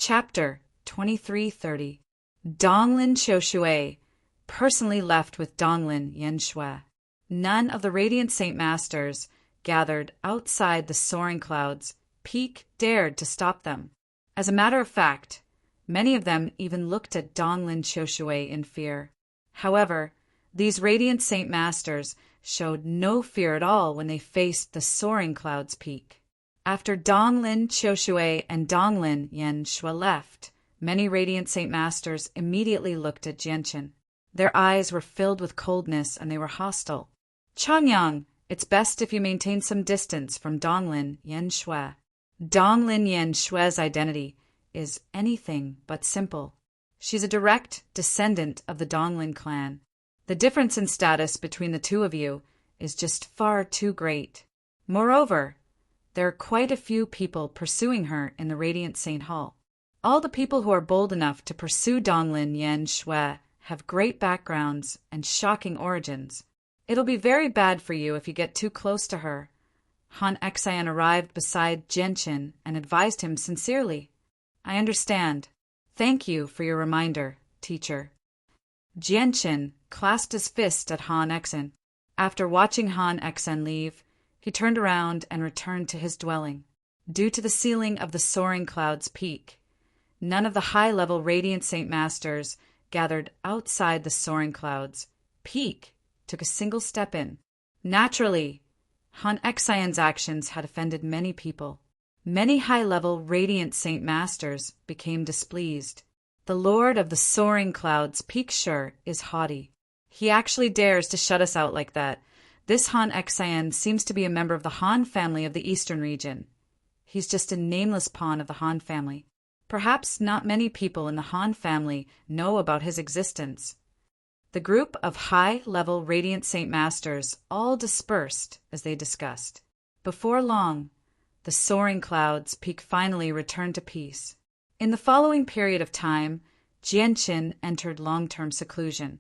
Chapter 2330. Donglin Qiushui personally left with Donglin Yenshui. None of the Radiant Saint Masters gathered outside the soaring clouds peak dared to stop them. As a matter of fact, many of them even looked at Donglin Qiushui in fear. However, these Radiant Saint Masters showed no fear at all when they faced the soaring clouds peak. After Donglin Qiushui and Donglin Yenshui left, many Radiant Saint Masters immediately looked at Jianqin. Their eyes were filled with coldness and they were hostile. Changyang, it's best if you maintain some distance from Donglin Yenshui. Donglin Yenshui's identity is anything but simple. She's a direct descendant of the Donglin clan. The difference in status between the two of you is just far too great. Moreover, there are quite a few people pursuing her in the Radiant Saint Hall. All the people who are bold enough to pursue Donglin Yenshui have great backgrounds and shocking origins. It'll be very bad for you if you get too close to her. Han Xian arrived beside Jianqin and advised him sincerely. I understand. Thank you for your reminder, teacher. Jianqin clasped his fist at Han Xian. After watching Han Xian leave, he turned around and returned to his dwelling. Due to the ceiling of the soaring clouds peak, none of the high-level Radiant Saint Masters gathered outside the soaring clouds peak took a single step in. Naturally, Han Xian's actions had offended many people. Many high-level Radiant Saint Masters became displeased. The Lord of the Soaring Clouds peak sure is haughty. He actually dares to shut us out like that. This Han Xian seems to be a member of the Han family of the Eastern region. He's just a nameless pawn of the Han family. Perhaps not many people in the Han family know about his existence. The group of high-level Radiant Saint Masters all dispersed as they discussed. Before long, the soaring clouds peak finally returned to peace. In the following period of time, Jianqin entered long-term seclusion.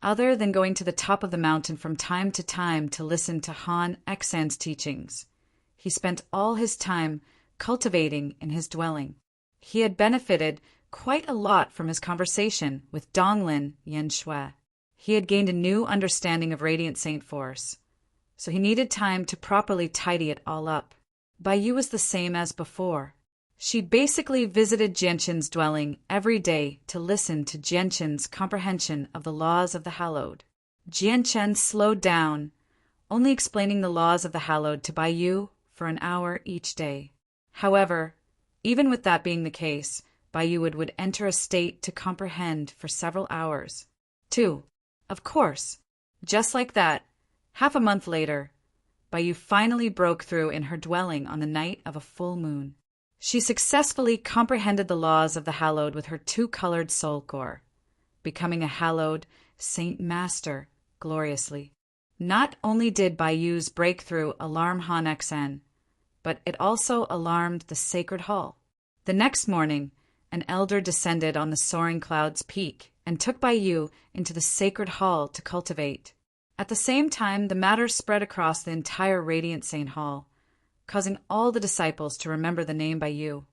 Other than going to the top of the mountain from time to time to listen to Han Xian's teachings, he spent all his time cultivating in his dwelling. He had benefited quite a lot from his conversation with Donglin Yenshui. He had gained a new understanding of Radiant Saint Force, so he needed time to properly tidy it all up. Baiyu was the same as before. She basically visited Jianqin's dwelling every day to listen to Jianqin's comprehension of the laws of the Hallowed. Jianqin slowed down, only explaining the laws of the Hallowed to Baiyu for an hour each day. However, even with that being the case, Baiyu would enter a state to comprehend for several hours. 2. Of course, just like that, half a month later, Baiyu finally broke through in her dwelling on the night of a full moon. She successfully comprehended the laws of the Hallowed with her two-colored soul core, becoming a Hallowed Saint Master gloriously. Not only did Baiyu's breakthrough alarm Han Xian, but it also alarmed the Sacred Hall. The next morning, an elder descended on the soaring clouds peak and took Baiyu into the Sacred Hall to cultivate. At the same time, the matter spread across the entire Radiant Saint Hall, causing all the disciples to remember the name Baiyu.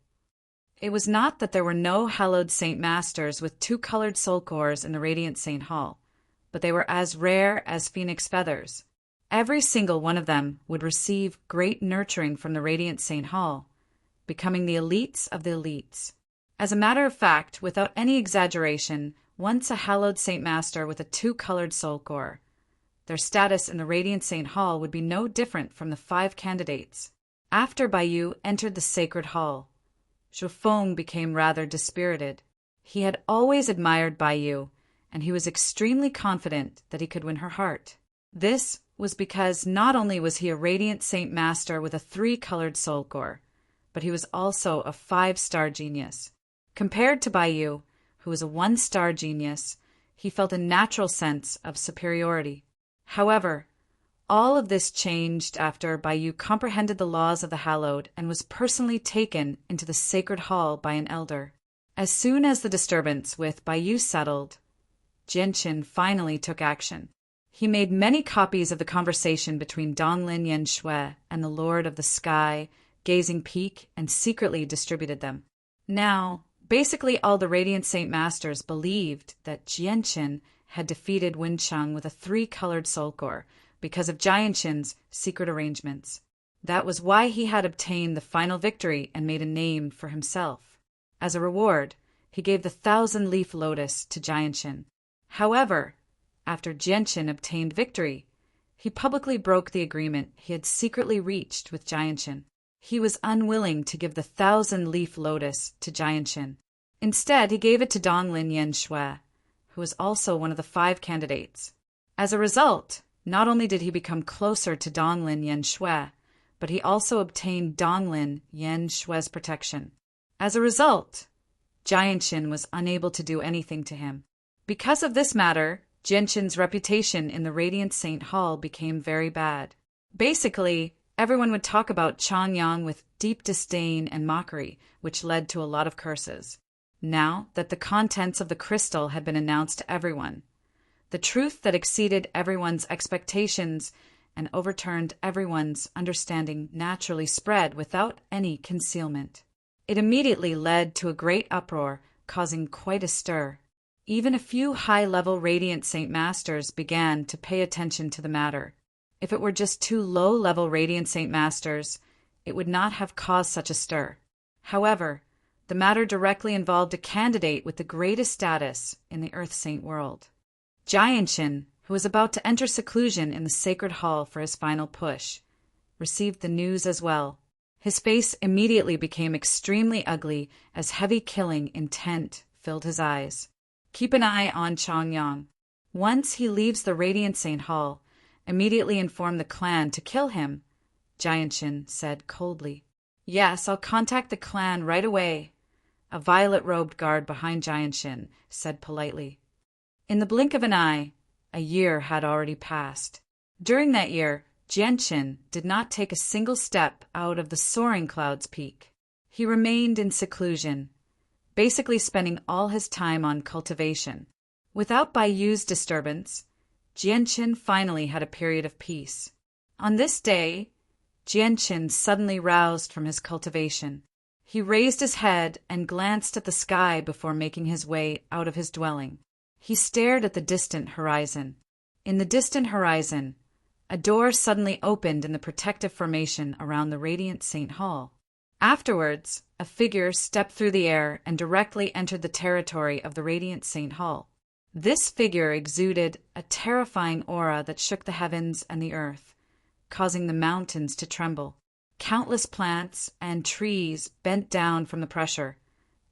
It was not that there were no hallowed Saint Masters with two-colored soul cores in the Radiant Saint Hall, but they were as rare as phoenix feathers. Every single one of them would receive great nurturing from the Radiant Saint Hall, becoming the elites of the elites. As a matter of fact, without any exaggeration, once a hallowed Saint Master with a two-colored soul core, their status in the Radiant Saint Hall would be no different from the 5 candidates. After Baiyu entered the Sacred Hall, Zhu Feng became rather dispirited. He had always admired Baiyu, and he was extremely confident that he could win her heart. This was because not only was he a Radiant Saint Master with a 3-colored soul core, but he was also a 5-star genius. Compared to Baiyu, who was a 1-star genius, he felt a natural sense of superiority. However, all of this changed after Baiyu comprehended the laws of the Hallowed and was personally taken into the Sacred Hall by an elder. As soon as the disturbance with Baiyu settled, Jianqin finally took action. He made many copies of the conversation between Donglin Yenshui and the Lord of the Sky, Gazing Peak, and secretly distributed them. Now, Basically, all the Radiant Saint Masters believed that Jianqin had defeated Wencheng with a 3-colored soul core because of Jianqin's secret arrangements. That was why he had obtained the final victory and made a name for himself. As a reward, he gave the 1,000-leaf lotus to Jianqin. However, after Jianqin obtained victory, he publicly broke the agreement he had secretly reached with Jianqin. He was unwilling to give the 1,000-leaf lotus to Jianqin. Instead, he gave it to Donglin Yanxue, who was also one of the 5 candidates. As a result, not only did he become closer to Donglin Yanxue, but he also obtained Donglin Yanshue's protection. As a result, Jianqin was unable to do anything to him. Because of this matter, Jianqin's reputation in the Radiant Saint Hall became very bad. Basically, everyone would talk about Changyang with deep disdain and mockery, which led to a lot of curses. Now that the contents of the crystal had been announced to everyone, the truth that exceeded everyone's expectations and overturned everyone's understanding naturally spread without any concealment. It immediately led to a great uproar, causing quite a stir. Even a few high-level Radiant Saint Masters began to pay attention to the matter. If it were just 2 low-level Radiant Saint Masters, it would not have caused such a stir. However, the matter directly involved a candidate with the greatest status in the Earth Saint world. Jianqin, who was about to enter seclusion in the sacred hall for his final push, received the news as well. His face immediately became extremely ugly as heavy killing intent filled his eyes. Keep an eye on Changyang. Once he leaves the Radiant Saint Hall, immediately inform the clan to kill him, Jianqin said coldly. Yes, I'll contact the clan right away, a violet-robed guard behind Jianqin said politely. In the blink of an eye, a year had already passed. During that year, Jianqin did not take a single step out of the soaring cloud's peak. He remained in seclusion, basically spending all his time on cultivation. Without Baiyu's disturbance, Jianqin finally had a period of peace. On this day, Jianqin suddenly roused from his cultivation. He raised his head and glanced at the sky before making his way out of his dwelling. He stared at the distant horizon. In the distant horizon, a door suddenly opened in the protective formation around the Radiant Saint Hall. Afterwards, a figure stepped through the air and directly entered the territory of the Radiant Saint Hall. This figure exuded a terrifying aura that shook the heavens and the earth, causing the mountains to tremble. Countless plants and trees bent down from the pressure,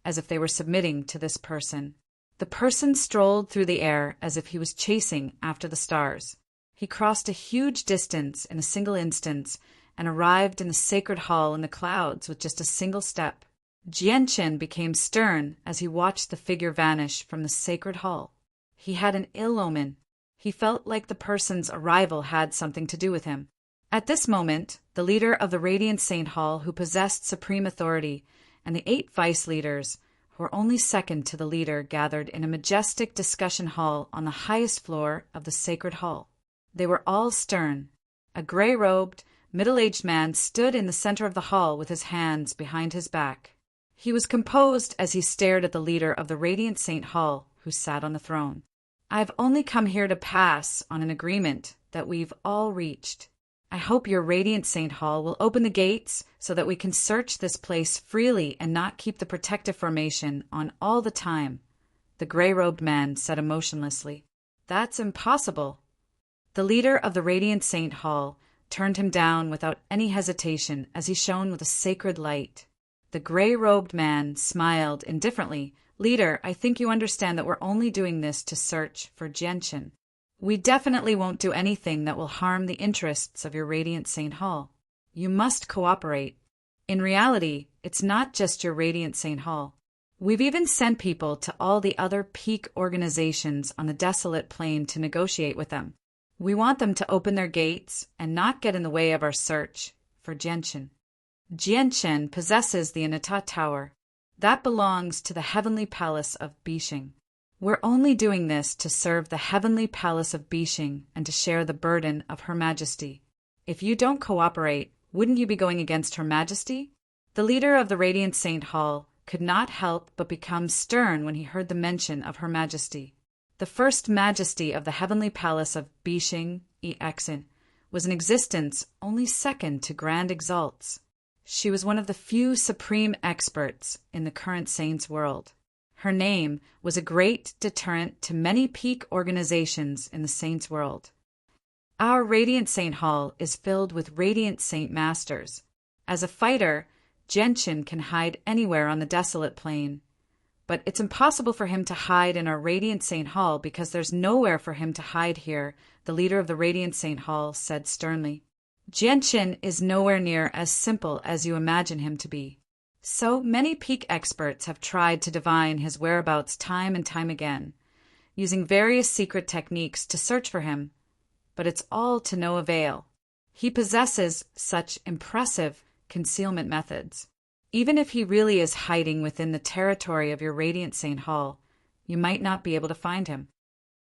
as if they were submitting to this person. The person strolled through the air as if he was chasing after the stars. He crossed a huge distance in a single instant and arrived in the sacred hall in the clouds with just a single step. Jianqin became stern as he watched the figure vanish from the sacred hall. He had an ill omen. He felt like the person's arrival had something to do with him. At this moment, the leader of the Radiant Saint Hall, who possessed supreme authority, and the 8 vice leaders, who were only second to the leader, gathered in a majestic discussion hall on the highest floor of the sacred hall. They were all stern. A gray-robed, middle-aged man stood in the center of the hall with his hands behind his back. He was composed as he stared at the leader of the Radiant Saint Hall, who sat on the throne. I've only come here to pass on an agreement that we've all reached. I hope your Radiant Saint Hall will open the gates so that we can search this place freely and not keep the protective formation on all the time, the gray-robed man said emotionlessly. That's impossible. The leader of the Radiant Saint Hall turned him down without any hesitation as he shone with a sacred light. The gray-robed man smiled indifferently. Leader, I think you understand that we're only doing this to search for Jianqin. We definitely won't do anything that will harm the interests of your Radiant Saint Hall. You must cooperate. In reality, it's not just your Radiant Saint Hall. We've even sent people to all the other peak organizations on the desolate plain to negotiate with them. We want them to open their gates and not get in the way of our search for Jianqin. Jianqin possesses the Anata Tower. That belongs to the Heavenly Palace of Bishing. We're only doing this to serve the Heavenly Palace of Bishing and to share the burden of Her Majesty. If you don't cooperate, wouldn't you be going against Her Majesty? The leader of the Radiant Saint Hall could not help but become stern when he heard the mention of Her Majesty. The first Majesty of the heavenly palace of Bishing Exin was in existence only second to Grand Exalts. She was one of the few supreme experts in the current Saints world. Her name was a great deterrent to many peak organizations in the Saints world. Our Radiant Saint Hall is filled with Radiant Saint Masters. As a fighter, Genshin can hide anywhere on the desolate plain. But it's impossible for him to hide in our Radiant Saint Hall because there's nowhere for him to hide here, the leader of the Radiant Saint Hall said sternly. Genshin is nowhere near as simple as you imagine him to be. So many peak experts have tried to divine his whereabouts time and time again, using various secret techniques to search for him. But it's all to no avail. He possesses such impressive concealment methods. Even if he really is hiding within the territory of your Radiant Saint Hall, you might not be able to find him.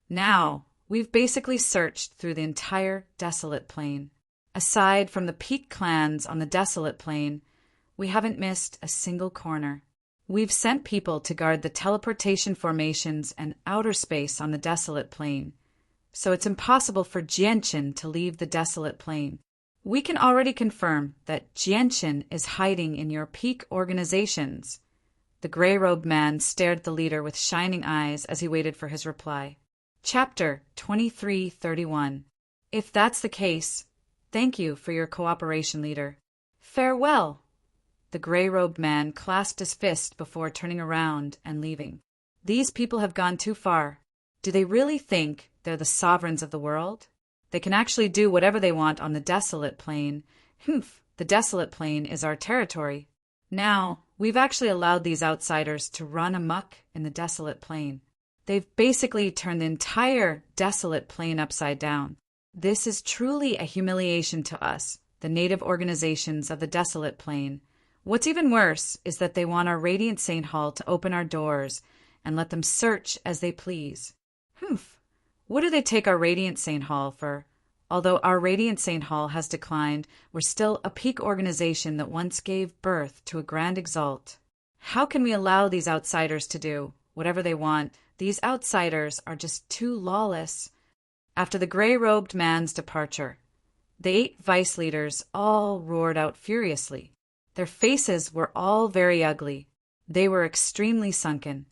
Now, we've basically searched through the entire desolate plain. Aside from the peak clans on the desolate plain, we haven't missed a single corner. We've sent people to guard the teleportation formations and outer space on the desolate plain, so it's impossible for Genshin to leave the desolate plain. We can already confirm that Genshin is hiding in your peak organizations. The gray-robed man stared at the leader with shining eyes as he waited for his reply. Chapter 2331. If that's the case, thank you for your cooperation, leader. Farewell. The gray-robed man clasped his fist before turning around and leaving. These people have gone too far. Do they really think they're the sovereigns of the world? They can actually do whatever they want on the desolate plain. The desolate plain is our territory. Now, we've actually allowed these outsiders to run amok in the desolate plain. They've basically turned the entire desolate plain upside down. This is truly a humiliation to us, the native organizations of the desolate plain. What's even worse is that they want our Radiant Saint Hall to open our doors and let them search as they please. What do they take our Radiant Saint Hall for? Although our Radiant Saint Hall has declined, we're still a peak organization that once gave birth to a Grand Exalt. How can we allow these outsiders to do whatever they want? These outsiders are just too lawless. After the gray-robed man's departure, the 8 vice leaders all roared out furiously. Their faces were all very ugly. They were extremely sunken.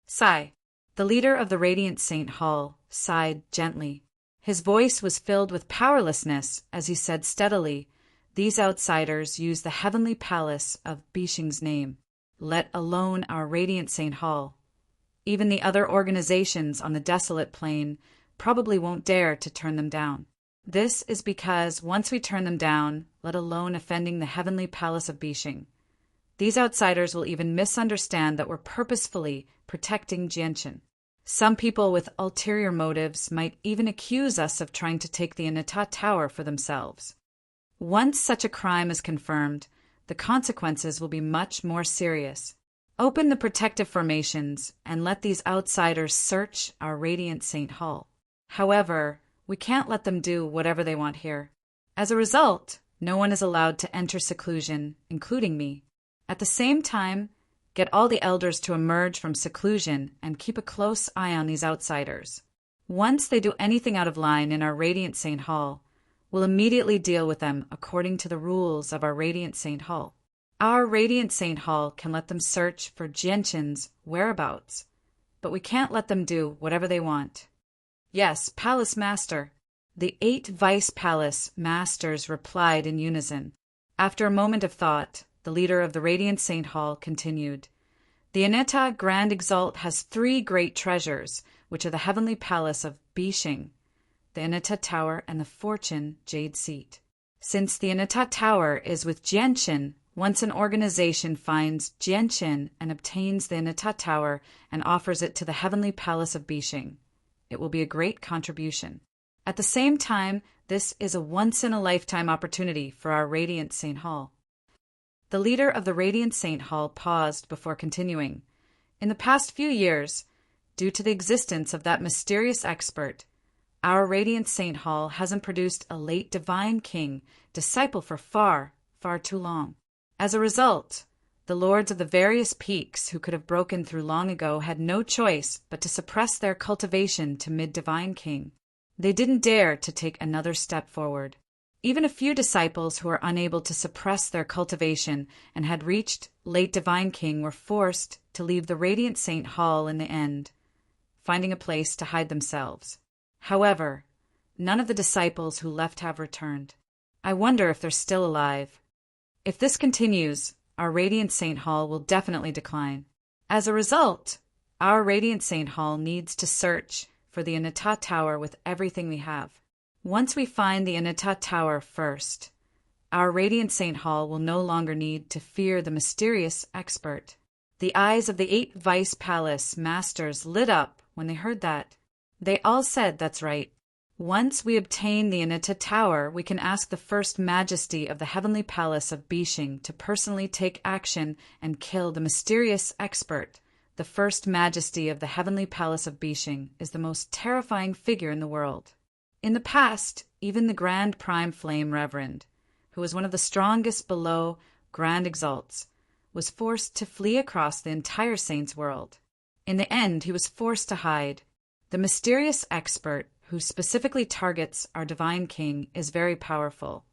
Sigh. The leader of the Radiant Saint Hall sighed gently. His voice was filled with powerlessness as he said steadily, "These outsiders use the heavenly palace of Bishing's name, let alone our Radiant Saint Hall. Even the other organizations on the desolate plain probably won't dare to turn them down. This is because once we turn them down, let alone offending the heavenly palace of Bishing, these outsiders will even misunderstand that we're purposefully protecting Genshin. Some people with ulterior motives might even accuse us of trying to take the Inata Tower for themselves. Once such a crime is confirmed, the consequences will be much more serious. Open the protective formations and let these outsiders search our Radiant Saint Hall. However, we can't let them do whatever they want here. As a result, no one is allowed to enter seclusion, including me. At the same time, get all the elders to emerge from seclusion and keep a close eye on these outsiders. Once they do anything out of line in our Radiant Saint Hall, we'll immediately deal with them according to the rules of our Radiant Saint Hall. Our Radiant Saint Hall can let them search for Genshin's whereabouts, but we can't let them do whatever they want." "Yes, Palace Master." The 8 Vice Palace Masters replied in unison. After a moment of thought, the leader of the Radiant Saint Hall continued, "The Ineta Grand Exalt has 3 great treasures, which are the heavenly palace of Bishing, the Ineta Tower, and the Fortune Jade Seat. Since the Ineta Tower is with Genshin, once an organization finds Genshin and obtains the Ineta Tower and offers it to the heavenly palace of Bishing, it will be a great contribution. At the same time, this is a once-in-a-lifetime opportunity for our Radiant Saint Hall." The leader of the Radiant Saint Hall paused before continuing. "In the past few years, due to the existence of that mysterious expert, our Radiant Saint Hall hasn't produced a late divine king disciple for far, far too long. As a result, The lords of the various peaks who could have broken through long ago had no choice but to suppress their cultivation to mid-divine king. They didn't dare to take another step forward. Even a few disciples who were unable to suppress their cultivation and had reached late divine king were forced to leave the Radiant Saint Hall in the end, finding a place to hide themselves. However, none of the disciples who left have returned. I wonder if they're still alive. If this continues, our Radiant Saint Hall will definitely decline. As a result, our Radiant Saint Hall needs to search for the Anata Tower with everything we have. Once we find the Anata Tower first, our Radiant Saint Hall will no longer need to fear the mysterious expert. The eyes of the 8 Vice Palace Masters lit up when they heard that. They all said that's right. Once we obtain the Anata Tower, we can ask the First Majesty of the Heavenly Palace of Bishing to personally take action and kill the mysterious expert. The First Majesty of the Heavenly Palace of Bishing is the most terrifying figure in the world. In the past, even the Grand Prime Flame Reverend, who was one of the strongest below Grand Exalts, was forced to flee across the entire Saints' world. In the end, he was forced to hide. The mysterious expert, who specifically targets our Divine King, is very powerful.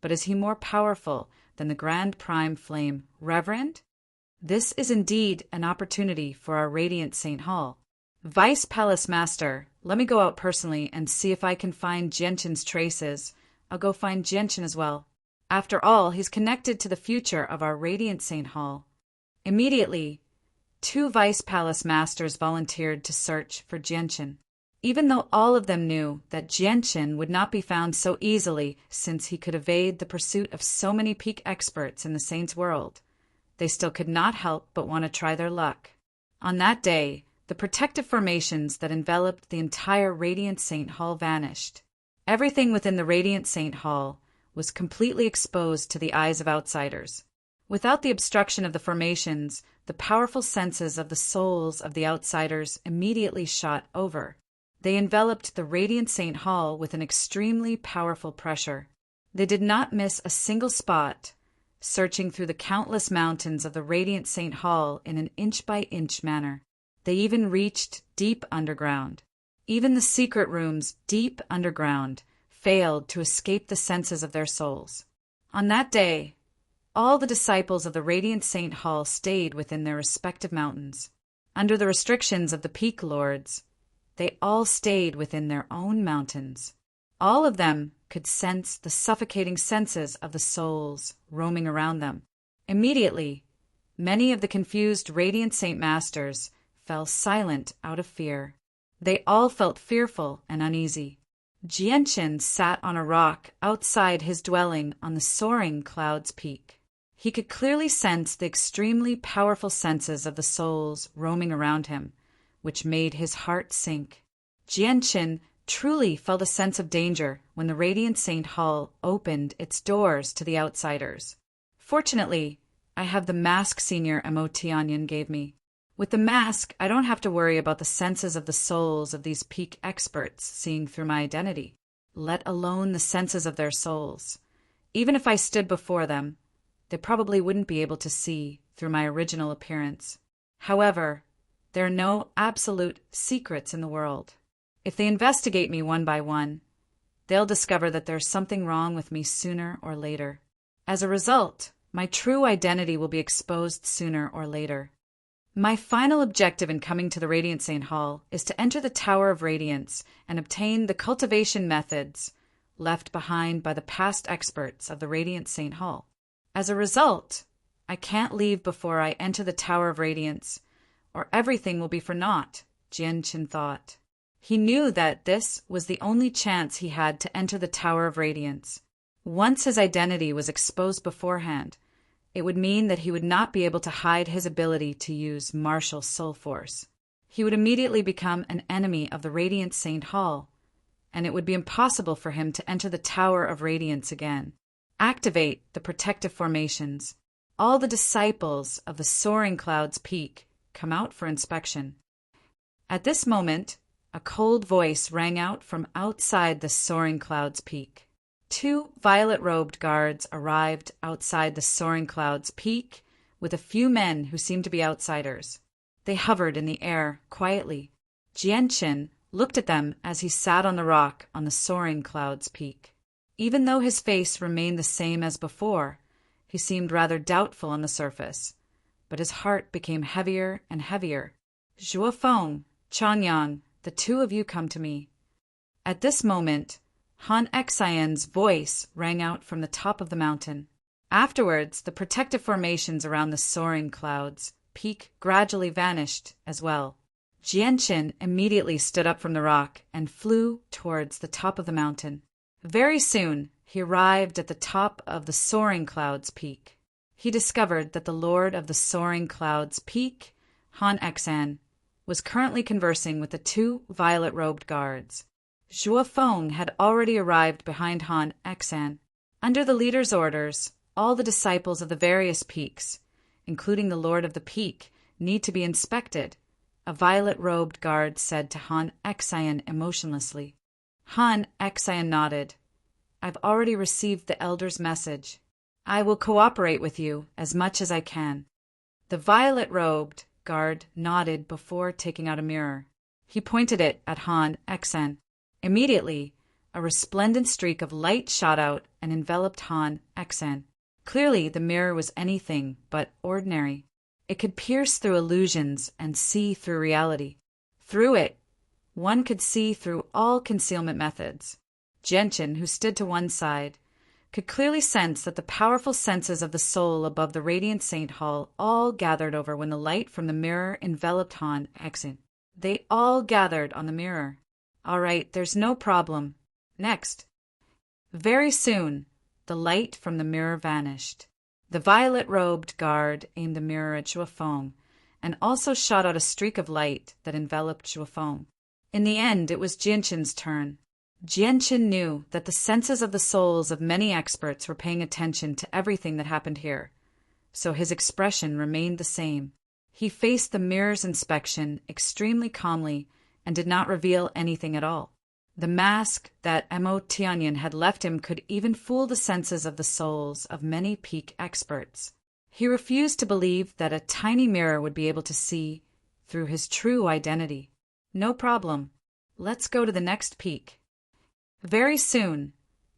But is he more powerful than the Grand Prime Flame Reverend? This is indeed an opportunity for our Radiant Saint Hall. Vice Palace Master, let me go out personally and see if I can find Gentian's traces. I'll go find Gentian as well. After all, he's connected to the future of our Radiant Saint Hall. Immediately, 2 Vice Palace Masters volunteered to search for Gentian. Even though all of them knew that Gentian would not be found so easily since he could evade the pursuit of so many peak experts in the Saints' world, they still could not help but want to try their luck. On that day, the protective formations that enveloped the entire Radiant Saint Hall vanished. Everything within the Radiant Saint Hall was completely exposed to the eyes of outsiders. Without the obstruction of the formations, the powerful senses of the souls of the outsiders immediately shot over. They enveloped the Radiant Saint Hall with an extremely powerful pressure. They did not miss a single spot, searching through the countless mountains of the Radiant Saint Hall in an inch-by-inch manner. They even reached deep underground. Even the secret rooms deep underground failed to escape the senses of their souls. On that day, all the disciples of the Radiant Saint Hall stayed within their respective mountains. Under the restrictions of the Peak Lords, they all stayed within their own mountains. All of them could sense the suffocating senses of the souls roaming around them. Immediately, many of the confused Radiant Saint Masters fell silent out of fear. They all felt fearful and uneasy. Jianchen sat on a rock outside his dwelling on the soaring cloud's peak. He could clearly sense the extremely powerful senses of the souls roaming around him, which made his heart sink. Jianchen truly felt a sense of danger when the Radiant Saint Hall opened its doors to the outsiders. Fortunately, I have the mask Senior Emotianyan gave me. With the mask, I don't have to worry about the senses of the souls of these peak experts seeing through my identity, let alone the senses of their souls. Even if I stood before them, they probably wouldn't be able to see through my original appearance. However, there are no absolute secrets in the world. If they investigate me one by one, they'll discover that there's something wrong with me sooner or later. As a result, my true identity will be exposed sooner or later. My final objective in coming to the Radiant Saint Hall is to enter the Tower of Radiance and obtain the cultivation methods left behind by the past experts of the Radiant Saint Hall. As a result, I can't leave before I enter the Tower of Radiance, or everything will be for naught, Jianchen thought. He knew that this was the only chance he had to enter the Tower of Radiance. Once his identity was exposed beforehand, it would mean that he would not be able to hide his ability to use martial soul force. He would immediately become an enemy of the Radiant Saint Hall, and it would be impossible for him to enter the Tower of Radiance again. Activate the protective formations. All the disciples of the Soaring Cloud's peak come out for inspection. At this moment, a cold voice rang out from outside the Soaring Cloud's peak. 2 violet-robed guards arrived outside the Soaring Cloud's peak with a few men who seemed to be outsiders. They hovered in the air quietly. Jianchen looked at them as he sat on the rock on the soaring cloud's peak. Even though his face remained the same as before, he seemed rather doubtful on the surface, but his heart became heavier and heavier. "Zhuo Feng, Changyang, the two of you come to me." At this moment, Han Xian's voice rang out from the top of the mountain. Afterwards, the protective formations around the soaring clouds peak gradually vanished as well. Jianchen immediately stood up from the rock and flew towards the top of the mountain. Very soon, he arrived at the top of the soaring clouds peak. He discovered that the Lord of the soaring clouds peak, Han Xian, was currently conversing with the two violet-robed guards. Zhuo Feng had already arrived behind Han Xian. Under the leader's orders, all the disciples of the various peaks, including the Lord of the Peak, need to be inspected, a violet-robed guard said to Han Xian emotionlessly. Han Xian nodded. "I've already received the elder's message. I will cooperate with you as much as I can." The violet-robed guard nodded before taking out a mirror. He pointed it at Han Xian. Immediately, a resplendent streak of light shot out and enveloped Han Xian. Clearly, the mirror was anything but ordinary. It could pierce through illusions and see through reality. Through it, one could see through all concealment methods. Jianchen, who stood to one side, could clearly sense that the powerful senses of the soul above the radiant Saint Hall all gathered over when the light from the mirror enveloped Han Xian. They all gathered on the mirror. All right, there's no problem. Next. Very soon, the light from the mirror vanished. The violet-robed guard aimed the mirror at Zhuo Feng and also shot out a streak of light that enveloped Zhuo Feng. In the end, it was Jianchen's turn. Jianchen knew that the senses of the souls of many experts were paying attention to everything that happened here, so his expression remained the same. He faced the mirror's inspection extremely calmly and did not reveal anything at all. The mask that Mo Tianyan had left him could even fool the senses of the souls of many peak experts. He refused to believe that a tiny mirror would be able to see through his true identity. No problem. Let's go to the next peak. Very soon,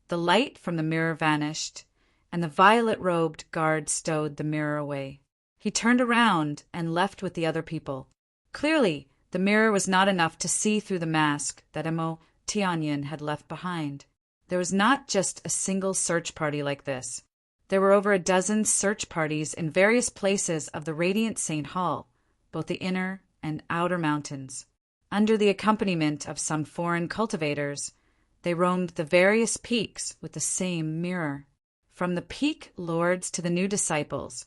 the light from the mirror vanished, and the violet-robed guard stowed the mirror away. He turned around and left with the other people. Clearly, the mirror was not enough to see through the mask that Mo Tianyan had left behind. There was not just a single search party like this. There were over a dozen search parties in various places of the radiant Saint Hall, both the inner and outer mountains. Under the accompaniment of some foreign cultivators, they roamed the various peaks with the same mirror. From the peak lords to the new disciples,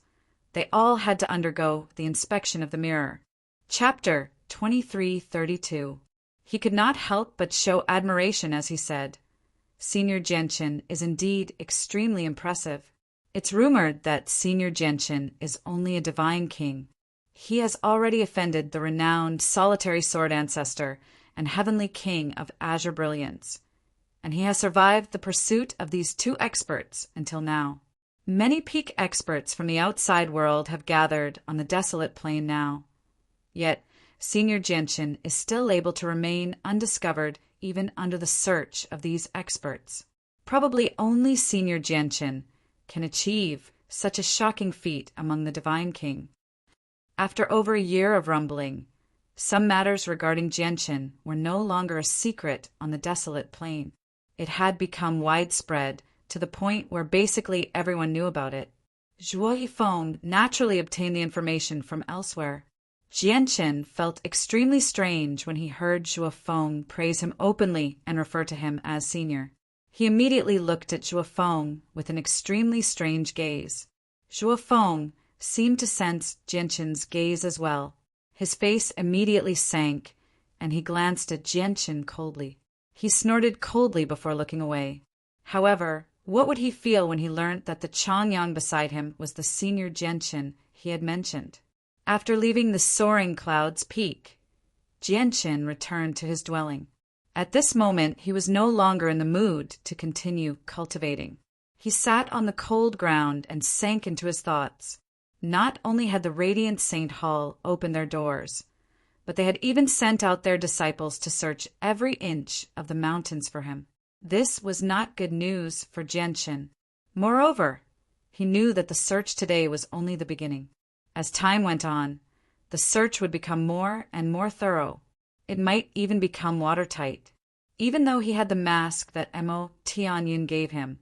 they all had to undergo the inspection of the mirror. Chapter 2332. He could not help but show admiration as he said, "Senior Jianchen is indeed extremely impressive. It's rumored that Senior Jianchen is only a divine king. He has already offended the renowned solitary sword ancestor and heavenly king of azure brilliance, and he has survived the pursuit of these two experts until now. Many peak experts from the outside world have gathered on the desolate plain now. Yet, Senior Jianchen is still able to remain undiscovered even under the search of these experts. Probably only Senior Jianchen can achieve such a shocking feat among the Divine King." After over a year of rumbling, some matters regarding Jianchen were no longer a secret on the desolate plain. It had become widespread to the point where basically everyone knew about it. Zhuo Feng naturally obtained the information from elsewhere. Jianchen felt extremely strange when he heard Zhuo Feng praise him openly and refer to him as senior. He immediately looked at Zhuo Feng with an extremely strange gaze. Zhuo Feng seemed to sense Jianchen's gaze as well. His face immediately sank, and he glanced at Jianchen coldly. He snorted coldly before looking away. However, what would he feel when he learned that the Changyang beside him was the senior Jianchen he had mentioned? After leaving the soaring cloud's peak, Jianchen returned to his dwelling. At this moment, he was no longer in the mood to continue cultivating. He sat on the cold ground and sank into his thoughts. Not only had the Radiant Saint Hall opened their doors, but they had even sent out their disciples to search every inch of the mountains for him. This was not good news for Jianchen. Moreover, he knew that the search today was only the beginning. As time went on, the search would become more and more thorough. It might even become watertight. Even though he had the mask that Emo Tianyin gave him,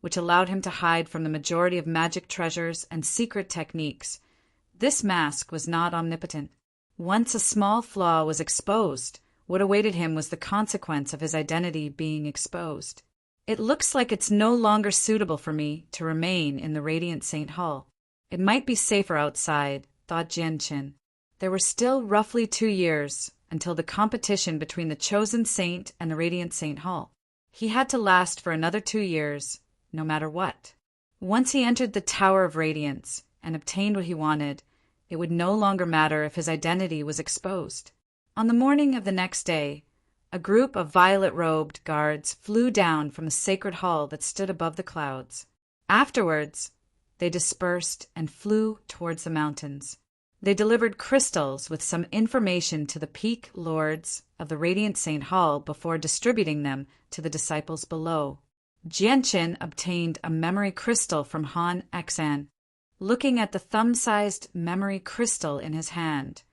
which allowed him to hide from the majority of magic treasures and secret techniques, this mask was not omnipotent. Once a small flaw was exposed, what awaited him was the consequence of his identity being exposed. It looks like it's no longer suitable for me to remain in the Radiant Saint Hall. It might be safer outside, thought Jianchen. There were still roughly 2 years until the competition between the Chosen Saint and the Radiant Saint Hall. He had to last for another 2 years, no matter what. Once he entered the Tower of Radiance and obtained what he wanted, it would no longer matter if his identity was exposed. On the morning of the next day, a group of violet-robed guards flew down from the sacred hall that stood above the clouds. Afterwards, they dispersed and flew towards the mountains. They delivered crystals with some information to the peak lords of the Radiant Saint Hall before distributing them to the disciples below. Jianchen obtained a memory crystal from Han Xan. Looking at the thumb-sized memory crystal in his hand,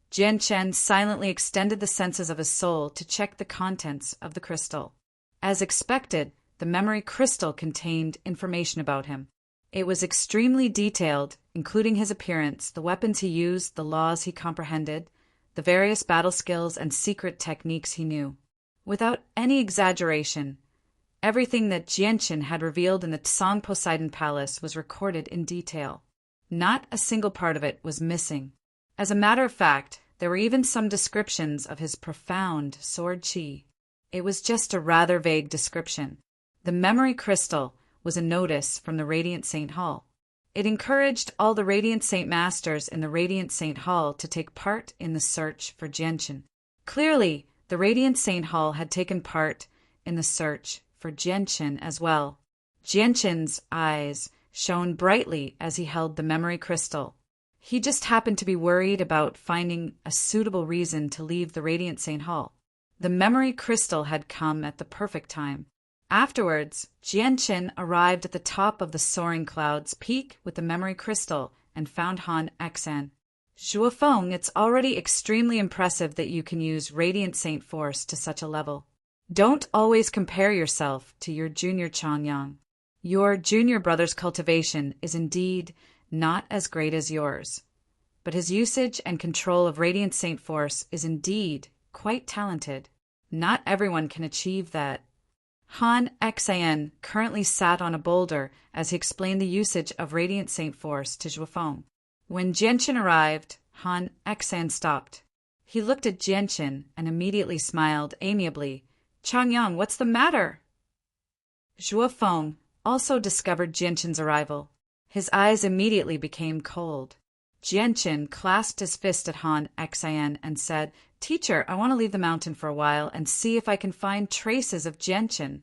Jianchen silently extended the senses of his soul to check the contents of the crystal. As expected, the memory crystal contained information about him. It was extremely detailed, including his appearance, the weapons he used, the laws he comprehended, the various battle skills and secret techniques he knew. Without any exaggeration, everything that Jianchen had revealed in the Tsang Poseidon Palace was recorded in detail. Not a single part of it was missing. As a matter of fact, there were even some descriptions of his profound sword chi. It was just a rather vague description. The memory crystal was a notice from the Radiant Saint Hall. It encouraged all the Radiant Saint Masters in the Radiant Saint Hall to take part in the search for Jianchen. Clearly, the Radiant Saint Hall had taken part in the search for Jianchen as well. Jianchen's eyes shone brightly as he held the memory crystal. He just happened to be worried about finding a suitable reason to leave the Radiant Saint Hall. The memory crystal had come at the perfect time. Afterwards, Jianchen arrived at the top of the soaring clouds peak with the memory crystal and found Han Xan. Zhuofeng, it's already extremely impressive that you can use Radiant Saint Force to such a level. Don't always compare yourself to your junior Changyang. Your junior brother's cultivation is indeed not as great as yours, but his usage and control of Radiant Saint Force is indeed quite talented. Not everyone can achieve that. Han Xan currently sat on a boulder as he explained the usage of Radiant Saint Force to Zhuofeng. When Jianchen arrived, Han Xan stopped. He looked at Jianchen and immediately smiled amiably. "Changyang, what's the matter?" Zhuofeng also discovered Jianchen's arrival. His eyes immediately became cold. Jianchen clasped his fist at Han Xan and said, "Teacher, I want to leave the mountain for a while and see if I can find traces of Jianchen."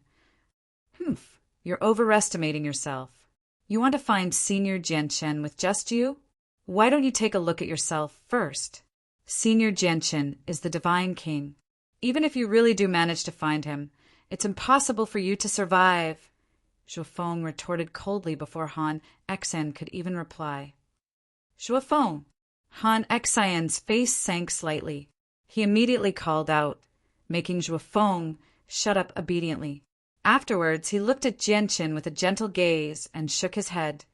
"Humph, you're overestimating yourself. You want to find Senior Jianchen with just you? Why don't you take a look at yourself first? Senior Jianchen is the Divine King. Even if you really do manage to find him, it's impossible for you to survive," Zhuofeng retorted coldly before Han Xan could even reply. "Zhuofeng!" Han Xan's face sank slightly. He immediately called out, making Zhuofeng shut up obediently. Afterwards, he looked at Jianchen with a gentle gaze and shook his head.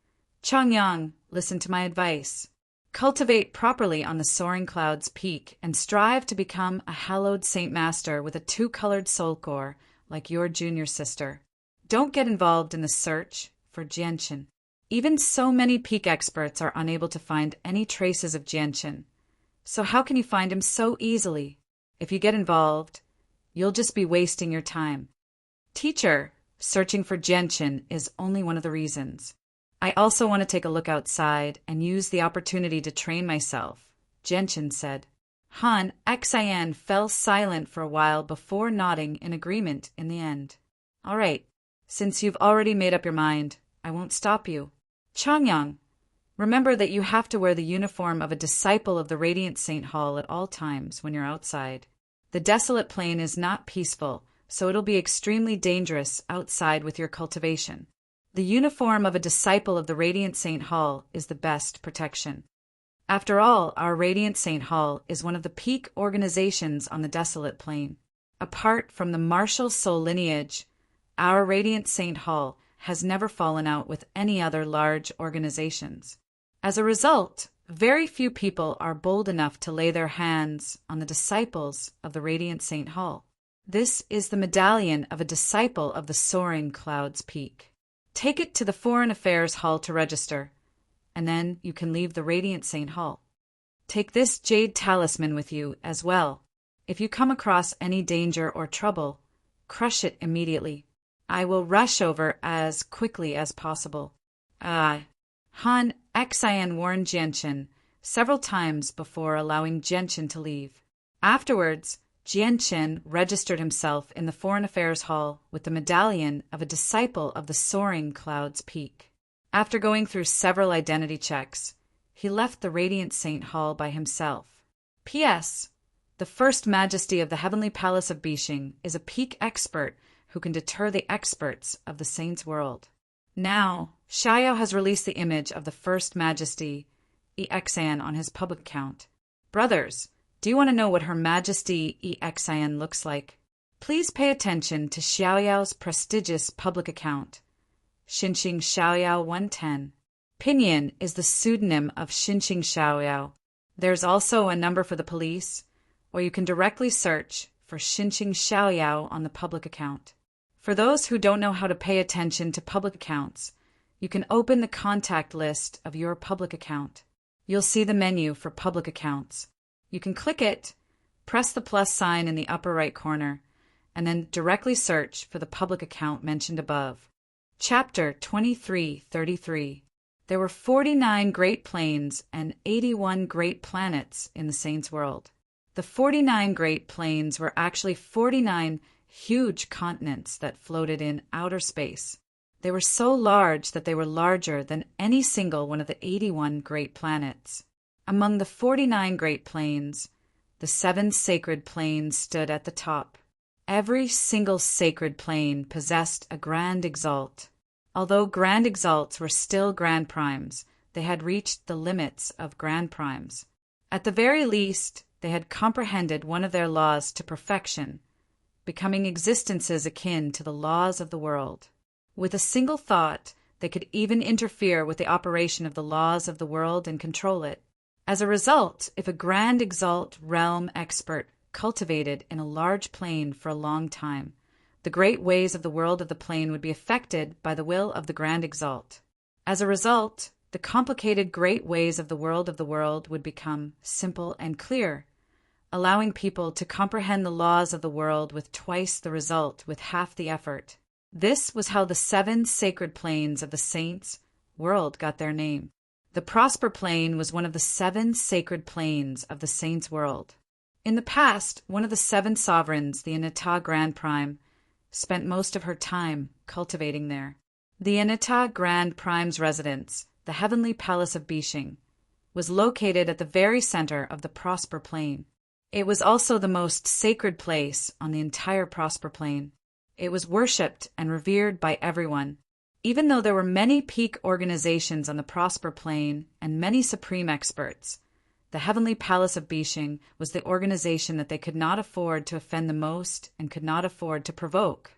"Changyang, listen to my advice. Cultivate properly on the soaring cloud's peak and strive to become a hallowed Saint Master with a 2-colored soul core like your junior sister. Don't get involved in the search for Jianchen. Even so many peak experts are unable to find any traces of Jianchen. So how can you find him so easily? If you get involved, you'll just be wasting your time." "Teacher, searching for Jianchen is only one of the reasons. I also want to take a look outside and use the opportunity to train myself," Jianchen said. Han Xan fell silent for a while before nodding in agreement in the end. "All right, since you've already made up your mind, I won't stop you. Changyang, Remember that you have to wear the uniform of a disciple of the Radiant Saint Hall at all times when you're outside. The desolate plain is not peaceful, so it'll be extremely dangerous outside with your cultivation. The uniform of a disciple of the Radiant Saint Hall is the best protection. After all, our Radiant Saint Hall is one of the peak organizations on the desolate plain. Apart from the martial soul lineage, our Radiant Saint Hall has never fallen out with any other large organizations. As a result, very few people are bold enough to lay their hands on the disciples of the Radiant Saint Hall. This is the medallion of a disciple of the soaring clouds peak. Take it to the Foreign Affairs Hall to register, and then you can leave the Radiant Saint Hall. Take this jade talisman with you as well. If you come across any danger or trouble, crush it immediately. I will rush over as quickly as possible. Han Xian warned Jianchen several times before allowing Jianchen to leave. Afterwards, Jianchen registered himself in the Foreign Affairs Hall with the medallion of a disciple of the soaring clouds peak. After going through several identity checks, he left the Radiant Saint Hall by himself. P.S. The First Majesty of the Heavenly Palace of Bishing is a peak expert who can deter the experts of the Saints' world. Now, Xiao has released the image of the First Majesty, Exan, on his public account. Brothers, do you want to know what Her Majesty Exan looks like? Please pay attention to Xiaoyao's prestigious public account, Xinqing Xiaoyao 110. Pinyin is the pseudonym of Xinqing Xiaoyao. There's also a number for the police, or you can directly search for Xinqing Xiaoyao on the public account. For those who don't know how to pay attention to public accounts, you can open the contact list of your public account. You'll see the menu for public accounts. You can click it, press the plus sign in the upper right corner, and then directly search for the public account mentioned above. Chapter 2333. There were 49 great plains and 81 great planets in the Saints' world. The 49 great plains were actually 49 huge continents that floated in outer space. They were so large that they were larger than any single one of the 81 great planets. Among the 49 great plains, the 7 sacred plains stood at the top. Every single sacred plain possessed a grand exalt. Although grand exalts were still grand primes, they had reached the limits of grand primes. At the very least, they had comprehended one of their laws to perfection, becoming existences akin to the laws of the world. With a single thought, they could even interfere with the operation of the laws of the world and control it. As a result, if a grand exalt realm expert cultivated in a large plane for a long time, the great ways of the world of the plane would be affected by the will of the grand exalt. As a result, the complicated great ways of the world would become simple and clear, allowing people to comprehend the laws of the world with twice the result with half the effort. This was how the 7 sacred planes of the Saints' world got their name. The Prosper Plane was one of the 7 sacred planes of the Saints' world. In the past, one of the 7 sovereigns, the Anita Grand Prime, spent most of her time cultivating there. The Anita Grand Prime's residence, the Heavenly Palace of Bishing, was located at the very center of the Prosper Plane. It was also the most sacred place on the entire Prosper Plane. It was worshipped and revered by everyone. Even though there were many peak organizations on the Prosper Plane and many supreme experts, the Heavenly Palace of Bishing was the organization that they could not afford to offend the most and could not afford to provoke.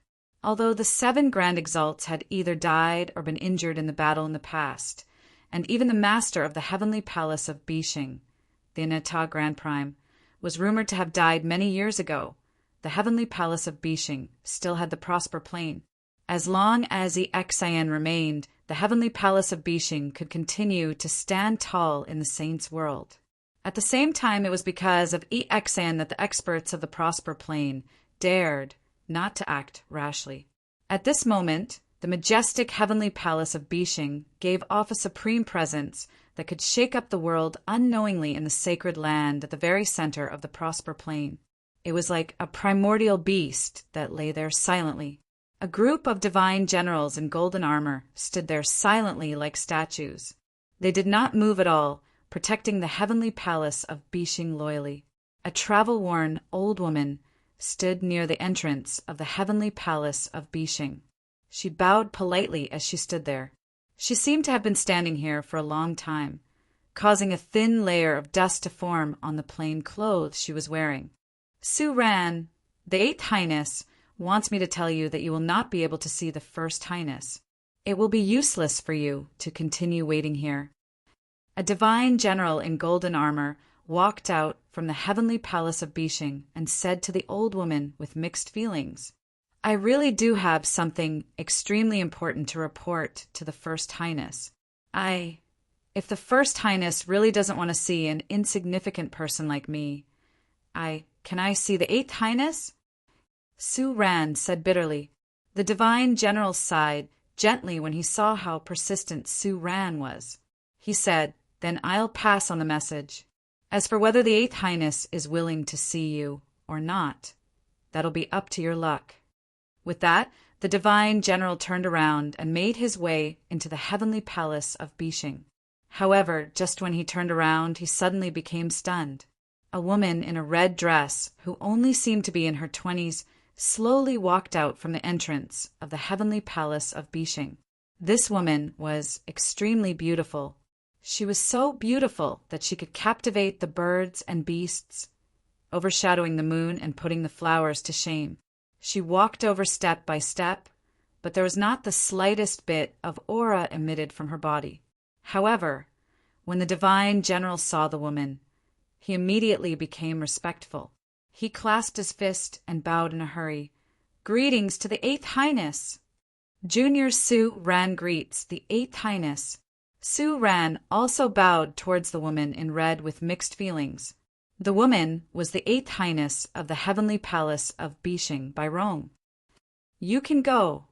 Although the 7 grand exalts had either died or been injured in the battle in the past, and even the master of the Heavenly Palace of Bishing, the Anita Grand Prime, was rumored to have died many years ago, the Heavenly Palace of Bishing still had the Prosper Plane. As long as Exan remained, the Heavenly Palace of Bishing could continue to stand tall in the Saints' world. At the same time, it was because of Exan that the experts of the Prosper Plane dared not to act rashly. At this moment, the majestic Heavenly Palace of Bishing gave off a supreme presence that could shake up the world unknowingly in the sacred land at the very center of the Prosper Plane. It was like a primordial beast that lay there silently. A group of divine generals in golden armor stood there silently like statues. They did not move at all, protecting the heavenly palace of Bishing loyally. A travel-worn old woman stood near the entrance of the heavenly palace of Bishing. She bowed politely as she stood there. She seemed to have been standing here for a long time, causing a thin layer of dust to form on the plain clothes she was wearing. Su Ran, the Eighth Highness, wants me to tell you that you will not be able to see the First Highness. It will be useless for you to continue waiting here. A divine general in golden armor walked out from the heavenly palace of Bishing and said to the old woman with mixed feelings, I really do have something extremely important to report to the First Highness. If the First Highness really doesn't want to see an insignificant person like me, can I see the Eighth Highness? Su Ran said bitterly. The divine general sighed gently when he saw how persistent Su Ran was. He said, Then I'll pass on the message. As for whether the Eighth Highness is willing to see you or not, that'll be up to your luck. With that, the divine general turned around and made his way into the heavenly palace of Bishing. However, just when he turned around, he suddenly became stunned. A woman in a red dress, who only seemed to be in her 20s, slowly walked out from the entrance of the heavenly palace of Bishing. This woman was extremely beautiful. She was so beautiful that she could captivate the birds and beasts, overshadowing the moon and putting the flowers to shame. She walked over step by step, but there was not the slightest bit of aura emitted from her body. However, when the divine general saw the woman, he immediately became respectful. He clasped his fist and bowed in a hurry. Greetings to the Eighth Highness! Junior Su Ran greets the Eighth Highness. Su Ran also bowed towards the woman in red with mixed feelings. The woman was the Eighth Highness of the heavenly palace of Bishing, Bairong. You can go,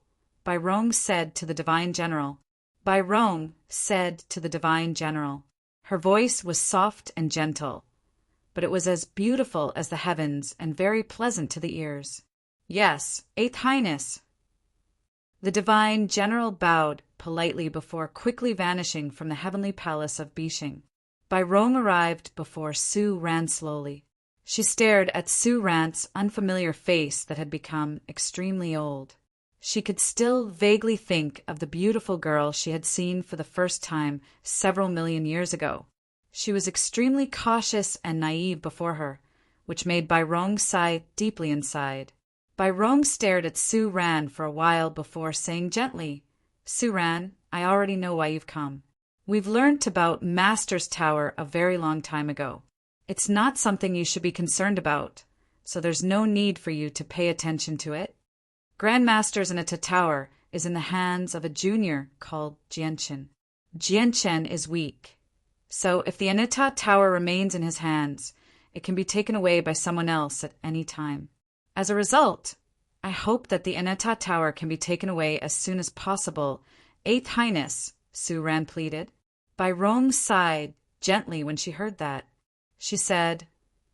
Bairong said to the divine general. Bairong said to the divine general. Her voice was soft and gentle, but it was as beautiful as the heavens and very pleasant to the ears. Yes, Eighth Highness. The divine general bowed politely before quickly vanishing from the heavenly palace of Bishing. Bairong arrived before Su Ran slowly. She stared at Su Ran's unfamiliar face that had become extremely old. She could still vaguely think of the beautiful girl she had seen for the first time several million years ago. She was extremely cautious and naive before her, which made Bairong sigh deeply inside. Bairong stared at Su Ran for a while before saying gently, Su Ran, I already know why you've come. We've learnt about Master's Tower a very long time ago. It's not something you should be concerned about, so there's no need for you to pay attention to it. Grandmaster's Inata Tower is in the hands of a junior called Jianchen. Jianchen is weak, so if the Inata Tower remains in his hands, it can be taken away by someone else at any time. As a result, I hope that the Inata Tower can be taken away as soon as possible. Eighth Highness, Su Ran pleaded. Bairong sighed gently when she heard that. She said,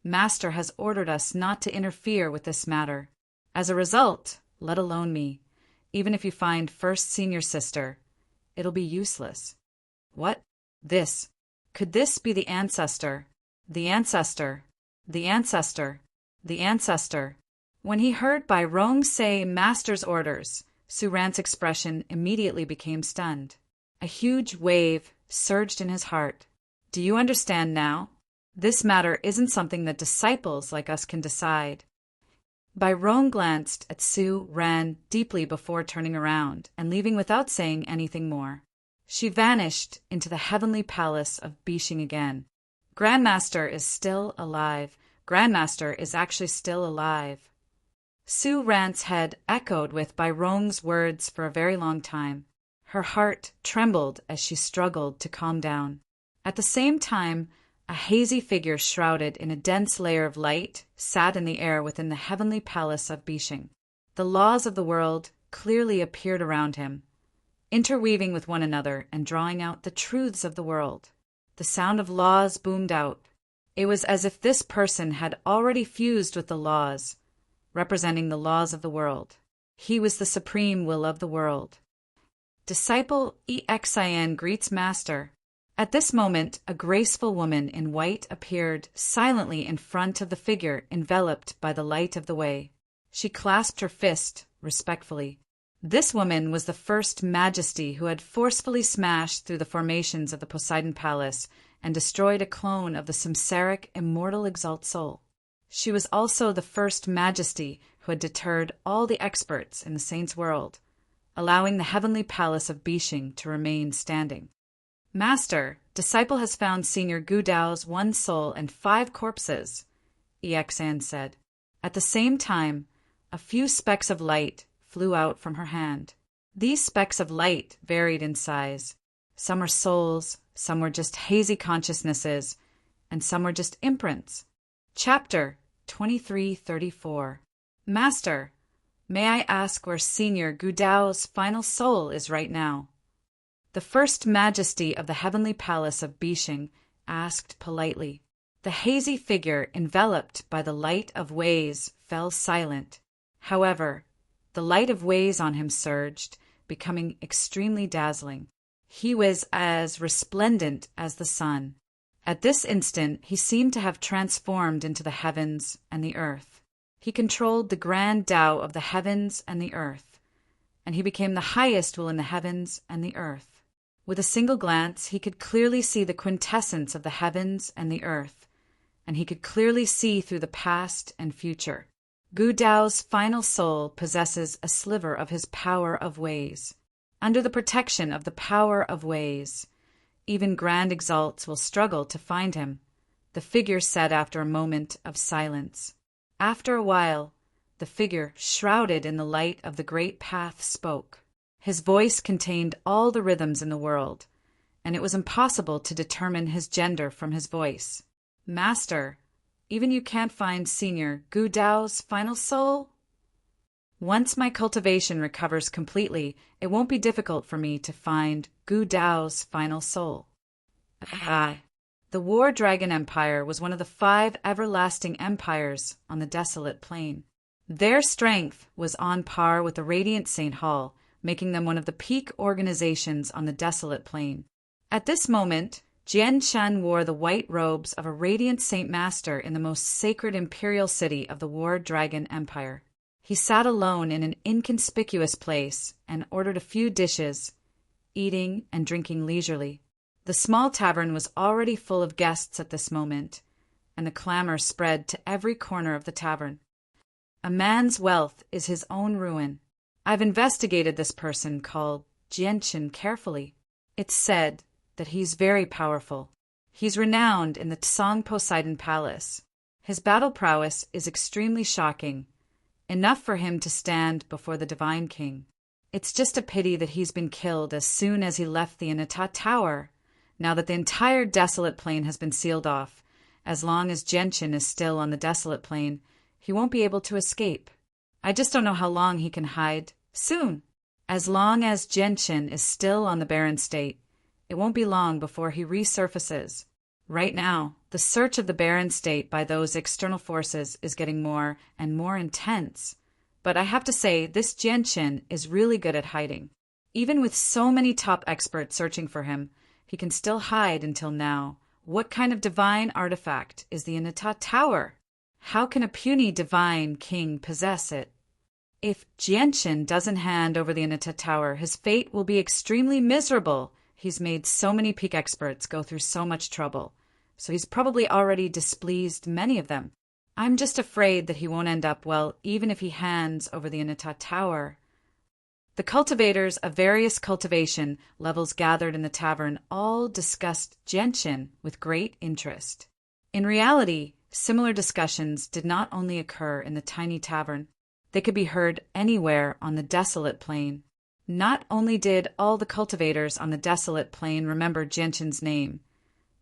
Master has ordered us not to interfere with this matter. As a result, let alone me, even if you find First Senior Sister, it'll be useless. What? This? Could this be the ancestor? The ancestor? The ancestor? The ancestor? When he heard Bairong say Master's orders, Su Ran's expression immediately became stunned. A huge wave surged in his heart. Do you understand now? This matter isn't something that disciples like us can decide. Bairong glanced at Su Ran deeply before turning around and leaving without saying anything more. She vanished into the heavenly palace of Bishing again. Grandmaster is still alive. Grandmaster is actually still alive. Su Ran's head echoed with Bairong's words for a very long time. Her heart trembled as she struggled to calm down. At the same time, a hazy figure shrouded in a dense layer of light sat in the air within the heavenly palace of Bishing. The laws of the world clearly appeared around him, interweaving with one another and drawing out the truths of the world. The sound of laws boomed out. It was as if this person had already fused with the laws, representing the laws of the world. He was the supreme will of the world. Disciple EXIN greets Master. At this moment, a graceful woman in white appeared silently in front of the figure enveloped by the light of the way. She clasped her fist respectfully. This woman was the first majesty who had forcefully smashed through the formations of the Poseidon Palace and destroyed a clone of the samsaric immortal exalt soul. She was also the first majesty who had deterred all the experts in the saints' world, allowing the heavenly palace of Bishing to remain standing. Master, disciple has found Senior Gudao's one soul and 5 corpses, Exan said. At the same time, a few specks of light flew out from her hand. These specks of light varied in size. Some were souls, some were just hazy consciousnesses, and some were just imprints. Chapter 2334. Master, may I ask where Senior Gudao's final soul is right now? The first majesty of the heavenly palace of Bishing asked politely. The hazy figure enveloped by the light of ways fell silent. However, the light of ways on him surged, becoming extremely dazzling. He was as resplendent as the sun. At this instant, he seemed to have transformed into the heavens and the earth. He controlled the grand Tao of the heavens and the earth, and he became the highest will in the heavens and the earth. With a single glance, he could clearly see the quintessence of the heavens and the earth, and he could clearly see through the past and future. Gudao's final soul possesses a sliver of his power of ways. Under the protection of the power of ways, even grand exalts will struggle to find him, the figure said after a moment of silence. After a while, the figure shrouded in the light of the great path spoke. His voice contained all the rhythms in the world, and it was impossible to determine his gender from his voice. Master, even you can't find Senior Gudao's final soul? Once my cultivation recovers completely, it won't be difficult for me to find Gudao's final soul. The War Dragon Empire was one of the 5 everlasting empires on the desolate plain. Their strength was on par with the Radiant Saint Hall, making them one of the peak organizations on the desolate plain. At this moment, Jian Shan wore the white robes of a Radiant Saint Master in the most sacred imperial city of the War Dragon Empire. He sat alone in an inconspicuous place and ordered a few dishes, eating and drinking leisurely. The small tavern was already full of guests at this moment, and the clamor spread to every corner of the tavern. A man's wealth is his own ruin. I've investigated this person called Jianchen carefully. It's said that he's very powerful. He's renowned in the Tsang Poseidon Palace. His battle prowess is extremely shocking, enough for him to stand before the Divine King. It's just a pity that he's been killed as soon as he left the Inata Tower, now that the entire desolate plain has been sealed off. As long as Genshin is still on the desolate plain, he won't be able to escape. I just don't know how long he can hide. Soon. As long as Genshin is still on the barren state, it won't be long before he resurfaces. Right now, the search of the barren state by those external forces is getting more and more intense. But I have to say, this Genshin is really good at hiding. Even with so many top experts searching for him, he can still hide until now. What kind of divine artifact is the Inata Tower? How can a puny divine king possess it? If Genshin doesn't hand over the Inata Tower, his fate will be extremely miserable. He's made so many peak experts go through so much trouble, so he's probably already displeased many of them. I'm just afraid that he won't end up well even if he hands over the Inata Tower. The cultivators of various cultivation levels gathered in the tavern all discussed Genshin with great interest. In reality, similar discussions did not only occur in the tiny tavern, they could be heard anywhere on the desolate plain. Not only did all the cultivators on the desolate plain remember Genshin's name,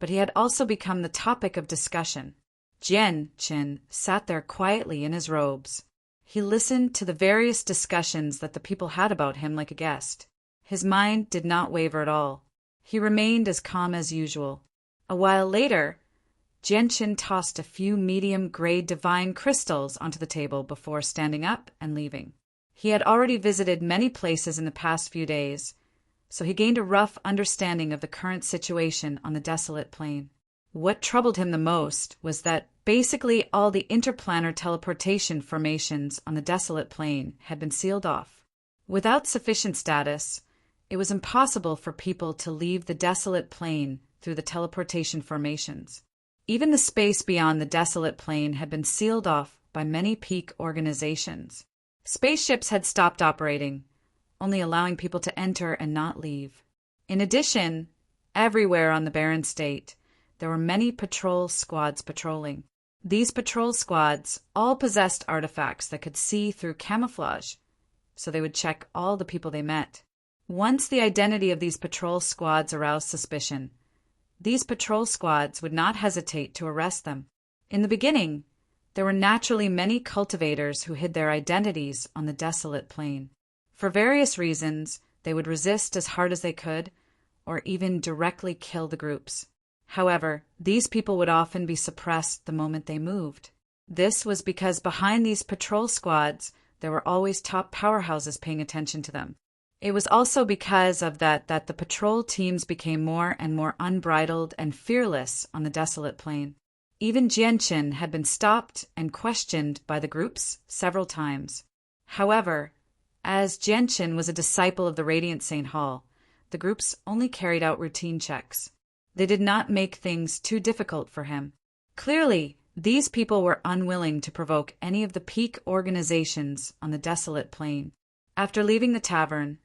but he had also become the topic of discussion. Genshin sat there quietly in his robes. He listened to the various discussions that the people had about him like a guest. His mind did not waver at all. He remained as calm as usual. A while later, Genshin tossed a few medium-grade divine crystals onto the table before standing up and leaving. He had already visited many places in the past few days, so he gained a rough understanding of the current situation on the desolate plain. What troubled him the most was that basically all the interplanar teleportation formations on the desolate plain had been sealed off. Without sufficient status, it was impossible for people to leave the desolate plain through the teleportation formations. Even the space beyond the desolate plain had been sealed off by many peak organizations. Spaceships had stopped operating, only allowing people to enter and not leave. In addition, everywhere on the barren state, there were many patrol squads patrolling. These patrol squads all possessed artifacts that could see through camouflage, so they would check all the people they met. Once the identity of these patrol squads aroused suspicion, these patrol squads would not hesitate to arrest them. In the beginning, there were naturally many cultivators who hid their identities on the desolate plain. For various reasons, they would resist as hard as they could, or even directly kill the groups. However, these people would often be suppressed the moment they moved. This was because behind these patrol squads, there were always top powerhouses paying attention to them. It was also because of that the patrol teams became more and more unbridled and fearless on the desolate plain. Even Jianqin had been stopped and questioned by the groups several times. However, as Jianqin was a disciple of the Radiant Saint Hall, the groups only carried out routine checks. They did not make things too difficult for him. Clearly, these people were unwilling to provoke any of the peak organizations on the desolate plain. After leaving the tavern,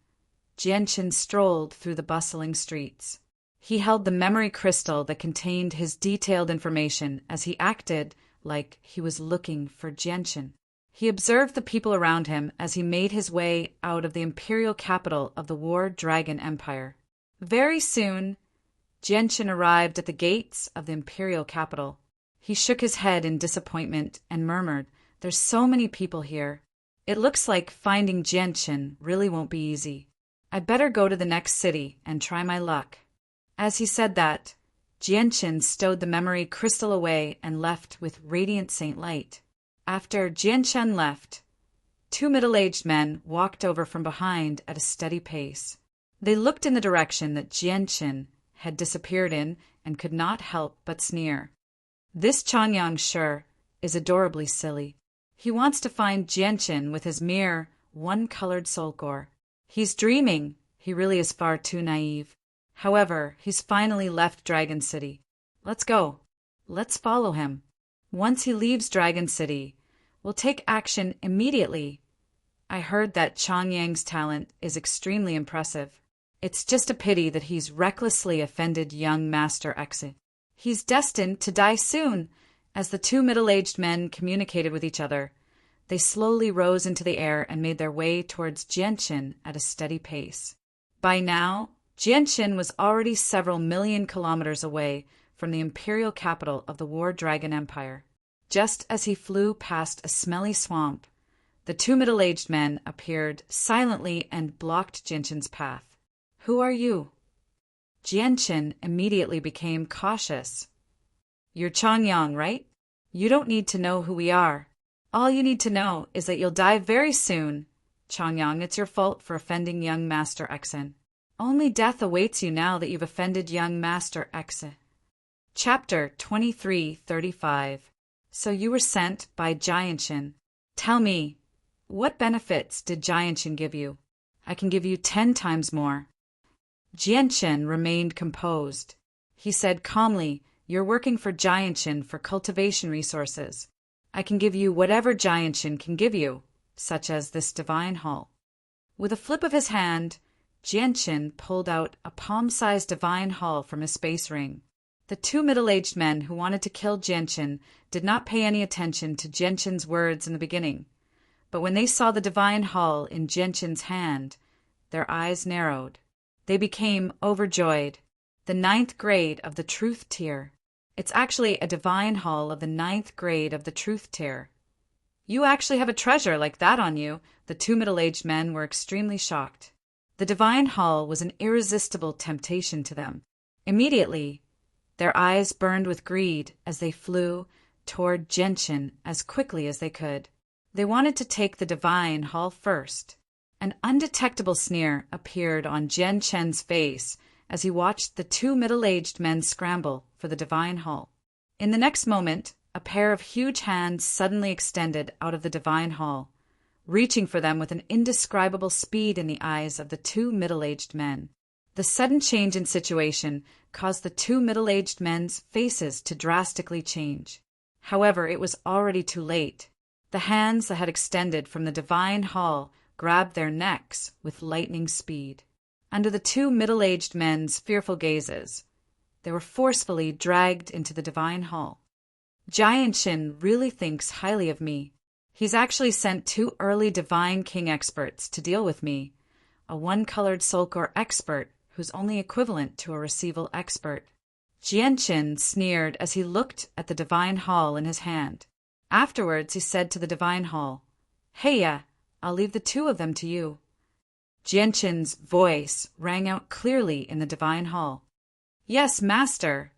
Jianqin strolled through the bustling streets. He held the memory crystal that contained his detailed information as he acted like he was looking for Jianqin. He observed the people around him as he made his way out of the imperial capital of the War Dragon Empire. Very soon, Jianqin arrived at the gates of the imperial capital. He shook his head in disappointment and murmured, "There's so many people here. It looks like finding Jianqin really won't be easy. I'd better go to the next city and try my luck." As he said that, Jianqin stowed the memory crystal away and left with radiant saint light. After Jianqin left, two middle-aged men walked over from behind at a steady pace. They looked in the direction that Jianqin had disappeared in and could not help but sneer. This Changyang sure is adorably silly. He wants to find Jianqin with his mere one-colored soul core. He's dreaming. He really is far too naive. However, he's finally left Dragon City. Let's go. Let's follow him. Once he leaves Dragon City, we'll take action immediately. I heard that Changyang's talent is extremely impressive. It's just a pity that he's recklessly offended young Master Exit. He's destined to die soon. As the two middle-aged men communicated with each other, they slowly rose into the air and made their way towards Jianqin at a steady pace. By now, Jianqin was already several million kilometers away from the imperial capital of the War Dragon Empire. Just as he flew past a smelly swamp, the two middle-aged men appeared silently and blocked Jianqin's path. "Who are you?" Jianqin immediately became cautious. "You're Changyang, right? You don't need to know who we are. All you need to know is that you'll die very soon. Changyang, it's your fault for offending young Master Exen. Only death awaits you now that you've offended young Master Exen." Chapter 2335. So you were sent by Jianqin. Tell me, what benefits did Jianqin give you? I can give you 10 times more. Jianqin remained composed. He said calmly, "You're working for Jianqin for cultivation resources. I can give you whatever Jianqin can give you, such as this divine hall." With a flip of his hand, Jianqin pulled out a palm-sized divine hall from his space ring. The two middle-aged men who wanted to kill Jianqin did not pay any attention to Jianqin's words in the beginning, but when they saw the divine hall in Jianqin's hand, their eyes narrowed. They became overjoyed. The 9th grade of the Truth Tier. It's actually a divine hall of the 9th grade of the Truth Tier. You actually have a treasure like that on you. The two middle-aged men were extremely shocked. The divine hall was an irresistible temptation to them. Immediately, their eyes burned with greed as they flew toward Jianqin as quickly as they could. They wanted to take the divine hall first. An undetectable sneer appeared on Jian Chen's face as he watched the two middle-aged men scramble for the divine hall. In the next moment, a pair of huge hands suddenly extended out of the divine hall, reaching for them with an indescribable speed in the eyes of the two middle-aged men. The sudden change in situation caused the two middle-aged men's faces to drastically change. However, it was already too late. The hands that had extended from the divine hall grabbed their necks with lightning speed. Under the two middle-aged men's fearful gazes, they were forcefully dragged into the divine hall. Jianshin really thinks highly of me. He's actually sent two early divine king experts to deal with me, a one-colored soul core expert who's only equivalent to a receival expert. Jianshin sneered as he looked at the divine hall in his hand. Afterwards, he said to the divine hall, "Heya, I'll leave the two of them to you." Jianshin's voice rang out clearly in the divine hall. "Yes, master."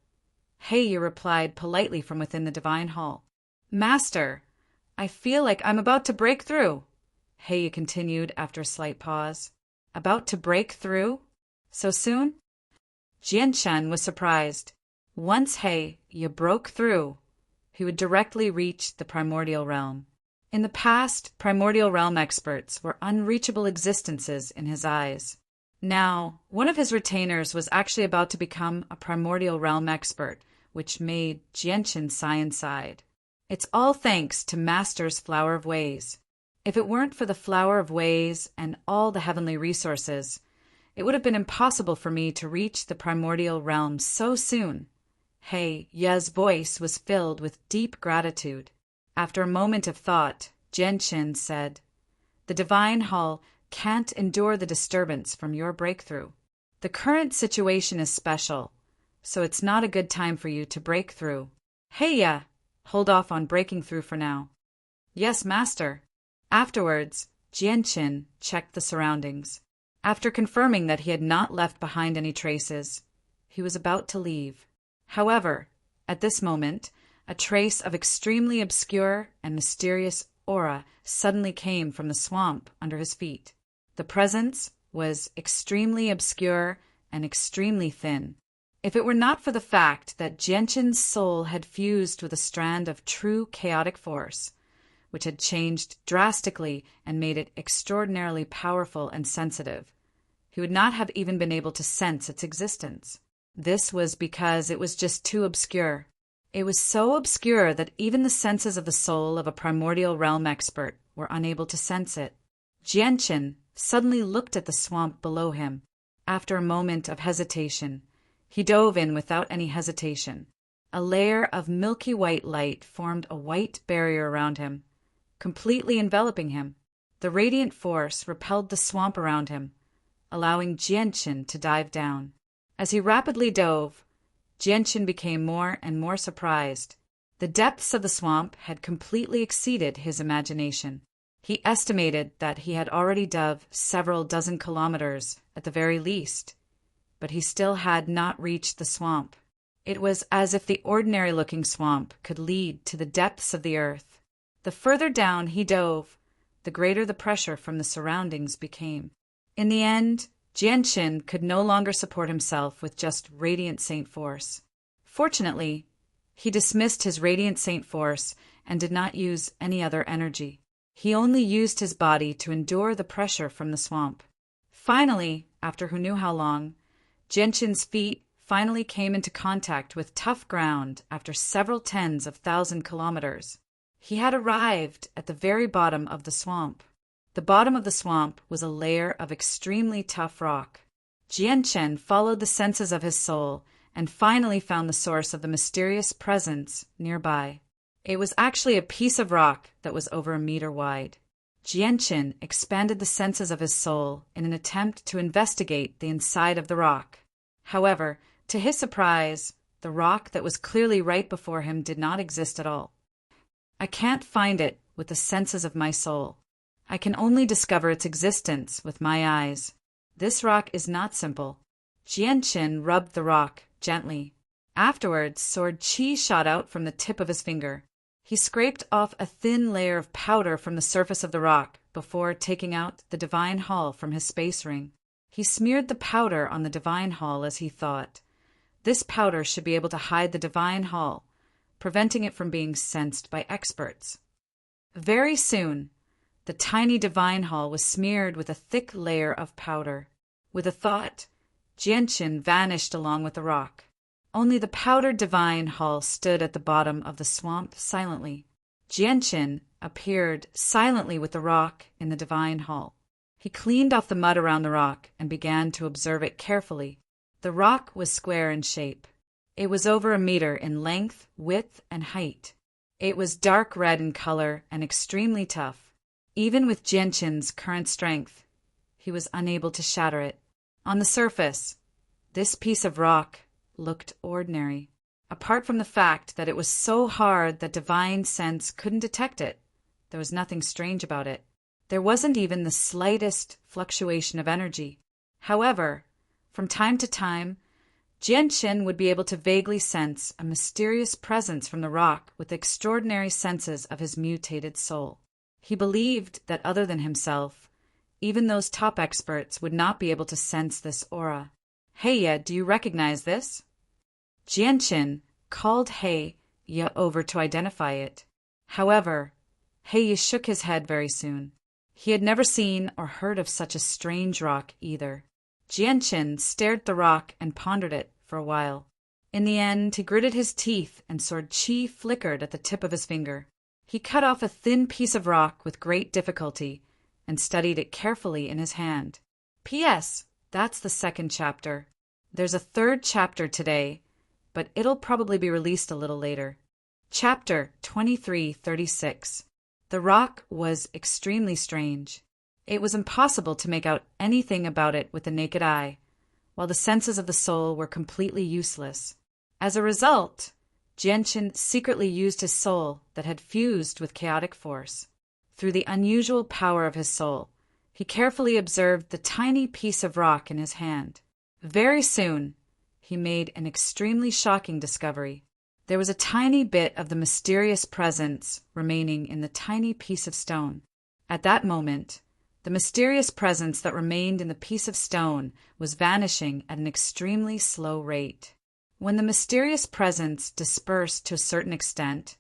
Heya replied politely from within the divine hall. "Master, I feel like I'm about to break through," Heya continued after a slight pause. "About to break through? So soon?" Jianshan was surprised. Once Heya broke through, he would directly reach the primordial realm. In the past, primordial realm experts were unreachable existences in his eyes. Now, one of his retainers was actually about to become a primordial realm expert, which made Jianshin sigh inside. It's all thanks to Master's Flower of Ways. If it weren't for the Flower of Ways and all the heavenly resources, it would have been impossible for me to reach the primordial realm so soon. Heya's voice was filled with deep gratitude. After a moment of thought, Jianshin said, "The divine hall can't endure the disturbance from your breakthrough. The current situation is special, so it's not a good time for you to break through. Heya, hold off on breaking through for now." "Yes, master." Afterwards, Jianshin checked the surroundings. After confirming that he had not left behind any traces, he was about to leave. However, at this moment, a trace of extremely obscure and mysterious aura suddenly came from the swamp under his feet. The presence was extremely obscure and extremely thin. If it were not for the fact that Jianshin's soul had fused with a strand of true chaotic force, which had changed drastically and made it extraordinarily powerful and sensitive, he would not have even been able to sense its existence. This was because it was just too obscure. It was so obscure that even the senses of the soul of a primordial realm expert were unable to sense it. Jianshin suddenly looked at the swamp below him. After a moment of hesitation, he dove in without any hesitation. A layer of milky white light formed a white barrier around him, completely enveloping him. The radiant force repelled the swamp around him, allowing Jianshin to dive down. As he rapidly dove, Jianshin became more and more surprised. The depths of the swamp had completely exceeded his imagination. He estimated that he had already dove several dozen kilometers at the very least, but he still had not reached the swamp. It was as if the ordinary-looking swamp could lead to the depths of the earth. The further down he dove, the greater the pressure from the surroundings became. In the end, Jianshin could no longer support himself with just Radiant Saint Force. Fortunately, he dismissed his Radiant Saint Force and did not use any other energy. He only used his body to endure the pressure from the swamp. Finally, after who knew how long, Jianshin's feet finally came into contact with tough ground after several tens of thousand kilometers. He had arrived at the very bottom of the swamp. The bottom of the swamp was a layer of extremely tough rock. Jianshin followed the senses of his soul and finally found the source of the mysterious presence nearby. It was actually a piece of rock that was over a meter wide. Jianshin expanded the senses of his soul in an attempt to investigate the inside of the rock. However, to his surprise, the rock that was clearly right before him did not exist at all. "I can't find it with the senses of my soul. I can only discover its existence with my eyes. This rock is not simple." Jianshin rubbed the rock gently. Afterwards, sword qi shot out from the tip of his finger. He scraped off a thin layer of powder from the surface of the rock before taking out the divine hall from his space ring. He smeared the powder on the divine hall as he thought. This powder should be able to hide the divine hall, preventing it from being sensed by experts. Very soon, the tiny divine hall was smeared with a thick layer of powder. With a thought, Jianqin vanished along with the rock. Only the powdered divine hall stood at the bottom of the swamp silently. Jianqin appeared silently with the rock in the divine hall. He cleaned off the mud around the rock and began to observe it carefully. The rock was square in shape. It was over 1 meter in length, width, and height. It was dark red in color and extremely tough. Even with Jianqin's current strength, he was unable to shatter it. On the surface, this piece of rock looked ordinary. Apart from the fact that it was so hard that divine sense couldn't detect it, there was nothing strange about it. There wasn't even the slightest fluctuation of energy. However, from time to time, Jianqin would be able to vaguely sense a mysterious presence from the rock with extraordinary senses of his mutated soul. He believed that other than himself, even those top experts would not be able to sense this aura. "Heya, do you recognize this?" Jianqin called Heya over to identify it. However, Heya shook his head very soon. He had never seen or heard of such a strange rock either. Jianqin stared at the rock and pondered it for a while. In the end, he gritted his teeth and saw qi flickered at the tip of his finger. He cut off a thin piece of rock with great difficulty and studied it carefully in his hand. P.S. That's the 2nd chapter. There's a 3rd chapter today, but it'll probably be released a little later. Chapter 2336. The rock was extremely strange. It was impossible to make out anything about it with the naked eye, while the senses of the soul were completely useless. As a result, Jianqin secretly used his soul that had fused with chaotic force. Through the unusual power of his soul, he carefully observed the tiny piece of rock in his hand. Very soon, he made an extremely shocking discovery. There was a tiny bit of the mysterious presence remaining in the tiny piece of stone. At that moment, the mysterious presence that remained in the piece of stone was vanishing at an extremely slow rate. When the mysterious presence dispersed to a certain extent,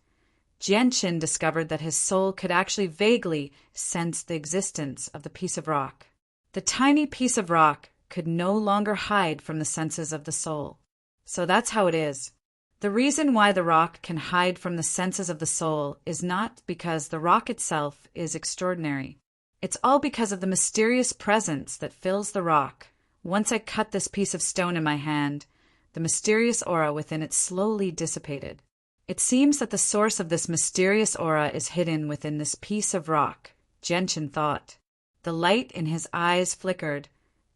Jianqin discovered that his soul could actually vaguely sense the existence of the piece of rock. The tiny piece of rock could no longer hide from the senses of the soul. So that's how it is. The reason why the rock can hide from the senses of the soul is not because the rock itself is extraordinary. It's all because of the mysterious presence that fills the rock. Once I cut this piece of stone in my hand, the mysterious aura within it slowly dissipated. It seems that the source of this mysterious aura is hidden within this piece of rock, Jianqin thought. The light in his eyes flickered,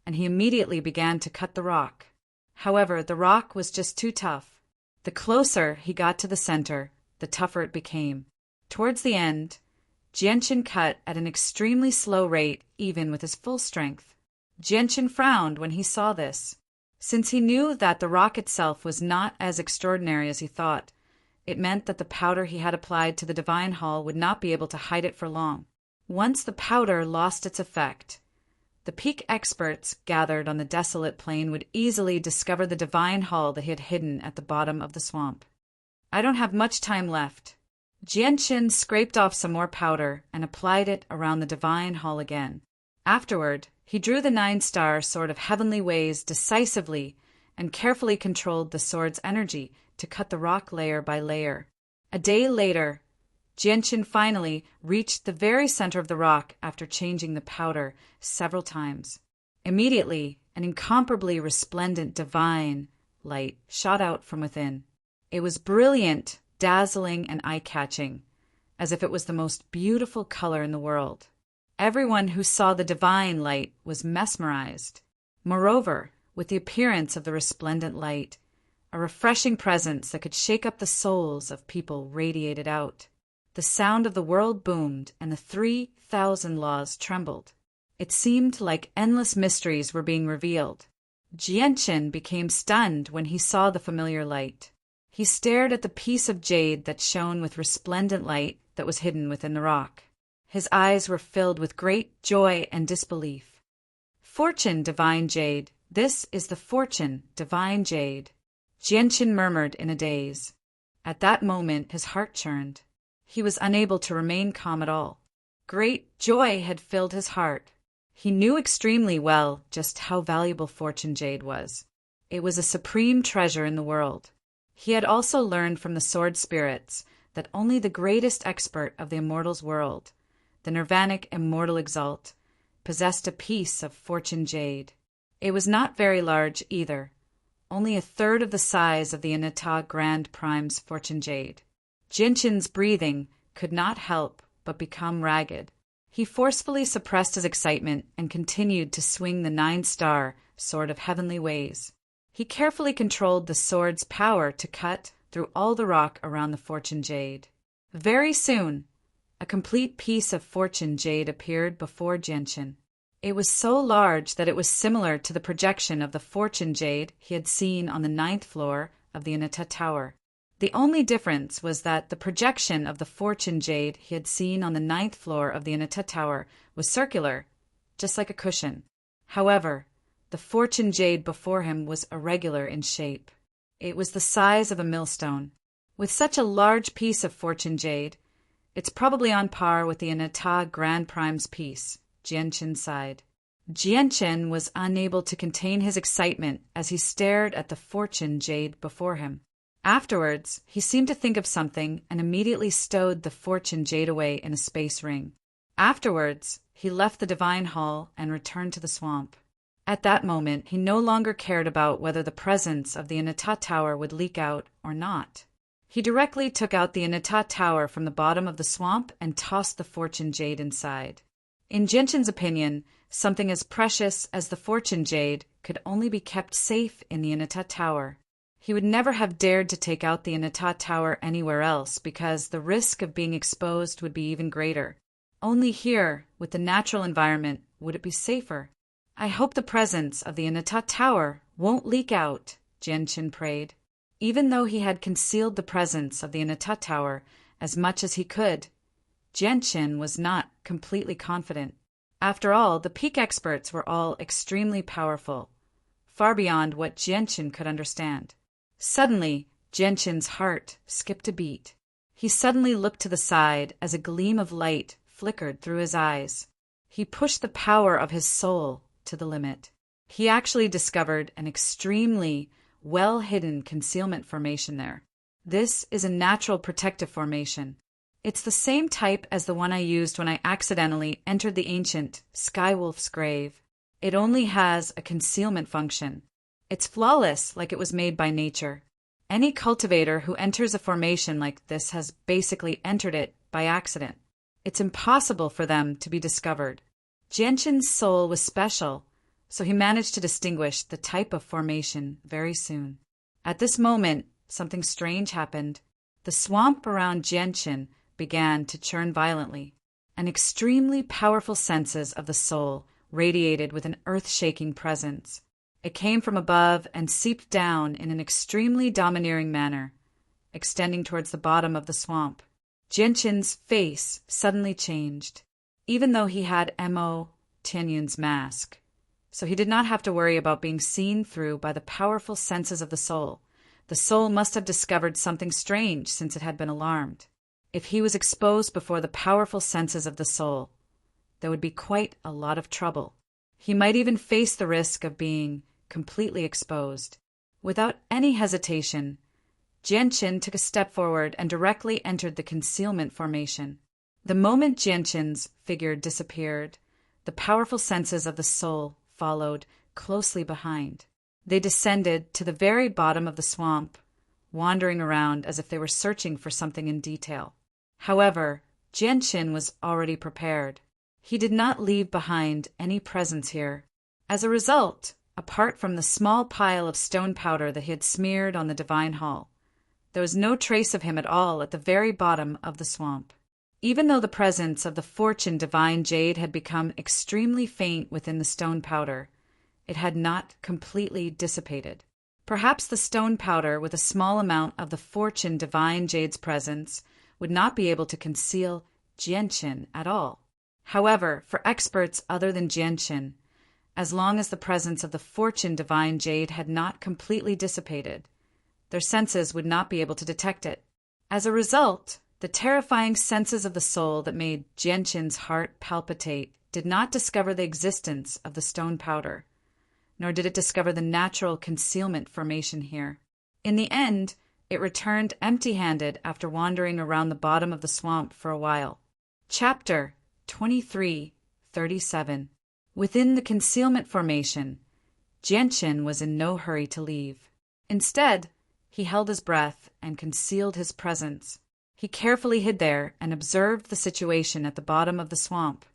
and he immediately began to cut the rock. However, the rock was just too tough. The closer he got to the center, the tougher it became. Towards the end, Jianqin cut at an extremely slow rate, even with his full strength. Jianqin frowned when he saw this. Since he knew that the rock itself was not as extraordinary as he thought, it meant that the powder he had applied to the divine hall would not be able to hide it for long. Once the powder lost its effect, the peak experts gathered on the desolate plain would easily discover the divine hall that he had hidden at the bottom of the swamp. I don't have much time left. Jianqin scraped off some more powder and applied it around the divine hall again. Afterward, he drew the 9-star sword of heavenly ways decisively and carefully controlled the sword's energy to cut the rock layer by layer. A day later, Jianqin finally reached the very center of the rock after changing the powder several times. Immediately, an incomparably resplendent divine light shot out from within. It was brilliant, dazzling, and eye-catching, as if it was the most beautiful color in the world. Everyone who saw the divine light was mesmerized. Moreover, with the appearance of the resplendent light, a refreshing presence that could shake up the souls of people radiated out. The sound of the world boomed, and the 3,000 laws trembled. It seemed like endless mysteries were being revealed. Jianqin became stunned when he saw the familiar light. He stared at the piece of jade that shone with resplendent light that was hidden within the rock. His eyes were filled with great joy and disbelief. "Fortune, divine jade. This is the fortune, divine jade," Jianqin murmured in a daze. At that moment his heart churned. He was unable to remain calm at all. Great joy had filled his heart. He knew extremely well just how valuable fortune jade was. It was a supreme treasure in the world. He had also learned from the sword spirits that only the greatest expert of the immortals' world, the nirvanic immortal exalt, possessed a piece of fortune jade. It was not very large either, only a third of the size of the Anatta Grand Prime's fortune jade. Jianqin's breathing could not help but become ragged. He forcefully suppressed his excitement and continued to swing the 9-star sword of heavenly ways. He carefully controlled the sword's power to cut through all the rock around the fortune jade. Very soon, a complete piece of fortune jade appeared before Jianqin. It was so large that it was similar to the projection of the fortune jade he had seen on the 9th floor of the Anatta Tower. The only difference was that the projection of the fortune jade he had seen on the 9th floor of the Anatta Tower was circular, just like a cushion. However, the fortune jade before him was irregular in shape. It was the size of a millstone. With such a large piece of fortune jade, it's probably on par with the Anatta Grand Prime's piece, Jianqin sighed. Jianqin was unable to contain his excitement as he stared at the fortune jade before him. Afterwards, he seemed to think of something and immediately stowed the fortune jade away in a space ring. Afterwards, he left the divine hall and returned to the swamp. At that moment, he no longer cared about whether the presence of the Anatta Tower would leak out or not. He directly took out the Anatta Tower from the bottom of the swamp and tossed the fortune jade inside. In Jianqin's opinion, something as precious as the fortune jade could only be kept safe in the Anatta Tower. He would never have dared to take out the Anatta Tower anywhere else because the risk of being exposed would be even greater. Only here, with the natural environment, would it be safer. "I hope the presence of the Anatta Tower won't leak out," Jianqin prayed. Even though he had concealed the presence of the Anatta Tower as much as he could, Jianqin was not completely confident. After all, the peak experts were all extremely powerful, far beyond what Jianqin could understand. Suddenly, Jianqin's heart skipped a beat. He suddenly looked to the side as a gleam of light flickered through his eyes. He pushed the power of his soul to the limit. He actually discovered an extremely well-hidden concealment formation there. This is a natural protective formation. It's the same type as the one I used when I accidentally entered the ancient Skywolf's grave. It only has a concealment function. It's flawless, like it was made by nature. Any cultivator who enters a formation like this has basically entered it by accident. It's impossible for them to be discovered. Jianqin's soul was special, so he managed to distinguish the type of formation very soon. At this moment, something strange happened. The swamp around Jianqin began to churn violently. An extremely powerful senses of the soul radiated with an earth-shaking presence. It came from above and seeped down in an extremely domineering manner, extending towards the bottom of the swamp. Jianqin's face suddenly changed, even though he had Mo Tianyun's mask, so he did not have to worry about being seen through by the powerful senses of the soul. The soul must have discovered something strange since it had been alarmed. If he was exposed before the powerful senses of the soul, there would be quite a lot of trouble. He might even face the risk of being completely exposed. Without any hesitation, Jianqin took a step forward and directly entered the concealment formation. The moment Jianqin's figure disappeared, the powerful senses of the soul followed closely behind. They descended to the very bottom of the swamp, wandering around as if they were searching for something in detail. However, Jianqin was already prepared. He did not leave behind any presence here. As a result, apart from the small pile of stone powder that he had smeared on the divine hall, there was no trace of him at all at the very bottom of the swamp. Even though the presence of the fortune divine jade had become extremely faint within the stone powder, it had not completely dissipated. Perhaps the stone powder with a small amount of the fortune divine jade's presence would not be able to conceal Jianqin at all. However, for experts other than Jianqin, as long as the presence of the fortune divine jade had not completely dissipated, their senses would not be able to detect it. As a result, the terrifying senses of the soul that made Jianqin's heart palpitate did not discover the existence of the stone powder, nor did it discover the natural concealment formation here. In the end, it returned empty-handed after wandering around the bottom of the swamp for a while. Chapter 23:37. Within the concealment formation, Jianqin was in no hurry to leave. Instead, he held his breath and concealed his presence. He carefully hid there and observed the situation at the bottom of the swamp.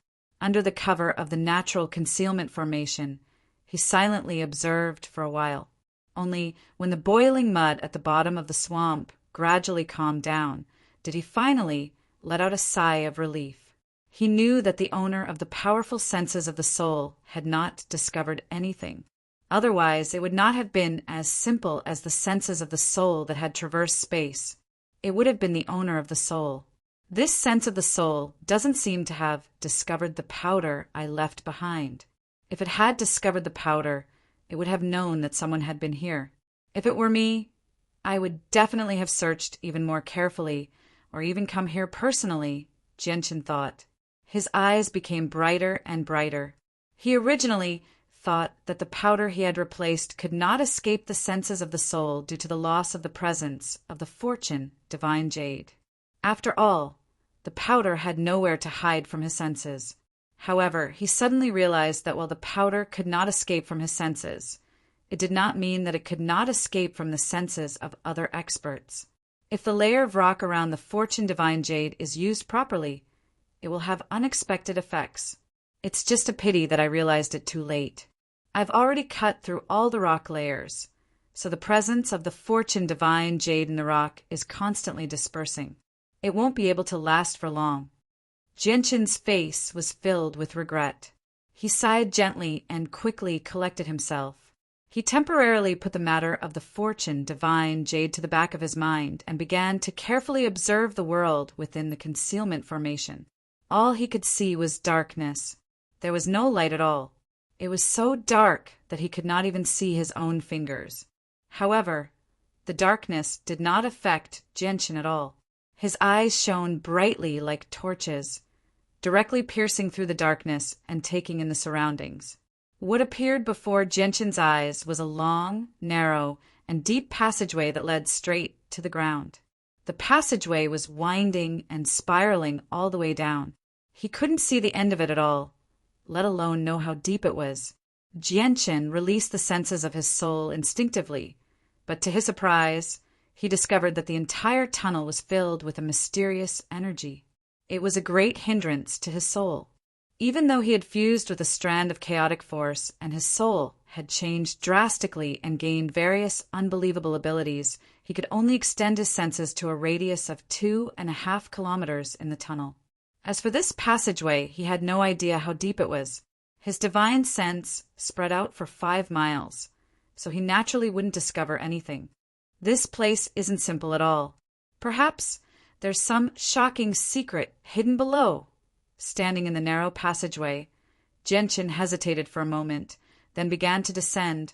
Under the cover of the natural concealment formation, he silently observed for a while. Only when the boiling mud at the bottom of the swamp gradually calmed down did he finally let out a sigh of relief. He knew that the owner of the powerful senses of the soul had not discovered anything. Otherwise, it would not have been as simple as the senses of the soul that had traversed space. It would have been the owner of the soul. This sense of the soul doesn't seem to have discovered the powder I left behind. If it had discovered the powder, it would have known that someone had been here. If it were me, I would definitely have searched even more carefully, or even come here personally, Jianqin thought. His eyes became brighter and brighter. He originally thought that the powder he had replaced could not escape the senses of the soul due to the loss of the presence of the fortune divine jade. After all, the powder had nowhere to hide from his senses. However, he suddenly realized that while the powder could not escape from his senses, it did not mean that it could not escape from the senses of other experts. If the layer of rock around the fortune divine jade is used properly, it will have unexpected effects. It's just a pity that I realized it too late. I've already cut through all the rock layers, so the presence of the fortune divine jade in the rock is constantly dispersing. It won't be able to last for long. Jianqin's face was filled with regret. He sighed gently and quickly collected himself. He temporarily put the matter of the fortune divine jade to the back of his mind and began to carefully observe the world within the concealment formation. All he could see was darkness. There was no light at all. It was so dark that he could not even see his own fingers. However, the darkness did not affect Jianqin at all. His eyes shone brightly like torches, directly piercing through the darkness and taking in the surroundings. What appeared before Jianqin's eyes was a long, narrow, and deep passageway that led straight to the ground. The passageway was winding and spiraling all the way down. He couldn't see the end of it at all, let alone know how deep it was. Jianqin released the senses of his soul instinctively, but to his surprise, he discovered that the entire tunnel was filled with a mysterious energy. It was a great hindrance to his soul. Even though he had fused with a strand of chaotic force and his soul had changed drastically and gained various unbelievable abilities, he could only extend his senses to a radius of 2.5 kilometers in the tunnel. As for this passageway, he had no idea how deep it was. His divine sense spread out for 5 miles, so he naturally wouldn't discover anything. This place isn't simple at all. Perhaps there's some shocking secret hidden below. Standing in the narrow passageway, Jianqin hesitated for a moment, then began to descend,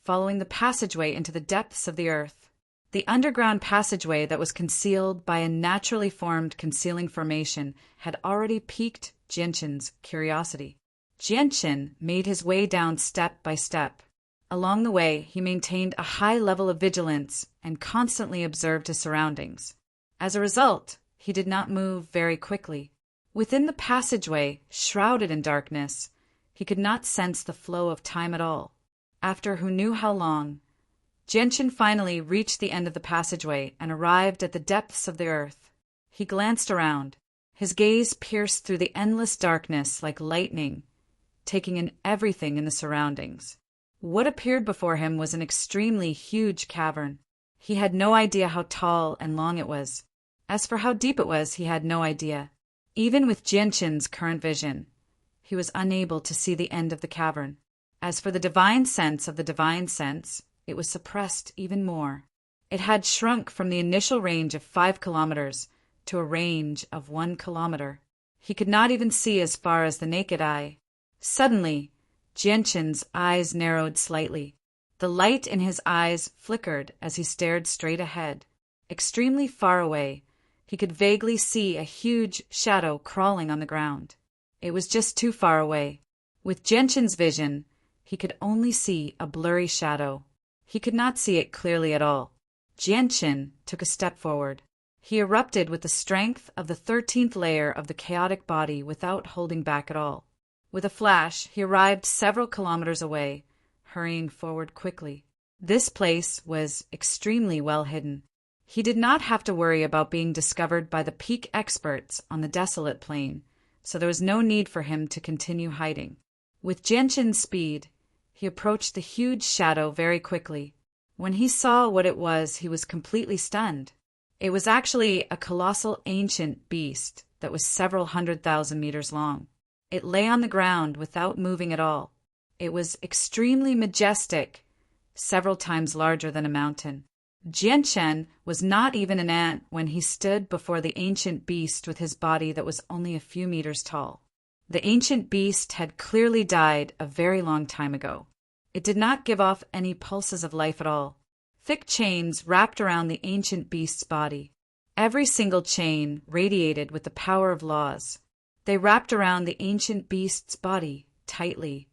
following the passageway into the depths of the earth. The underground passageway that was concealed by a naturally formed concealing formation had already piqued Jianqin's curiosity. Jianqin made his way down step by step. Along the way, he maintained a high level of vigilance and constantly observed his surroundings. As a result, he did not move very quickly. Within the passageway, shrouded in darkness, he could not sense the flow of time at all. After who knew how long, Jianqin finally reached the end of the passageway and arrived at the depths of the earth. He glanced around. His gaze pierced through the endless darkness like lightning, taking in everything in the surroundings. What appeared before him was an extremely huge cavern. He had no idea how tall and long it was. As for how deep it was, he had no idea. Even with Jianqin's current vision, he was unable to see the end of the cavern. As for the divine sense of the divine sense, it was suppressed even more. It had shrunk from the initial range of 5 kilometers to a range of 1 kilometer. He could not even see as far as the naked eye. Suddenly, Jianshan's eyes narrowed slightly. The light in his eyes flickered as he stared straight ahead. Extremely far away, he could vaguely see a huge shadow crawling on the ground. It was just too far away. With Jianshan's vision, he could only see a blurry shadow. He could not see it clearly at all. Jianshan took a step forward. He erupted with the strength of the 13th layer of the chaotic body without holding back at all. With a flash, he arrived several kilometers away, hurrying forward quickly. This place was extremely well hidden. He did not have to worry about being discovered by the peak experts on the desolate plain, so there was no need for him to continue hiding. With Jianshan's speed, he approached the huge shadow very quickly. When he saw what it was, he was completely stunned. It was actually a colossal ancient beast that was several 100,000 meters long. It lay on the ground without moving at all. It was extremely majestic, several times larger than a mountain. Jianshan was not even an ant when he stood before the ancient beast with his body that was only a few meters tall. The ancient beast had clearly died a very long time ago. It did not give off any pulses of life at all. Thick chains wrapped around the ancient beast's body. Every single chain radiated with the power of laws. They wrapped around the ancient beast's body tightly,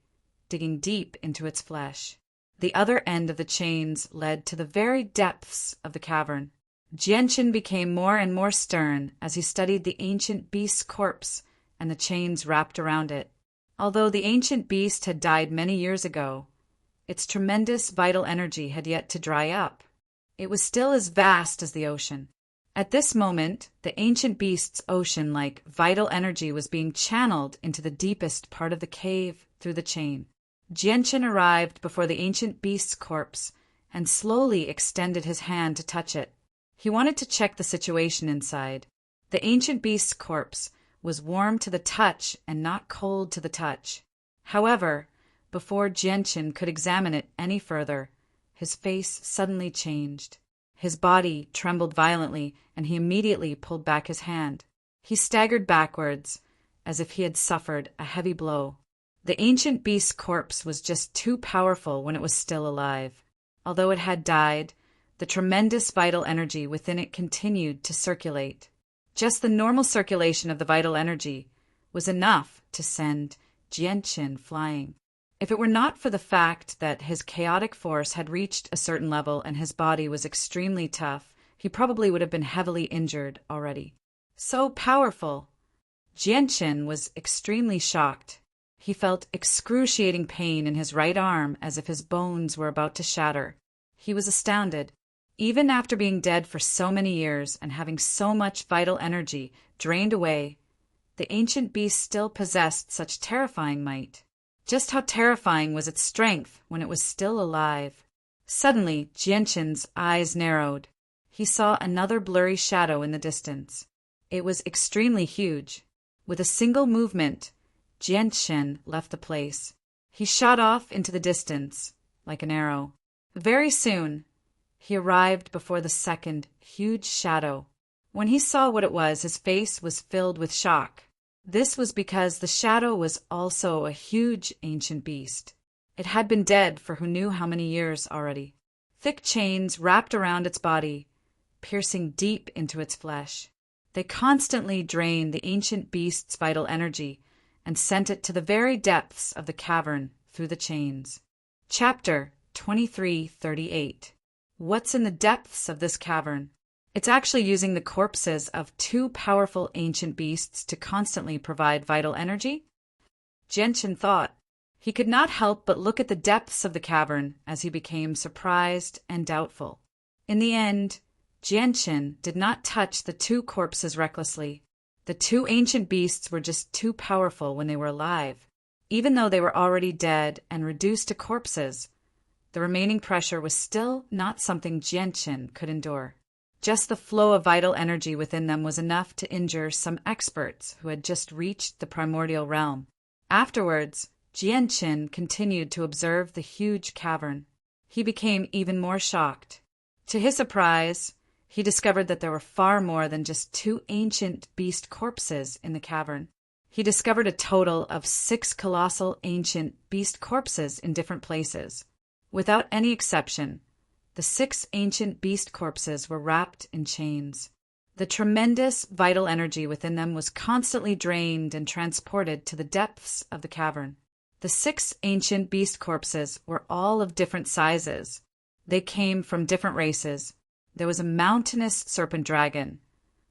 digging deep into its flesh. The other end of the chains led to the very depths of the cavern. Jianshan became more and more stern as he studied the ancient beast's corpse and the chains wrapped around it. Although the ancient beast had died many years ago, its tremendous vital energy had yet to dry up. It was still as vast as the ocean. At this moment, the ancient beast's ocean-like vital energy was being channeled into the deepest part of the cave through the chain. Jianshan arrived before the ancient beast's corpse and slowly extended his hand to touch it. He wanted to check the situation inside. The ancient beast's corpse was warm to the touch and not cold to the touch. However, before Jianshan could examine it any further, his face suddenly changed. His body trembled violently, and he immediately pulled back his hand. He staggered backwards, as if he had suffered a heavy blow. The ancient beast's corpse was just too powerful when it was still alive. Although it had died, the tremendous vital energy within it continued to circulate. Just the normal circulation of the vital energy was enough to send Jianshan flying. If it were not for the fact that his chaotic force had reached a certain level and his body was extremely tough, he probably would have been heavily injured already. So powerful! Jianshan was extremely shocked. He felt excruciating pain in his right arm as if his bones were about to shatter. He was astounded. Even after being dead for so many years and having so much vital energy drained away, the ancient beast still possessed such terrifying might. Just how terrifying was its strength when it was still alive. Suddenly, Jianshan's eyes narrowed. He saw another blurry shadow in the distance. It was extremely huge. With a single movement, Jianshan left the place. He shot off into the distance, like an arrow. Very soon, he arrived before the second huge shadow. When he saw what it was, his face was filled with shock. This was because the shadow was also a huge ancient beast. It had been dead for who knew how many years already. Thick chains wrapped around its body, piercing deep into its flesh. They constantly drained the ancient beast's vital energy and sent it to the very depths of the cavern through the chains. Chapter 2338. What's in the depths of this cavern? It's actually using the corpses of two powerful ancient beasts to constantly provide vital energy? Jianshan thought. He could not help but look at the depths of the cavern as he became surprised and doubtful. In the end, Jianshan did not touch the two corpses recklessly. The two ancient beasts were just too powerful when they were alive. Even though they were already dead and reduced to corpses, the remaining pressure was still not something Jianshan could endure. Just the flow of vital energy within them was enough to injure some experts who had just reached the primordial realm. Afterwards, Jianshan continued to observe the huge cavern. he became even more shocked. To his surprise, he discovered that there were far more than just 2 ancient beast corpses in the cavern. He discovered a total of 6 colossal ancient beast corpses in different places. Without any exception, the 6 ancient beast corpses were wrapped in chains. The tremendous vital energy within them was constantly drained and transported to the depths of the cavern. The 6 ancient beast corpses were all of different sizes. They came from different races. There was a mountainous serpent dragon,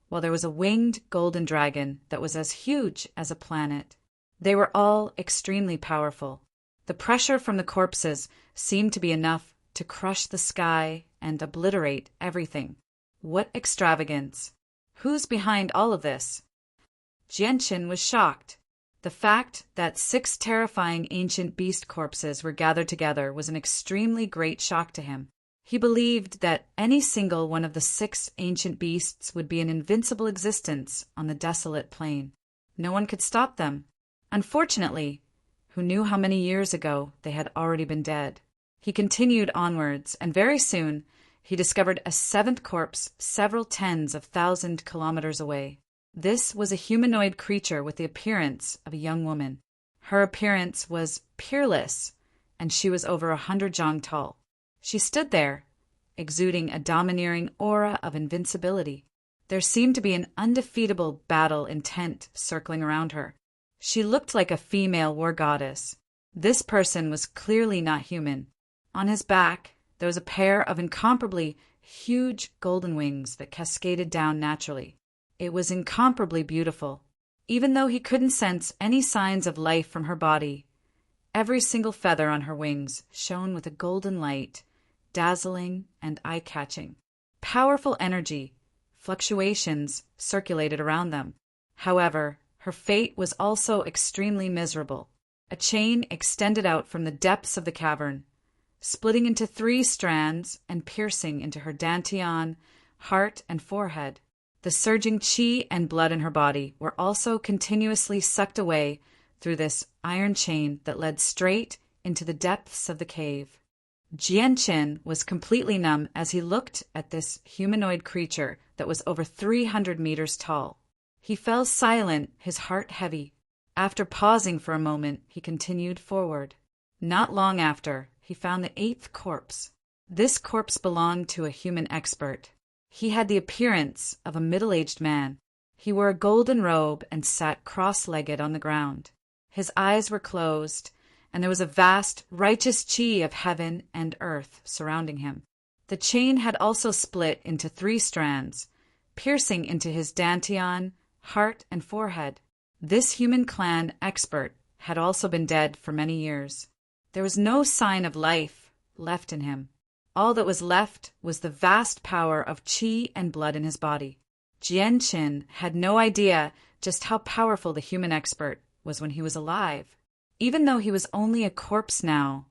while there was a winged golden dragon that was as huge as a planet. They were all extremely powerful. The pressure from the corpses seemed to be enough to crush the sky and obliterate everything. What extravagance! Who's behind all of this? Jianqin was shocked. The fact that 6 terrifying ancient beast corpses were gathered together was an extremely great shock to him. He believed that any single one of the 6 ancient beasts would be an invincible existence on the desolate plain. No one could stop them. Unfortunately, who knew how many years ago they had already been dead? He continued onwards, and very soon he discovered a 7th corpse several tens of thousand kilometers away. This was a humanoid creature with the appearance of a young woman. Her appearance was peerless, and she was over 100 jang tall. She stood there, exuding a domineering aura of invincibility. There seemed to be an undefeatable battle intent circling around her. She looked like a female war goddess. This person was clearly not human. On his back, there was a pair of incomparably huge golden wings that cascaded down naturally. It was incomparably beautiful. Even though he couldn't sense any signs of life from her body, every single feather on her wings shone with a golden light, dazzling and eye-catching. Powerful energy, fluctuations circulated around them. However, her fate was also extremely miserable. A chain extended out from the depths of the cavern, splitting into 3 strands and piercing into her dantian, heart, and forehead. The surging qi and blood in her body were also continuously sucked away through this iron chain that led straight into the depths of the cave. Jianqin was completely numb as he looked at this humanoid creature that was over 300 meters tall. He fell silent, his heart heavy. After pausing for a moment, he continued forward. Not long after, he found the 8th corpse. This corpse belonged to a human expert. He had the appearance of a middle-aged man. He wore a golden robe and sat cross-legged on the ground. His eyes were closed, and there was a vast, righteous qi of heaven and earth surrounding him. The chain had also split into 3 strands, piercing into his dantian, heart, and forehead. This human clan expert had also been dead for many years. There was no sign of life left in him. All that was left was the vast power of qi and blood in his body. Jianqin had no idea just how powerful the human expert was when he was alive. Even though he was only a corpse now,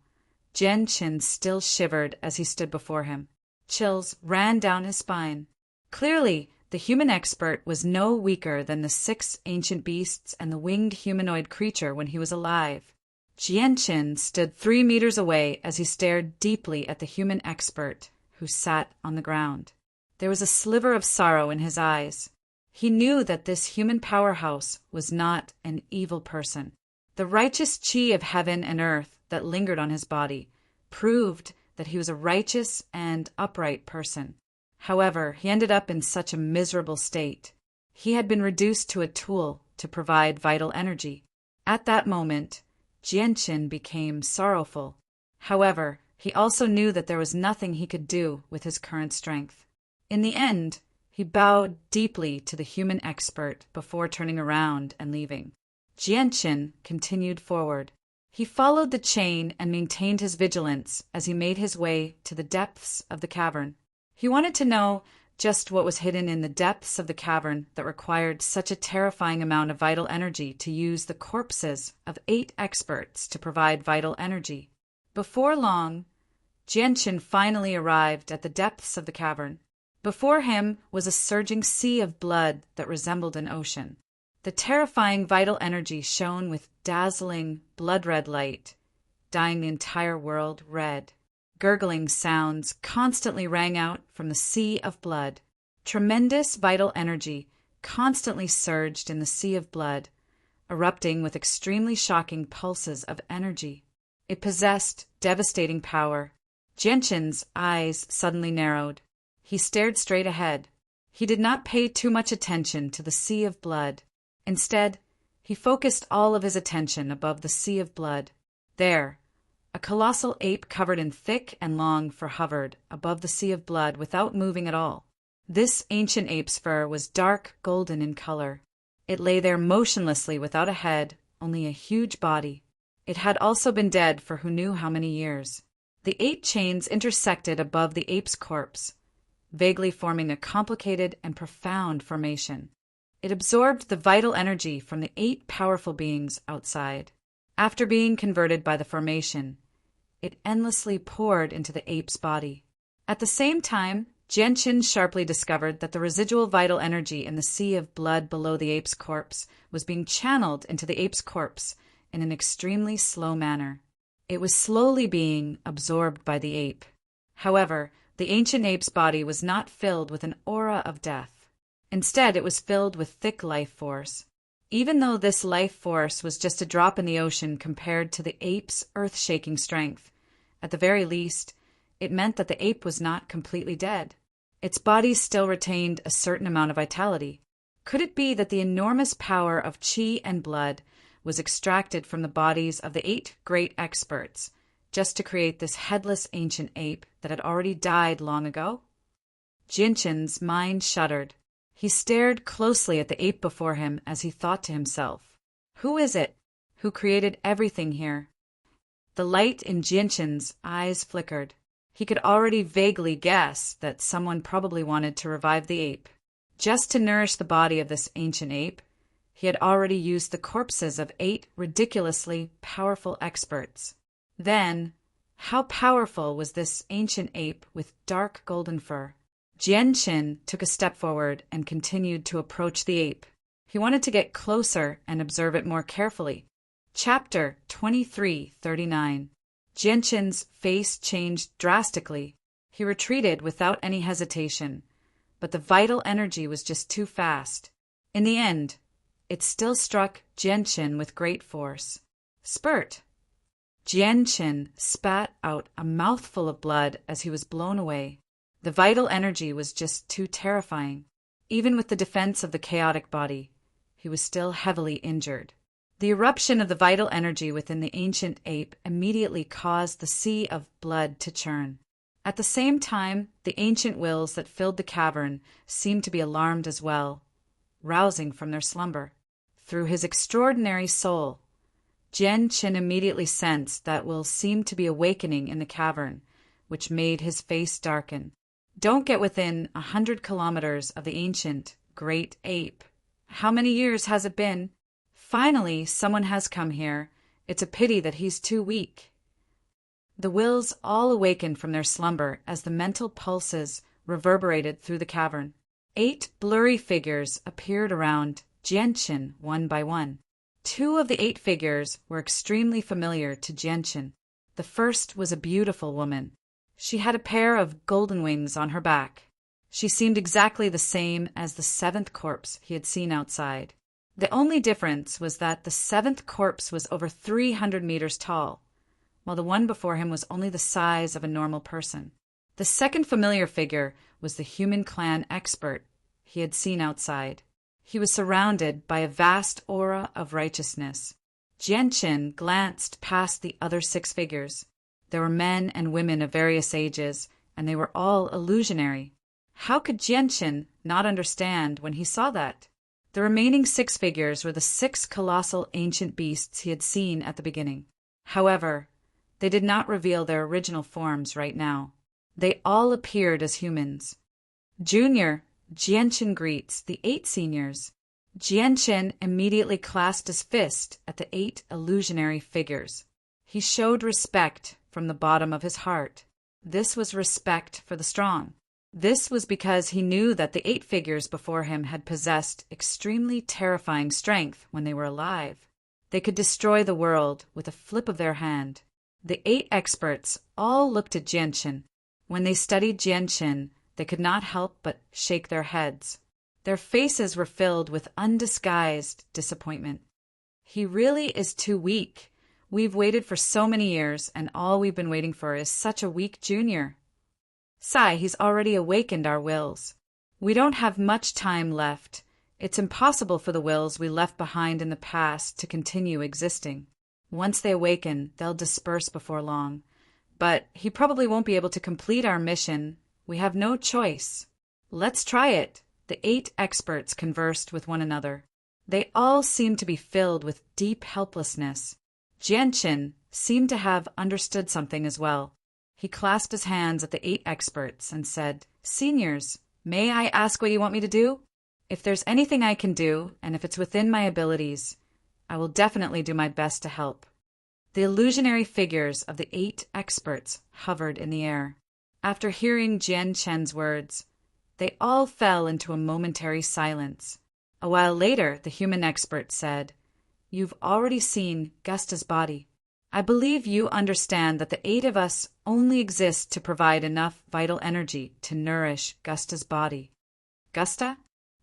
Jianqin still shivered as he stood before him. Chills ran down his spine. Clearly, the human expert was no weaker than the 6 ancient beasts and the winged humanoid creature when he was alive. Jianqin stood 3 meters away as he stared deeply at the human expert, who sat on the ground. There was a sliver of sorrow in his eyes. He knew that this human powerhouse was not an evil person. The righteous qi of heaven and earth that lingered on his body proved that he was a righteous and upright person. However, he ended up in such a miserable state. He had been reduced to a tool to provide vital energy. At that moment, Jianqin became sorrowful. However, he also knew that there was nothing he could do with his current strength. In the end, he bowed deeply to the human expert before turning around and leaving. Jianqin continued forward. He followed the chain and maintained his vigilance as he made his way to the depths of the cavern. He wanted to know just what was hidden in the depths of the cavern that required such a terrifying amount of vital energy to use the corpses of 8 experts to provide vital energy. Before long, Jianqin finally arrived at the depths of the cavern. Before him was a surging sea of blood that resembled an ocean. The terrifying vital energy shone with dazzling blood-red light, dyeing the entire world red. Gurgling sounds constantly rang out from the sea of blood. Tremendous vital energy constantly surged in the sea of blood, erupting with extremely shocking pulses of energy. It possessed devastating power. Genshin's eyes suddenly narrowed. He stared straight ahead. He did not pay too much attention to the sea of blood. Instead, he focused all of his attention above the sea of blood. There, a colossal ape covered in thick and long fur hovered above the sea of blood without moving at all. This ancient ape's fur was dark golden in color. It lay there motionlessly without a head, only a huge body. It had also been dead for who knew how many years. The 8 chains intersected above the ape's corpse, vaguely forming a complicated and profound formation. It absorbed the vital energy from the 8 powerful beings outside. After being converted by the formation, it endlessly poured into the ape's body. At the same time, Genshin sharply discovered that the residual vital energy in the sea of blood below the ape's corpse was being channeled into the ape's corpse in an extremely slow manner. It was slowly being absorbed by the ape. However, the ancient ape's body was not filled with an aura of death. Instead, it was filled with thick life force. Even though this life force was just a drop in the ocean compared to the ape's earth-shaking strength, at the very least, it meant that the ape was not completely dead. Its body still retained a certain amount of vitality. Could it be that the enormous power of chi and blood was extracted from the bodies of the 8 great experts, just to create this headless ancient ape that had already died long ago? Genshin's mind shuddered. He stared closely at the ape before him as he thought to himself, "Who is it? Who created everything here?" The light in Genshin's eyes flickered. He could already vaguely guess that someone probably wanted to revive the ape. Just to nourish the body of this ancient ape, he had already used the corpses of 8 ridiculously powerful experts. Then, how powerful was this ancient ape with dark golden fur? Genshin took a step forward and continued to approach the ape. He wanted to get closer and observe it more carefully. Chapter 2339. Genshin's face changed drastically. He retreated without any hesitation, but the vital energy was just too fast. In the end, it still struck Genshin with great force. Spurt! Genshin spat out a mouthful of blood as he was blown away. The vital energy was just too terrifying. Even with the defense of the chaotic body, he was still heavily injured. The eruption of the vital energy within the ancient ape immediately caused the sea of blood to churn. At the same time, the ancient wills that filled the cavern seemed to be alarmed as well, rousing from their slumber. Through his extraordinary soul, Genshin immediately sensed that will seemed to be awakening in the cavern, which made his face darken. Don't get within 100 kilometers of the ancient great ape. How many years has it been? Finally, someone has come here. It's a pity that he's too weak. The wills all awakened from their slumber as the mental pulses reverberated through the cavern. 8 blurry figures appeared around Genshin one by one. 2 of the 8 figures were extremely familiar to Genshin. The first was a beautiful woman. She had a pair of golden wings on her back. She seemed exactly the same as the 7th corpse he had seen outside. The only difference was that the 7th corpse was over 300 meters tall, while the one before him was only the size of a normal person. The second familiar figure was the human clan expert he had seen outside. He was surrounded by a vast aura of righteousness. Genshin glanced past the other 6 figures. There were men and women of various ages, and they were all illusionary. How could Genshin not understand when he saw that? The remaining 6 figures were the 6 colossal ancient beasts he had seen at the beginning. However, they did not reveal their original forms right now. They all appeared as humans. Junior, Genshin greets the 8 seniors. Genshin immediately clasped his fist at the 8 illusionary figures. He showed respect from the bottom of his heart. This was respect for the strong. This was because he knew that the 8 figures before him had possessed extremely terrifying strength when they were alive. They could destroy the world with a flip of their hand. The 8 experts all looked at Jianqin. When they studied Jianqin, they could not help but shake their heads. Their faces were filled with undisguised disappointment. He really is too weak. We've waited for so many years, and all we've been waiting for is such a weak junior. He's already awakened our wills. We don't have much time left. It's impossible for the wills we left behind in the past to continue existing. Once they awaken, they'll disperse before long. But he probably won't be able to complete our mission. We have no choice. Let's try it. The 8 experts conversed with one another. They all seemed to be filled with deep helplessness. Jianqin seemed to have understood something as well. He clasped his hands at the 8 experts and said, "Seniors, may I ask what you want me to do? If there's anything I can do, and if it's within my abilities, I will definitely do my best to help." The illusionary figures of the 8 experts hovered in the air. After hearing Jianqin's words, they all fell into a momentary silence. A while later, the human expert said, "You've already seen Gusta's body. I believe you understand that the 8 of us only exist to provide enough vital energy to nourish Gusta's body." "Gusta?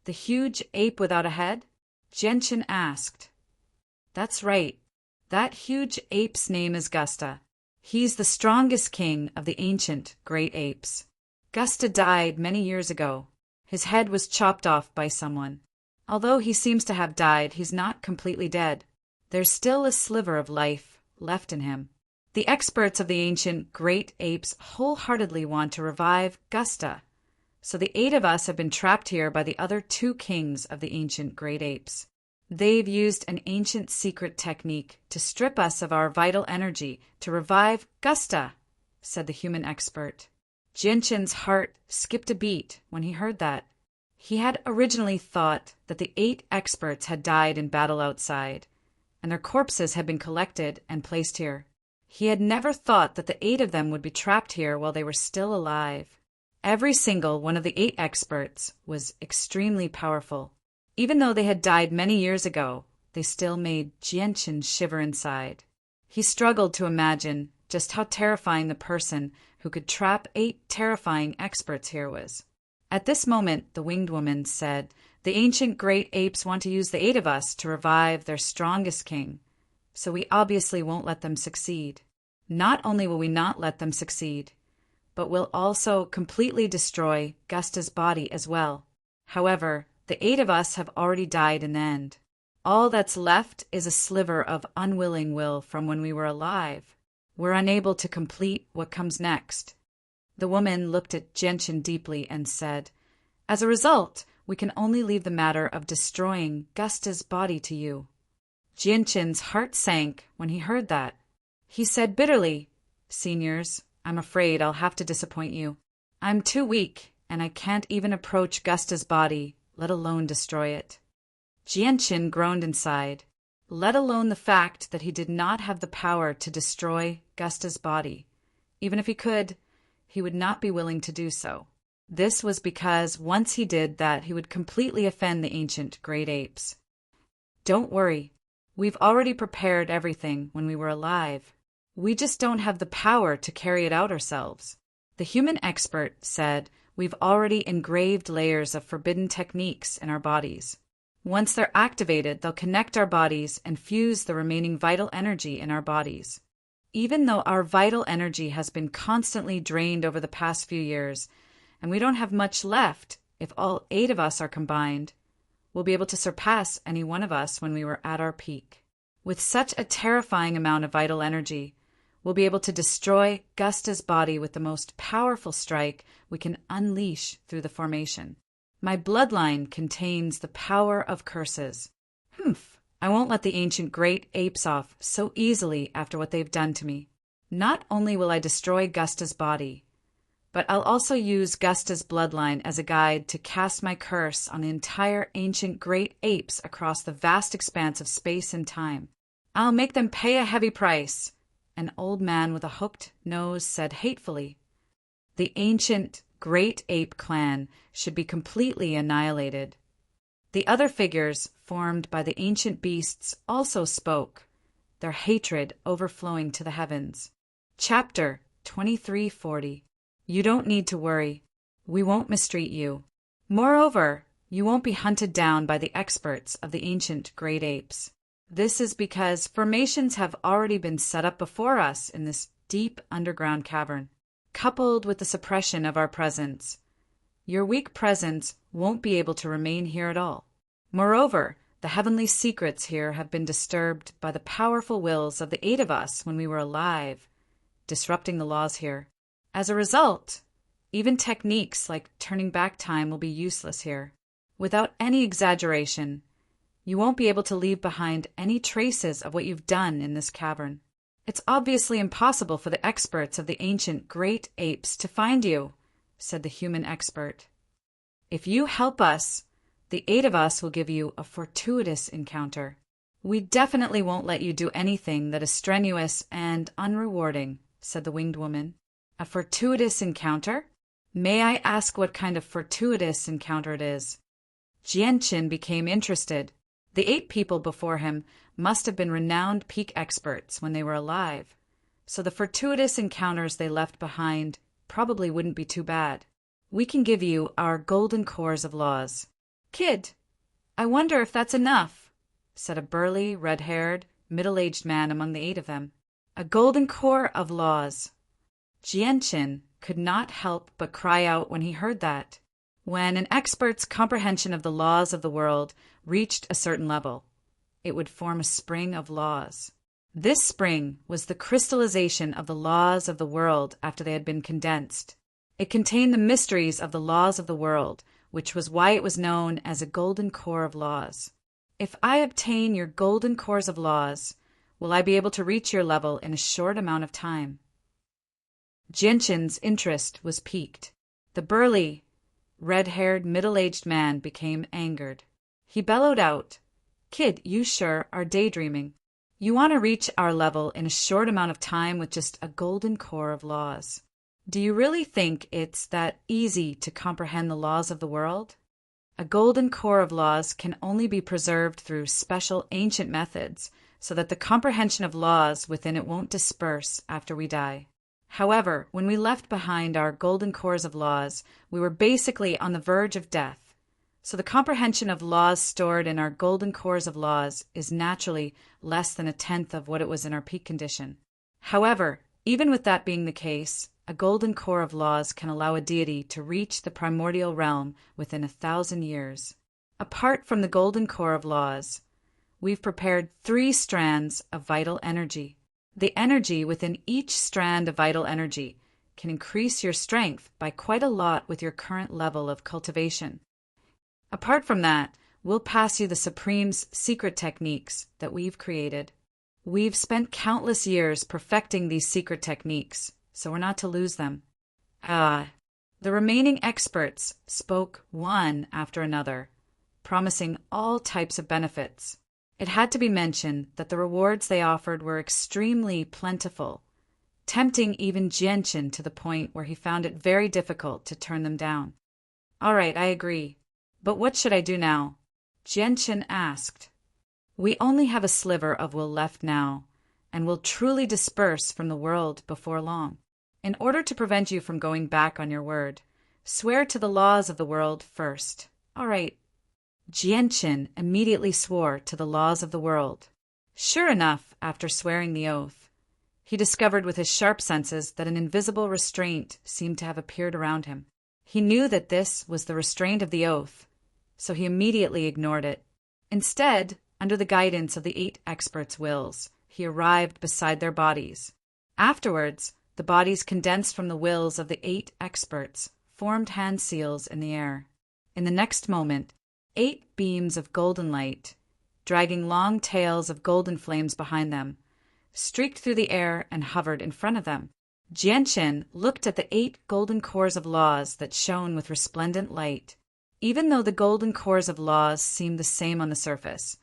The huge ape without a head?" Jianqin asked. "That's right. That huge ape's name is Gusta. He's the strongest king of the ancient great apes. Gusta died many years ago. His head was chopped off by someone. Although he seems to have died, he's not completely dead. There's still a sliver of life left in him. The experts of the ancient great apes wholeheartedly want to revive Gusta. So the 8 of us have been trapped here by the other 2 kings of the ancient great apes. They've used an ancient secret technique to strip us of our vital energy to revive Gusta," said the human expert. Jianqin's heart skipped a beat when he heard that. He had originally thought that the 8 experts had died in battle outside, and their corpses had been collected and placed here. He had never thought that the 8 of them would be trapped here while they were still alive. Every single one of the 8 experts was extremely powerful. Even though they had died many years ago, they still made Jianqin shiver inside. He struggled to imagine just how terrifying the person who could trap 8 terrifying experts here was. At this moment, the winged woman said, "The ancient great apes want to use the 8 of us to revive their strongest king, so we obviously won't let them succeed. Not only will we not let them succeed, but we'll also completely destroy Gusta's body as well. However, the 8 of us have already died in the end. All that's left is a sliver of unwilling will from when we were alive. We're unable to complete what comes next." The woman looked at Jianqin deeply and said, "As a result, we can only leave the matter of destroying Gusta's body to you." Jianqin's heart sank when he heard that. He said bitterly, "Seniors, I'm afraid I'll have to disappoint you. I'm too weak, and I can't even approach Gusta's body, let alone destroy it." Jianqin groaned inside, let alone the fact that he did not have the power to destroy Gusta's body. Even if he could, he would not be willing to do so. This was because once he did that, he would completely offend the ancient great apes. "Don't worry. We've already prepared everything when we were alive. We just don't have the power to carry it out ourselves." The human expert said, "We've already engraved layers of forbidden techniques in our bodies. Once they're activated, they'll connect our bodies and fuse the remaining vital energy in our bodies. Even though our vital energy has been constantly drained over the past few years, and we don't have much left, if all 8 of us are combined, we'll be able to surpass any one of us when we were at our peak. With such a terrifying amount of vital energy, we'll be able to destroy Gusta's body with the most powerful strike we can unleash through the formation. My bloodline contains the power of curses. I won't let the ancient great apes off so easily after what they've done to me. Not only will I destroy Gusta's body, but I'll also use Gusta's bloodline as a guide to cast my curse on the entire ancient great apes across the vast expanse of space and time. I'll make them pay a heavy price," an old man with a hooked nose said hatefully. "The ancient great ape clan should be completely annihilated." The other figures, formed by the ancient beasts, also spoke, their hatred overflowing to the heavens. Chapter 2340. You don't need to worry. We won't mistreat you. Moreover, you won't be hunted down by the experts of the ancient great apes. This is because formations have already been set up before us in this deep underground cavern, coupled with the suppression of our presence. Your weak presence won't be able to remain here at all. Moreover, the heavenly secrets here have been disturbed by the powerful wills of the 8 of us when we were alive, disrupting the laws here. As a result, even techniques like turning back time will be useless here. Without any exaggeration, you won't be able to leave behind any traces of what you've done in this cavern. It's obviously impossible for the experts of the ancient great apes to find you, said the human expert. If you help us, the 8 of us will give you a fortuitous encounter. We definitely won't let you do anything that is strenuous and unrewarding, said the winged woman. A fortuitous encounter? May I ask what kind of fortuitous encounter it is? Jianqin became interested. The 8 people before him must have been renowned peak experts when they were alive, so the fortuitous encounters they left behind probably wouldn't be too bad. We can give you our golden cores of laws. Kid, I wonder if that's enough, said a burly, red-haired, middle-aged man among the 8 of them. A golden core of laws. Jianqin could not help but cry out when he heard that. When an expert's comprehension of the laws of the world reached a certain level, it would form a spring of laws. This spring was the crystallization of the laws of the world after they had been condensed. It contained the mysteries of the laws of the world, which was why it was known as a golden core of laws. If I obtain your golden cores of laws, will I be able to reach your level in a short amount of time? Jianqin's interest was piqued. The burly, red-haired, middle-aged man became angered. He bellowed out, Kid, you sure are daydreaming. You want to reach our level in a short amount of time with just a golden core of laws. Do you really think it's that easy to comprehend the laws of the world? A golden core of laws can only be preserved through special ancient methods so that the comprehension of laws within it won't disperse after we die. However, when we left behind our golden cores of laws, we were basically on the verge of death. So the comprehension of laws stored in our golden cores of laws is naturally less than 1/10 of what it was in our peak condition. However, even with that being the case, a golden core of laws can allow a deity to reach the primordial realm within 1,000 years. Apart from the golden core of laws, we've prepared 3 strands of vital energy. The energy within each strand of vital energy can increase your strength by quite a lot with your current level of cultivation. Apart from that, we'll pass you the Supreme's secret techniques that we've created. We've spent countless years perfecting these secret techniques, so we're not to lose them. The remaining experts spoke one after another, promising all types of benefits. It had to be mentioned that the rewards they offered were extremely plentiful, tempting even Jianqin to the point where he found it very difficult to turn them down. All right, I agree. But what should I do now? Jianqin asked. We only have a sliver of will left now, and will truly disperse from the world before long. In order to prevent you from going back on your word, swear to the laws of the world first. All right. Jianqin immediately swore to the laws of the world. Sure enough, after swearing the oath, he discovered with his sharp senses that an invisible restraint seemed to have appeared around him. He knew that this was the restraint of the oath, so he immediately ignored it. Instead, under the guidance of the 8 experts' wills, he arrived beside their bodies. Afterwards, the bodies condensed from the wills of the 8 experts formed hand seals in the air. In the next moment, 8 beams of golden light, dragging long tails of golden flames behind them, streaked through the air and hovered in front of them. Jianqin looked at the 8 golden cores of laws that shone with resplendent light. Even though the golden cores of laws seemed the same on the surface,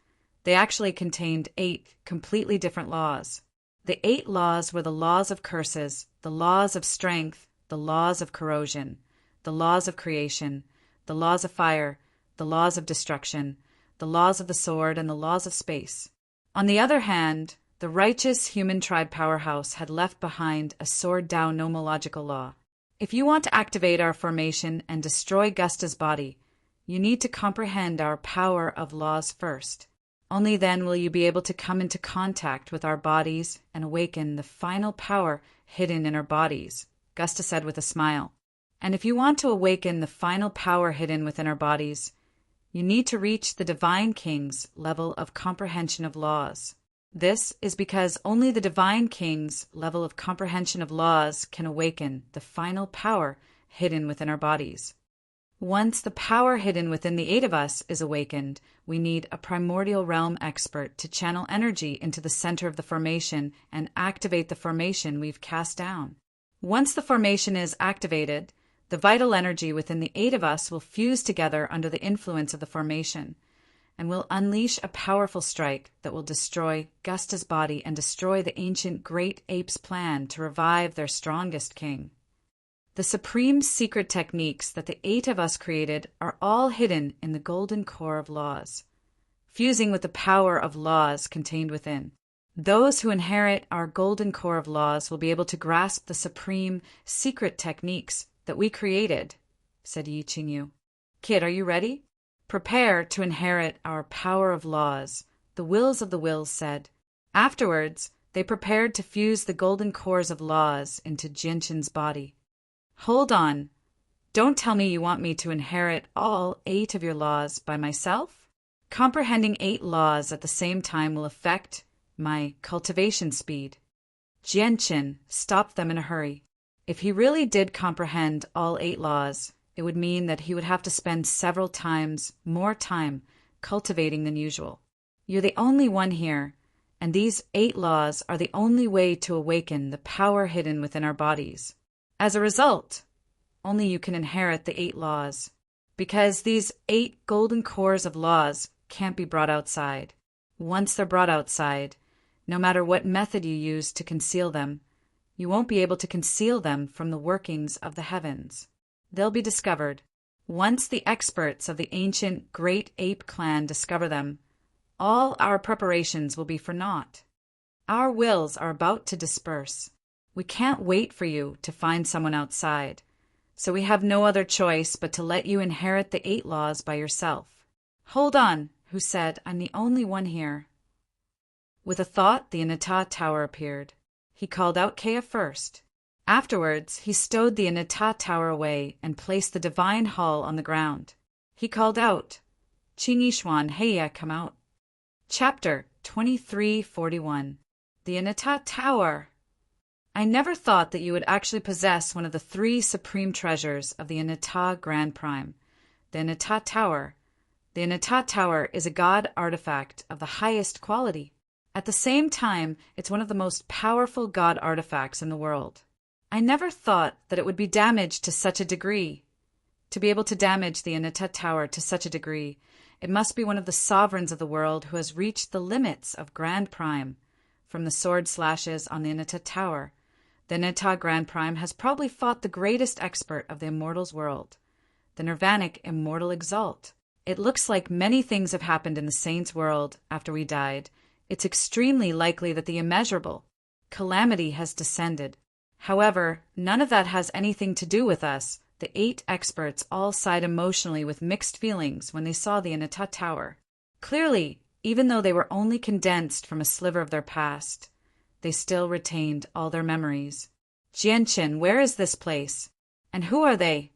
they actually contained 8 completely different laws. The 8 laws were the laws of curses, the laws of strength, the laws of corrosion, the laws of creation, the laws of fire, the laws of destruction, the laws of the sword, and the laws of space. On the other hand, The righteous human tribe powerhouse had left behind a sword-down nomological law. If you want to activate our formation and destroy Gusta's body, you need to comprehend our power of laws first. Only then will you be able to come into contact with our bodies and awaken the final power hidden in our bodies, Gusta said with a smile. And if you want to awaken the final power hidden within our bodies, you need to reach the Divine King's level of comprehension of laws. This is because only the Divine King's level of comprehension of laws can awaken the final power hidden within our bodies. Once the power hidden within the 8 of us is awakened, we need a primordial realm expert to channel energy into the center of the formation and activate the formation we've cast down. Once the formation is activated, the vital energy within the 8 of us will fuse together under the influence of the formation, and will unleash a powerful strike that will destroy Gusta's body and destroy the ancient great apes' plan to revive their strongest king. The supreme secret techniques that the 8 of us created are all hidden in the golden core of laws, fusing with the power of laws contained within. Those who inherit our golden core of laws will be able to grasp the supreme secret techniques that we created, said Yi Qingyu. Kid, are you ready? Prepare to inherit our power of laws, the wills of the wills said. Afterwards, they prepared to fuse the golden cores of laws into Jianshin's body. Hold on. Don't tell me you want me to inherit all 8 of your laws by myself? Comprehending 8 laws at the same time will affect my cultivation speed. Jianshin stopped them in a hurry. If he really did comprehend all 8 laws, it would mean that he would have to spend several times more time cultivating than usual. You're the only one here, and these 8 laws are the only way to awaken the power hidden within our bodies. As a result, only you can inherit the 8 laws, because these 8 golden cores of laws can't be brought outside. Once they're brought outside, no matter what method you use to conceal them, you won't be able to conceal them from the workings of the heavens. They'll be discovered. Once the experts of the ancient great ape clan discover them, all our preparations will be for naught. Our wills are about to disperse. We can't wait for you to find someone outside, so we have no other choice but to let you inherit the 8 laws by yourself. Hold on, who said, I'm the only one here. With a thought, the Anata Tower appeared. He called out Kea first. Afterwards, he stowed the Anata Tower away and placed the divine hall on the ground. He called out, Qingyishuan Heya, come out. Chapter 2341. The Anata Tower. I never thought that you would actually possess one of the 3 supreme treasures of the Anata Grand Prime, the Anata Tower. The Anata Tower is a god artifact of the highest quality. At the same time, it's one of the most powerful god artifacts in the world. I never thought that it would be damaged to such a degree. To be able to damage the Anata Tower to such a degree, it must be one of the sovereigns of the world who has reached the limits of Grand Prime. From the sword slashes on the Anata Tower, the Anata Grand Prime has probably fought the greatest expert of the Immortals world, the Nirvanic Immortal Exalt. It looks like many things have happened in the Saints' world after we died. It's extremely likely that the immeasurable calamity has descended. However, none of that has anything to do with us. The 8 experts all sighed emotionally with mixed feelings when they saw the Anata Tower. Clearly, even though they were only condensed from a sliver of their past, they still retained all their memories. Jianshin, where is this place? And who are they?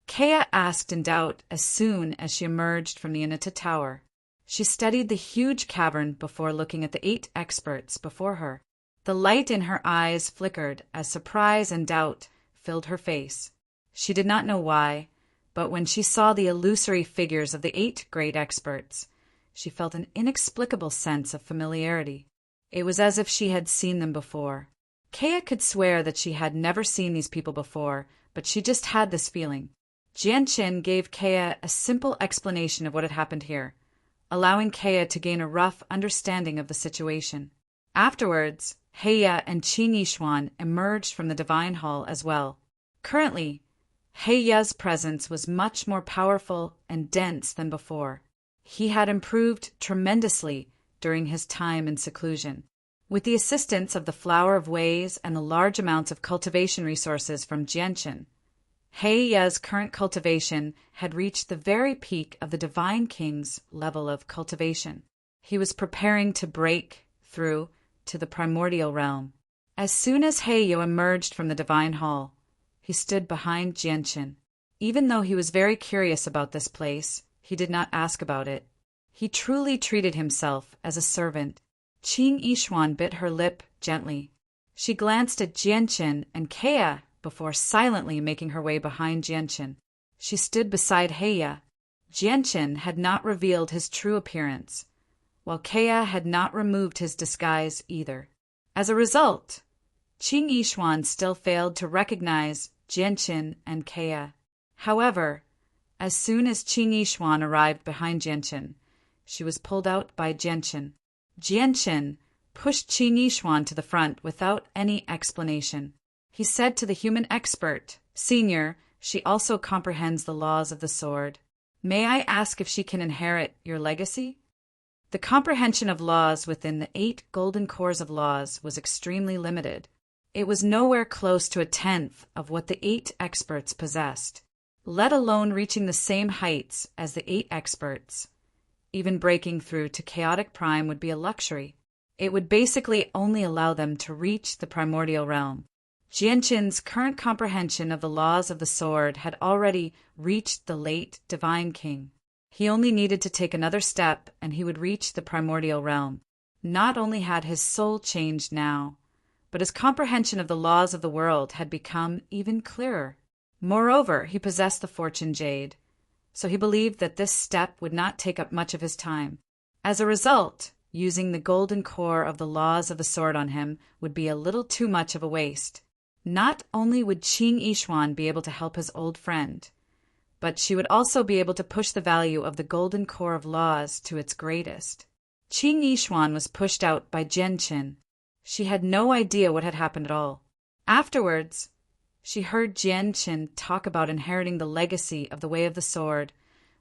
Kea asked in doubt as soon as she emerged from the Anata Tower. She studied the huge cavern before looking at the 8 experts before her. The light in her eyes flickered as surprise and doubt filled her face. She did not know why, but when she saw the illusory figures of the 8 great experts, she felt an inexplicable sense of familiarity. It was as if she had seen them before. Kea could swear that she had never seen these people before, but she just had this feeling. Jianshin gave Kea a simple explanation of what had happened here, allowing Kea to gain a rough understanding of the situation. Afterwards, Heya and Qingyishuan emerged from the Divine Hall as well. Currently, Heya's presence was much more powerful and dense than before. He had improved tremendously during his time in seclusion. With the assistance of the Flower of Ways and the large amounts of cultivation resources from Jianchen, Heiya's current cultivation had reached the very peak of the Divine King's level of cultivation. He was preparing to break through to the primordial realm. As soon as Heiya emerged from the Divine Hall, he stood behind Jianchen. Even though he was very curious about this place, he did not ask about it. He truly treated himself as a servant. Qing Yishuan bit her lip gently. She glanced at Jianchen and Kea before silently making her way behind Jianchen. She stood beside Heiya. Jianchen had not revealed his true appearance, while Kea had not removed his disguise either. As a result, Qing Yishuan still failed to recognize Jianchen and Kea. However, as soon as Qing Yishuan arrived behind Jianchen, she was pulled out by Jianchen. Jianchen pushed Qing Yishuan to the front without any explanation. He said to the human expert, "Senior, she also comprehends the laws of the sword. May I ask if she can inherit your legacy?" The comprehension of laws within the 8 golden cores of laws was extremely limited. It was nowhere close to a tenth of what the 8 experts possessed, let alone reaching the same heights as the 8 experts. Even breaking through to chaotic prime would be a luxury. It would basically only allow them to reach the primordial realm. Jianchen's current comprehension of the laws of the sword had already reached the late Divine King. He only needed to take another step and he would reach the primordial realm. Not only had his soul changed now, but his comprehension of the laws of the world had become even clearer. Moreover, he possessed the fortune jade, so he believed that this step would not take up much of his time. As a result, using the golden core of the laws of the sword on him would be a little too much of a waste. Not only would Qing Yishuan be able to help his old friend, but she would also be able to push the value of the golden core of laws to its greatest. Qing Yishuan was pushed out by Jianchen. She had no idea what had happened at all. Afterwards, she heard Jianchen talk about inheriting the legacy of the Way of the Sword,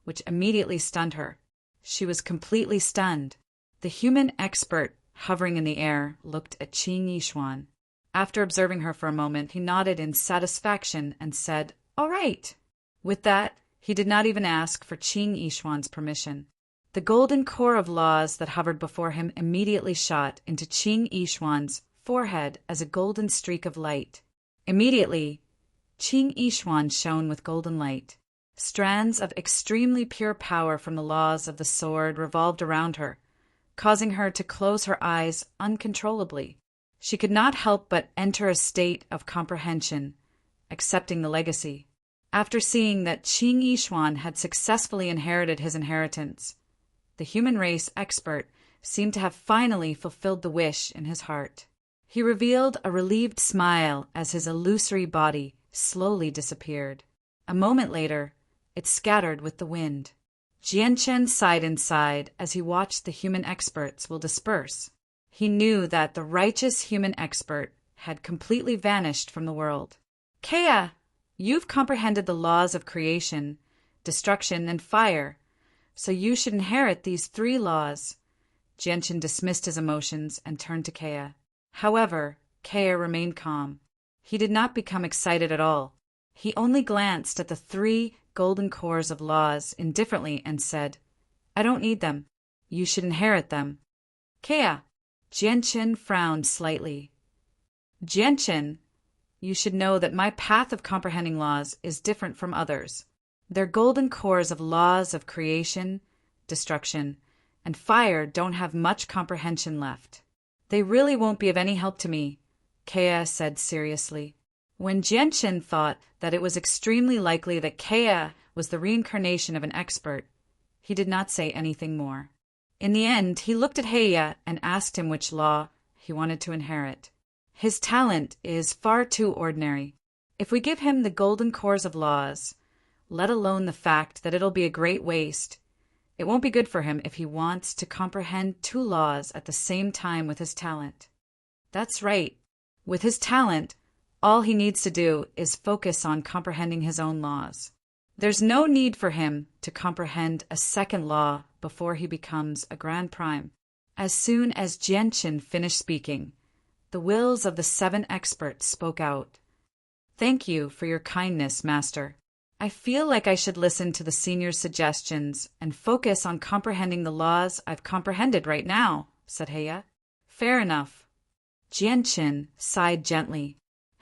which immediately stunned her. She was completely stunned. The human expert, hovering in the air, looked at Qing Yishuan. After observing her for a moment, he nodded in satisfaction and said, "All right." With that, he did not even ask for Qing Yishuan's permission. The golden core of laws that hovered before him immediately shot into Qing Yishuan's forehead as a golden streak of light. Immediately, Qing Yishuan shone with golden light. Strands of extremely pure power from the laws of the sword revolved around her, causing her to close her eyes uncontrollably. She could not help but enter a state of comprehension, accepting the legacy. After seeing that Qing Yishuan had successfully inherited his inheritance, the human race expert seemed to have finally fulfilled the wish in his heart. He revealed a relieved smile as his illusory body slowly disappeared. A moment later, it scattered with the wind. Jianchen sighed inside as he watched the human experts will disperse. He knew that the righteous human expert had completely vanished from the world. "Kea, you've comprehended the laws of creation, destruction, and fire, so you should inherit these 3 laws." Jianchen dismissed his emotions and turned to Kea. However, Kea remained calm. He did not become excited at all. He only glanced at the 3 golden cores of laws indifferently and said, "I don't need them. You should inherit them." "Kea." Jianchen frowned slightly. "Jianchen, you should know that my path of comprehending laws is different from others. Their golden cores of laws of creation, destruction, and fire don't have much comprehension left. They really won't be of any help to me," Kea said seriously. When Jianchen thought that it was extremely likely that Kea was the reincarnation of an expert, he did not say anything more. In the end, he looked at Heiya and asked him which law he wanted to inherit. His talent is far too ordinary. If we give him the golden cores of laws, let alone the fact that it'll be a great waste, it won't be good for him if he wants to comprehend 2 laws at the same time with his talent. That's right. With his talent, all he needs to do is focus on comprehending his own laws. There's no need for him to comprehend a second law before he becomes a Grand Prime. As soon as Jianqin finished speaking, the wills of the 7 experts spoke out. "Thank you for your kindness, Master. I feel like I should listen to the senior's suggestions and focus on comprehending the laws I've comprehended right now," said Heya. "Fair enough." Jianqin sighed gently.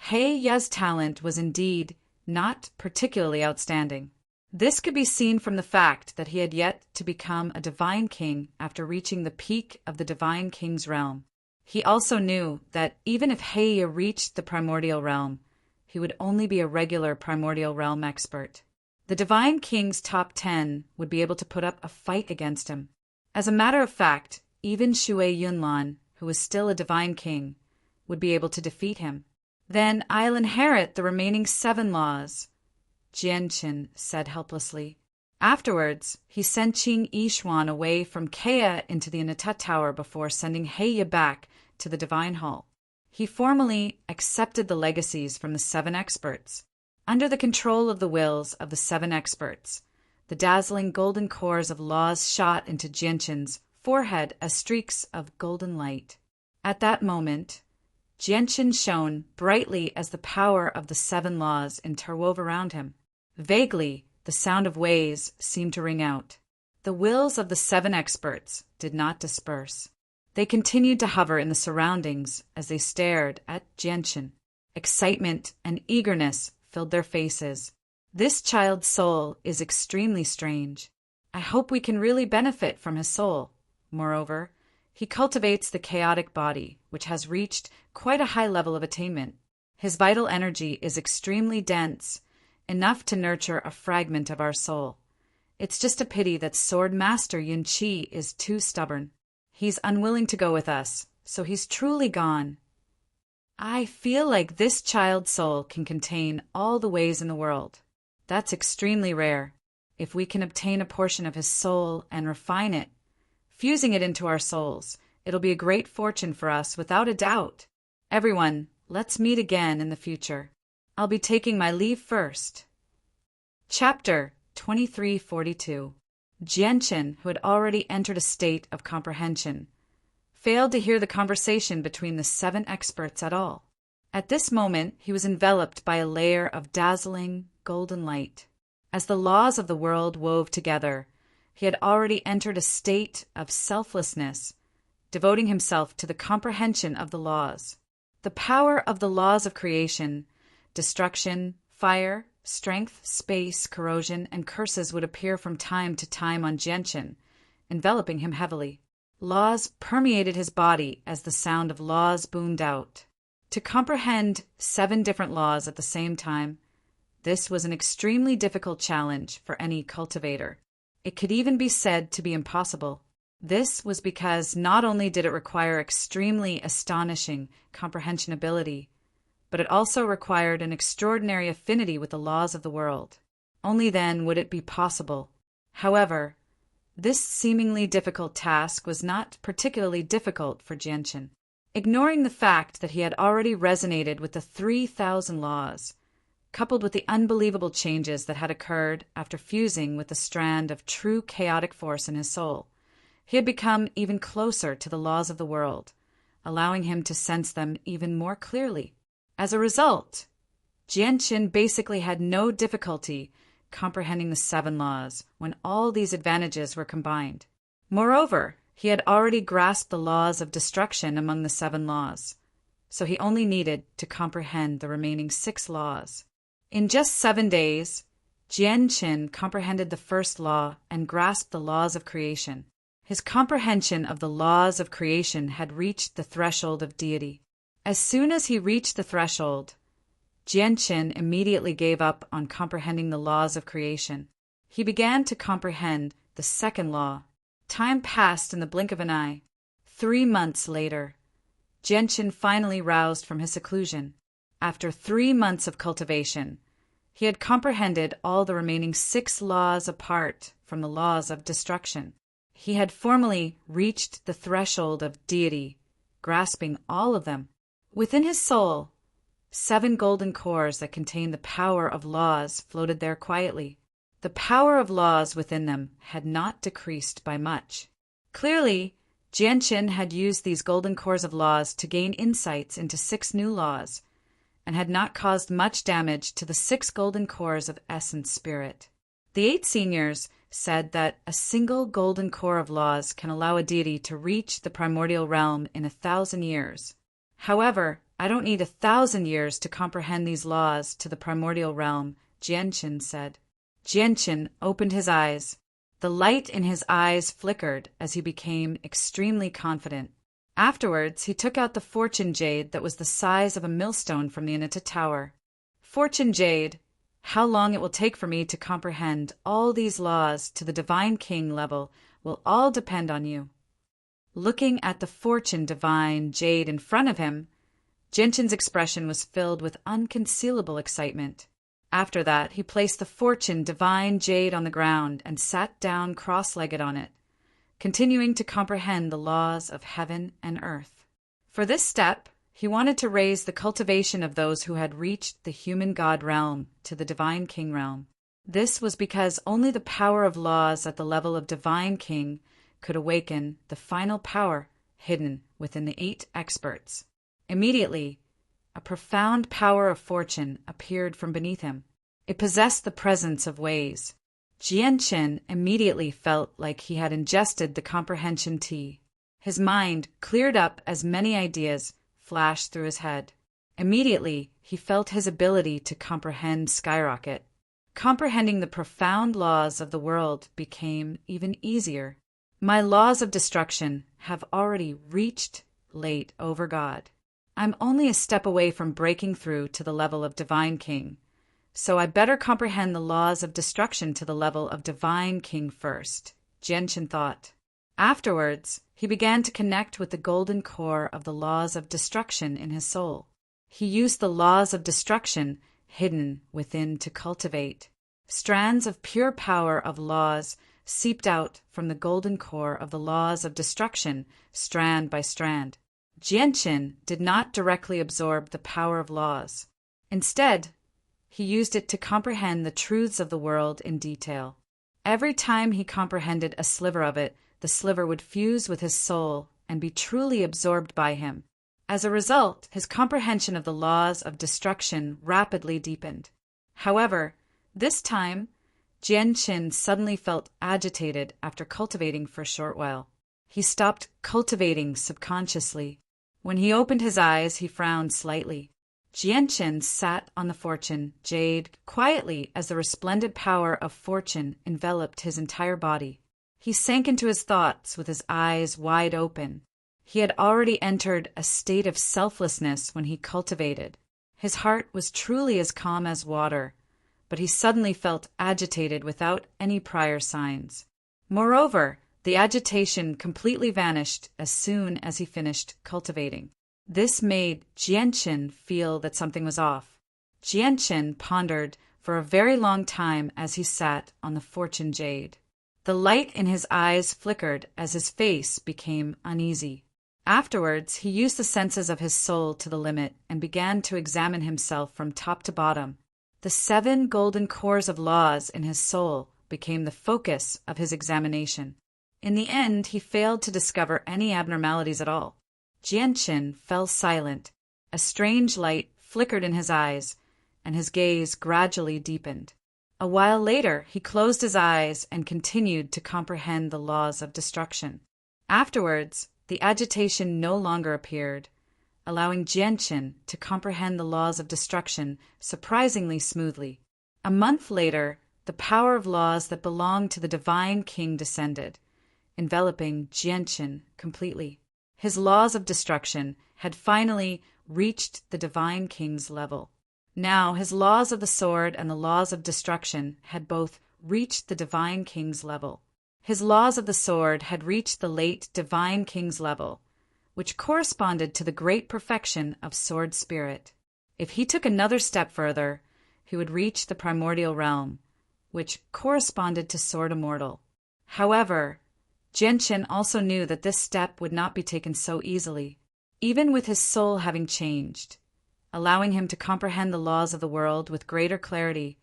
Heya's talent was indeed not particularly outstanding. This could be seen from the fact that he had yet to become a divine king after reaching the peak of the divine king's realm. He also knew that even if Heya reached the primordial realm, he would only be a regular primordial realm expert. The divine king's top 10 would be able to put up a fight against him. As a matter of fact, even Shui Yunlan, who was still a divine king, would be able to defeat him. "Then I'll inherit the remaining 7 laws," Jianqin said helplessly. Afterwards, he sent Qing Yishuan away from Kea into the Anatut Tower before sending Heya back to the Divine Hall. He formally accepted the legacies from the 7 experts. Under the control of the wills of the 7 experts, the dazzling golden cores of laws shot into Jianqin's forehead as streaks of golden light. At that moment, Jianqin shone brightly as the power of the 7 laws interwove around him. Vaguely, the sound of ways seemed to ring out. The wills of the 7 experts did not disperse. They continued to hover in the surroundings as they stared at Jianqin. Excitement and eagerness filled their faces. "This child's soul is extremely strange. I hope we can really benefit from his soul. Moreover, he cultivates the chaotic body, which has reached quite a high level of attainment. His vital energy is extremely dense, enough to nurture a fragment of our soul. It's just a pity that Sword Master Yun Qi is too stubborn. He's unwilling to go with us, so he's truly gone. I feel like this child's soul can contain all the ways in the world. That's extremely rare. If we can obtain a portion of his soul and refine it, fusing it into our souls, it'll be a great fortune for us without a doubt. Everyone, let's meet again in the future. I'll be taking my leave first." Chapter 2342. Jianqin, who had already entered a state of comprehension, failed to hear the conversation between the 7 experts at all. At this moment, he was enveloped by a layer of dazzling golden light. As the laws of the world wove together, he had already entered a state of selflessness, devoting himself to the comprehension of the laws. The power of the laws of creation, destruction, fire, strength, space, corrosion, and curses would appear from time to time on Jianqin, enveloping him heavily. Laws permeated his body as the sound of laws boomed out. To comprehend 7 different laws at the same time, this was an extremely difficult challenge for any cultivator. It could even be said to be impossible. This was because not only did it require extremely astonishing comprehension ability, but it also required an extraordinary affinity with the laws of the world. Only then would it be possible. However, this seemingly difficult task was not particularly difficult for Jianqin. Ignoring the fact that he had already resonated with the 3,000 laws, coupled with the unbelievable changes that had occurred after fusing with the strand of true chaotic force in his soul, he had become even closer to the laws of the world, allowing him to sense them even more clearly. As a result, Jianqin basically had no difficulty comprehending the 7 laws when all these advantages were combined. Moreover, he had already grasped the laws of destruction among the 7 laws, so he only needed to comprehend the remaining 6 laws. In just 7 days, Jianqin comprehended the first law and grasped the laws of creation. His comprehension of the laws of creation had reached the threshold of deity. As soon as he reached the threshold, Jianqin immediately gave up on comprehending the laws of creation. He began to comprehend the 2nd law. Time passed in the blink of an eye. 3 months later, Jianqin finally roused from his seclusion. After 3 months of cultivation, he had comprehended all the remaining 6 laws apart from the laws of destruction. He had formally reached the threshold of deity, grasping all of them. Within his soul, 7 golden cores that contained the power of laws floated there quietly. The power of laws within them had not decreased by much. Clearly, Jianqin had used these golden cores of laws to gain insights into 6 new laws, and had not caused much damage to the 6 golden cores of essence spirit. The 8 seniors said that a single golden core of laws can allow a deity to reach the primordial realm in 1,000 years. However, I don't need 1,000 years to comprehend these laws to the primordial realm, Jianqin said. Jianqin opened his eyes. The light in his eyes flickered as he became extremely confident. Afterwards, he took out the fortune jade that was the size of a millstone from the Anita Tower. Fortune jade, how long it will take for me to comprehend all these laws to the Divine King level will all depend on you. Looking at the fortune divine jade in front of him, Jianqin's expression was filled with unconcealable excitement. After that, he placed the fortune divine jade on the ground and sat down cross-legged on it, continuing to comprehend the laws of heaven and earth. For this step, he wanted to raise the cultivation of those who had reached the human god realm to the divine king realm. This was because only the power of laws at the level of divine king could awaken the final power hidden within the 8 experts. Immediately, a profound power of fortune appeared from beneath him. It possessed the presence of ways. Jianqin immediately felt like he had ingested the comprehension tea. His mind cleared up as many ideas flashed through his head. Immediately, he felt his ability to comprehend skyrocket. Comprehending the profound laws of the world became even easier. My laws of destruction have already reached late over God. I'm only a step away from breaking through to the level of Divine King, so I better comprehend the laws of destruction to the level of Divine King first, Jianqin thought. Afterwards, he began to connect with the golden core of the laws of destruction in his soul. He used the laws of destruction hidden within to cultivate. Strands of pure power of laws seeped out from the golden core of the laws of destruction, strand by strand. Jianqin did not directly absorb the power of laws. Instead, he used it to comprehend the truths of the world in detail. Every time he comprehended a sliver of it, the sliver would fuse with his soul and be truly absorbed by him. As a result, his comprehension of the laws of destruction rapidly deepened. However, this time, Jianqin suddenly felt agitated after cultivating for a short while. He stopped cultivating subconsciously. When he opened his eyes, he frowned slightly. Jianqin sat on the fortune jade quietly as the resplendent power of fortune enveloped his entire body. He sank into his thoughts with his eyes wide open. He had already entered a state of selflessness when he cultivated. His heart was truly as calm as water, but he suddenly felt agitated without any prior signs. Moreover, the agitation completely vanished as soon as he finished cultivating. This made Jianqin feel that something was off. Jianqin pondered for a very long time as he sat on the fortune jade. The light in his eyes flickered as his face became uneasy. Afterwards, he used the senses of his soul to the limit and began to examine himself from top to bottom. The 7 golden cores of laws in his soul became the focus of his examination. In the end, he failed to discover any abnormalities at all. Jianqin fell silent. A strange light flickered in his eyes, and his gaze gradually deepened. A while later, he closed his eyes and continued to comprehend the laws of destruction. Afterwards, the agitation no longer appeared, allowing Jianqin to comprehend the laws of destruction surprisingly smoothly. A month later, the power of laws that belonged to the Divine King descended, enveloping Jianqin completely. His laws of destruction had finally reached the Divine King's level. Now his laws of the sword and the laws of destruction had both reached the Divine King's level. His laws of the sword had reached the late Divine King's level, which corresponded to the great perfection of sword spirit. If he took another step further, he would reach the primordial realm, which corresponded to sword immortal. However, Jianqin also knew that this step would not be taken so easily, even with his soul having changed, allowing him to comprehend the laws of the world with greater clarity,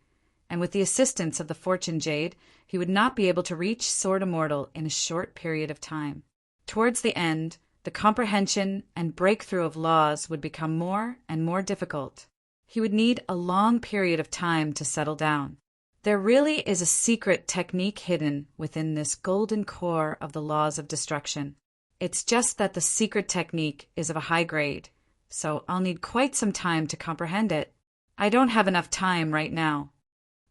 and with the assistance of the fortune jade, he would not be able to reach sword immortal in a short period of time. Towards the end, the comprehension and breakthrough of laws would become more and more difficult. He would need a long period of time to settle down. There really is a secret technique hidden within this golden core of the laws of destruction. It's just that the secret technique is of a high grade, so I'll need quite some time to comprehend it. I don't have enough time right now.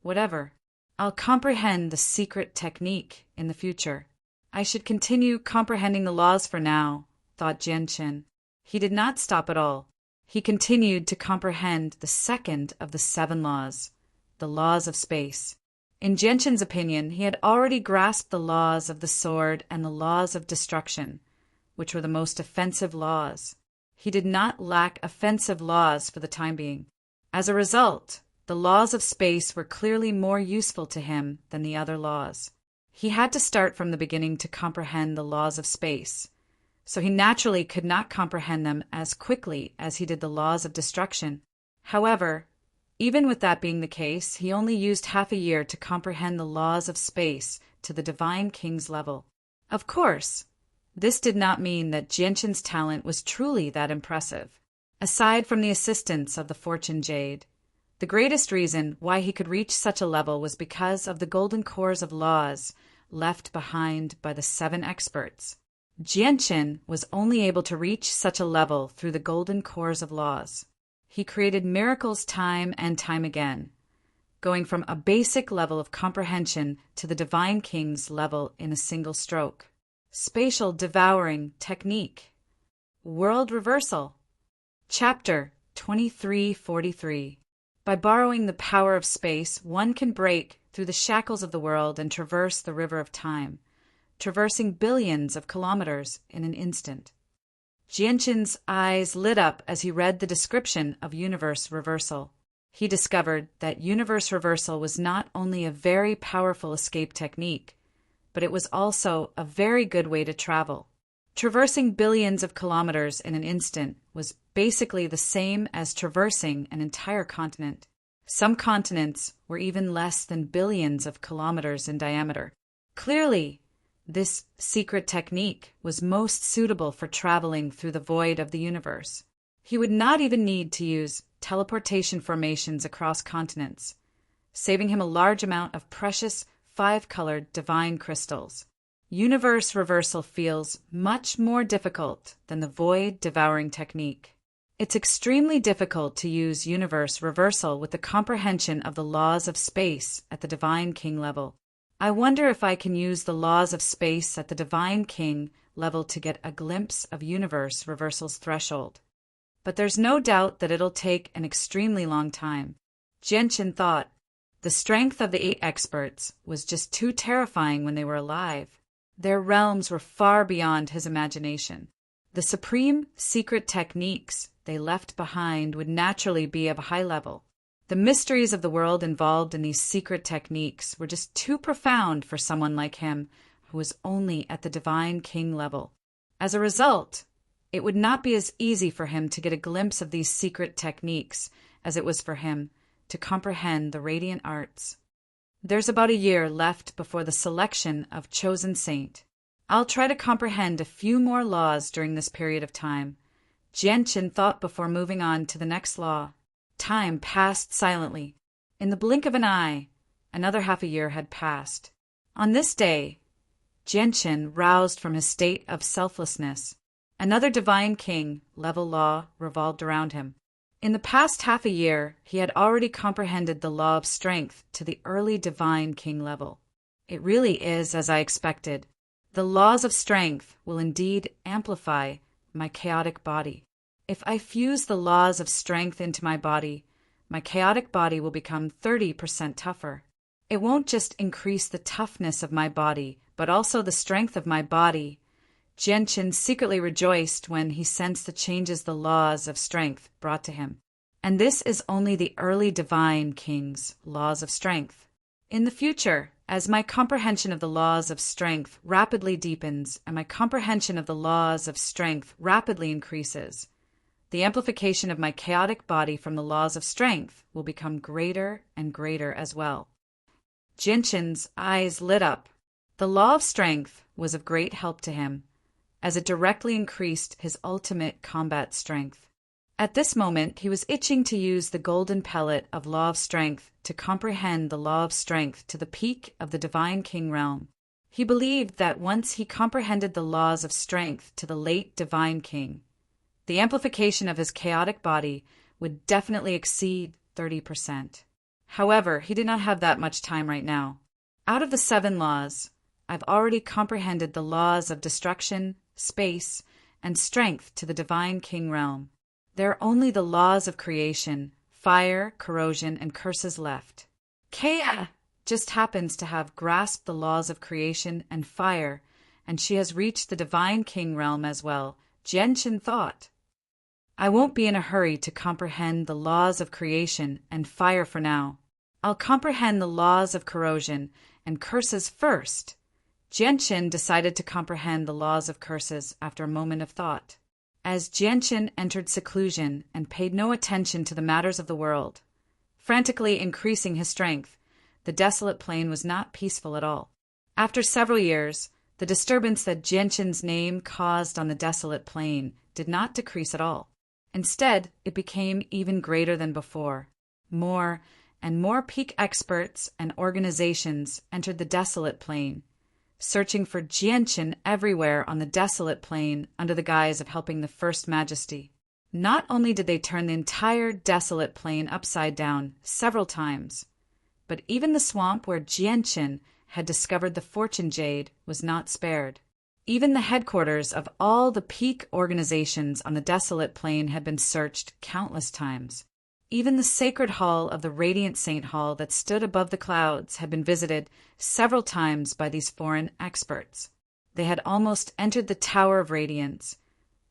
Whatever. I'll comprehend the secret technique in the future. I should continue comprehending the laws for now, thought Jianchen. He did not stop at all. He continued to comprehend the second of the 7 laws, the laws of space. In Jianchen's opinion, he had already grasped the laws of the sword and the laws of destruction, which were the most offensive laws. He did not lack offensive laws for the time being. As a result, the laws of space were clearly more useful to him than the other laws. He had to start from the beginning to comprehend the laws of space, so he naturally could not comprehend them as quickly as he did the laws of destruction. However, even with that being the case, he only used half a year to comprehend the laws of space to the Divine King's level. Of course, this did not mean that Jianchen's talent was truly that impressive. Aside from the assistance of the Fortune Jade, the greatest reason why he could reach such a level was because of the golden cores of laws left behind by the 7 experts. Jianchen was only able to reach such a level through the golden cores of laws. He created miracles time and time again, going from a basic level of comprehension to the Divine King's level in a single stroke. Spatial devouring technique. World reversal. Chapter 2343. By borrowing the power of space, one can break through the shackles of the world and traverse the river of time, traversing billions of kilometers in an instant. Jianchen's eyes lit up as he read the description of universe reversal. He discovered that universe reversal was not only a very powerful escape technique, but it was also a very good way to travel. Traversing billions of kilometers in an instant was basically the same as traversing an entire continent. Some continents were even less than billions of kilometers in diameter. Clearly, this secret technique was most suitable for traveling through the void of the universe. He would not even need to use teleportation formations across continents, saving him a large amount of precious 5-colored divine crystals. Universe reversal feels much more difficult than the void devouring technique. It's extremely difficult to use universe reversal with the comprehension of the laws of space at the Divine King level. I wonder if I can use the laws of space at the Divine King level to get a glimpse of universe reversal's threshold. But there's no doubt that it'll take an extremely long time. Jianchen thought. The strength of the 8 experts was just too terrifying when they were alive. Their realms were far beyond his imagination. The supreme secret techniques they left behind would naturally be of a high level. The mysteries of the world involved in these secret techniques were just too profound for someone like him, who was only at the Divine King level. As a result, it would not be as easy for him to get a glimpse of these secret techniques as it was for him to comprehend the radiant arts. There's about a year left before the selection of chosen saint. I'll try to comprehend a few more laws during this period of time. Jianchen thought before moving on to the next law. Time passed silently. In the blink of an eye, another half a year had passed. On this day, Jianchen roused from his state of selflessness. Another Divine King level law revolved around him. In the past half a year, he had already comprehended the law of strength to the early Divine King level. It really is as I expected. The laws of strength will indeed amplify my chaotic body. If I fuse the laws of strength into my chaotic body will become 30% tougher. It won't just increase the toughness of my body, but also the strength of my body. Jianchen secretly rejoiced when he sensed the changes the laws of strength brought to him. And this is only the early Divine King's laws of strength. In the future, as my comprehension of the laws of strength rapidly deepens and my comprehension of the laws of strength rapidly increases, the amplification of my chaotic body from the laws of strength will become greater and greater as well. Jianchen's eyes lit up. The law of strength was of great help to him. as it directly increased his ultimate combat strength. At this moment, he was itching to use the golden pellet of Law of Strength to comprehend the Law of Strength to the peak of the Divine King realm. He believed that once he comprehended the laws of strength to the late Divine King, the amplification of his chaotic body would definitely exceed 30%. However, he did not have that much time right now. Out of the 7 laws, I've already comprehended the laws of destruction, space, and strength to the Divine King realm. There are only the laws of creation, fire, corrosion, and curses left. Kea just happens to have grasped the laws of creation and fire, and she has reached the Divine King realm as well, Genshin thought. I won't be in a hurry to comprehend the laws of creation and fire for now. I'll comprehend the laws of corrosion and curses first. Genshin decided to comprehend the laws of curses after a moment of thought. As Genshin entered seclusion and paid no attention to the matters of the world, frantically increasing his strength, the desolate plain was not peaceful at all. After several years, the disturbance that Genshin's name caused on the desolate plain did not decrease at all. Instead, it became even greater than before. More and more peak experts and organizations entered the desolate plain, searching for Genshin everywhere on the desolate plain under the guise of helping the First Majesty. Not only did they turn the entire desolate plain upside down several times, but even the swamp where Genshin had discovered the fortune jade was not spared. Even the headquarters of all the peak organizations on the desolate plain had been searched countless times. Even the sacred hall of the Radiant Saint Hall that stood above the clouds had been visited several times by these foreign experts. They had almost entered the Tower of Radiance,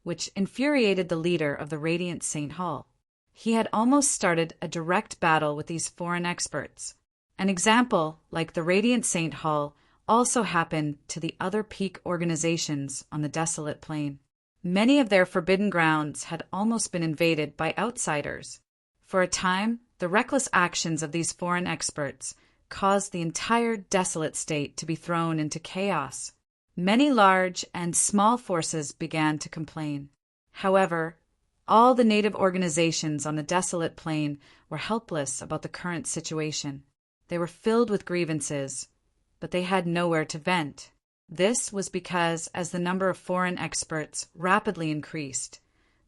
which infuriated the leader of the Radiant Saint Hall. He had almost started a direct battle with these foreign experts. An example like the Radiant Saint Hall also happened to the other peak organizations on the desolate plain. Many of their forbidden grounds had almost been invaded by outsiders. For a time, the reckless actions of these foreign experts caused the entire desolate state to be thrown into chaos. Many large and small forces began to complain. However, all the native organizations on the desolate plain were helpless about the current situation. They were filled with grievances, but they had nowhere to vent. This was because as the number of foreign experts rapidly increased,